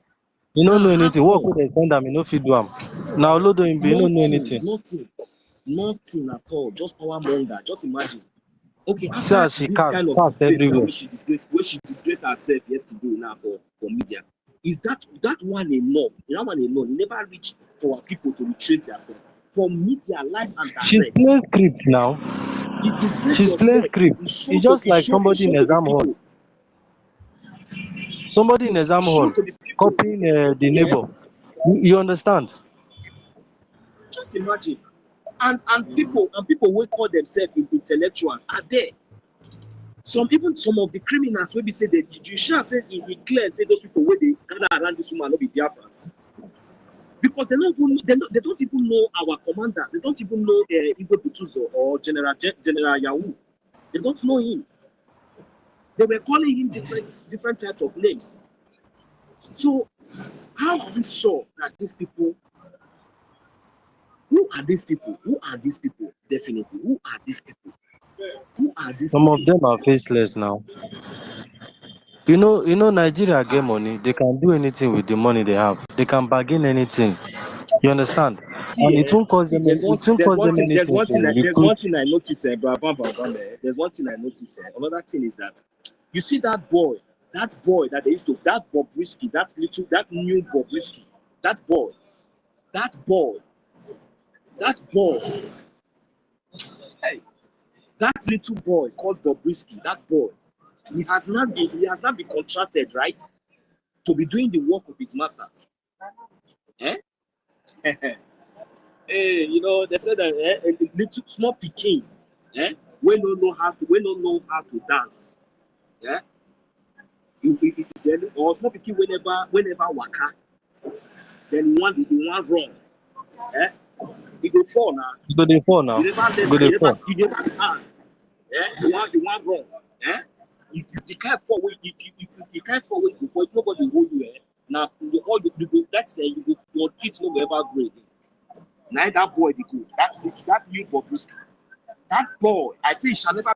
You don't know anything. What could they send them? You know, feed them. Now Olodo him be don't know anything. Nothing at all. Just power monger. Just imagine. Okay, after this kind of disgrace now, where she disgraced herself yesterday now for media, is that one enough? That one alone never reach for our people to retrace themselves for media, life and direct. She's playing script now. She's playing script. It's just like somebody in exam hall. Somebody in exam hall copying the neighbor. You understand? Just imagine. And people who call themselves intellectuals are there. Some of the criminals will be say that you shall say in clear say those people where they gather around this woman not be Biafrans. Because they don't even know our commanders. They don't even know Igwe Butuzo or General Yahoo. They don't know him. They were calling him different types of names. So how are we sure that these people? Who are these people? Who are these people? Definitely. Who are these people? Who are these Some people? of them are faceless now. You know, Nigeria get money. They can do anything with the money they have. They can bargain anything. You understand? And it won't cause them anything. There's one thing I noticed, There's one thing I noticed. Another thing is that you see that boy that they used to, that Bobrisky, that new Bobrisky, that boy, hey, that little boy called Bobrisky, that boy, he has not been contracted, right, to be doing the work of his masters. Eh? Hey, you know, they said that a little small picking, we don't know how to dance. Yeah, or small picking whenever waka, then you want run. Eh? You go fall now. You go dey fall now. You never You learn, go dey you fall. never stand. You want wrong. If you can't fall, if you can't fall, you go fall. If nobody hold you. Now all you go, that's your teeth no go ever grow again. Now that boy be good. That new Bobrisky. That boy, I say, he shall never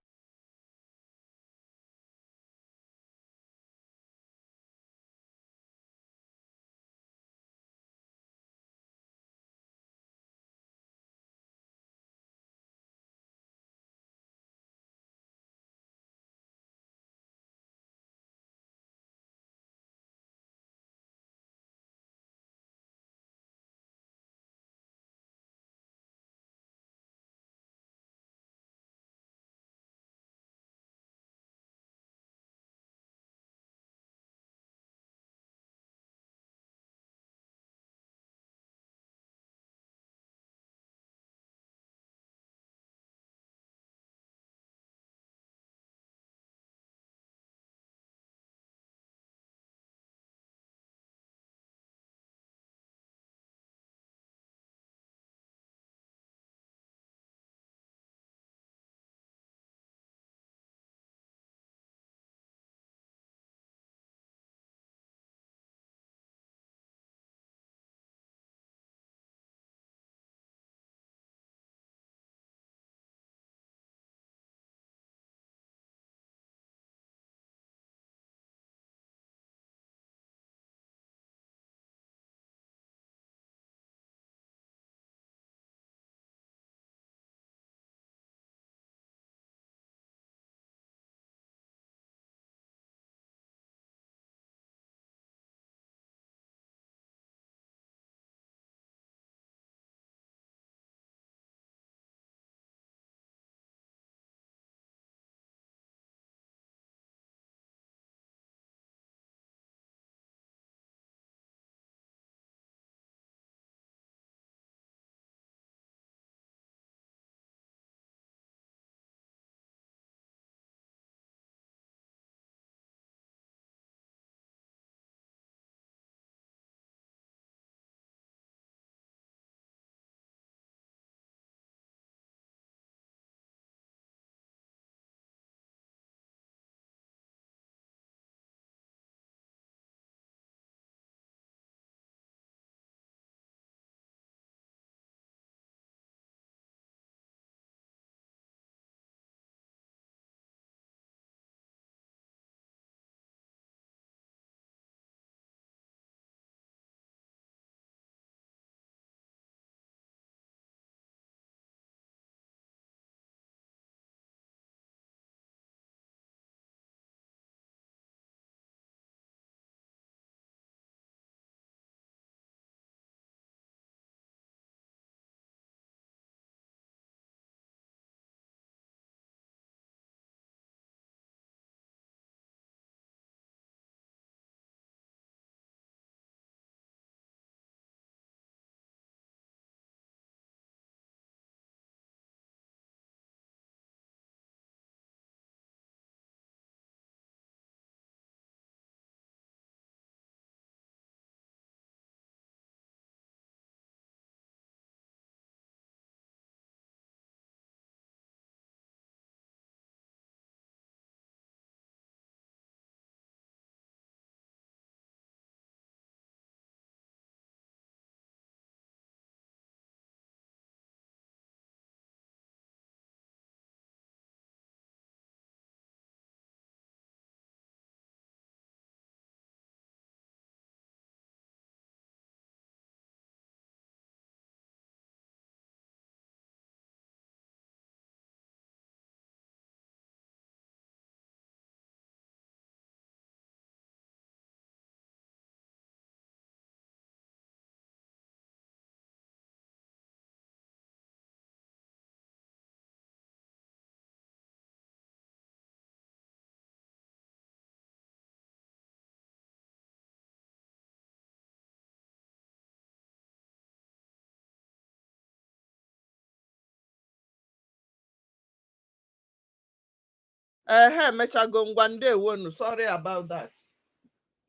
Mechago ngwande wonu. Sorry about that.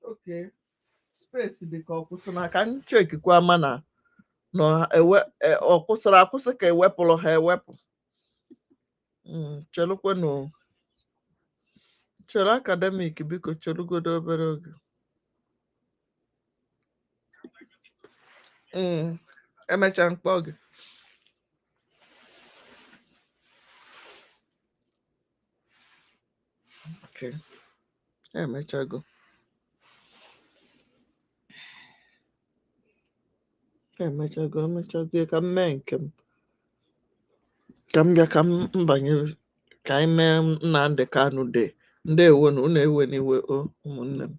Okay. Space because kusuna can check kwa mana. No or kusara kusaka ewepụlụ ha ewepụ. Chelukwe no. Chere academic biko chelugodo obere oge. Emecha mkpọ gị. Okay. Emechago. Emechazie ka m mee nke m. Ka m bịa ka m banyere ka anyị mee Nnamdi Kanu Day. Ndewo na unu ewe n'iwe ụmụnne m.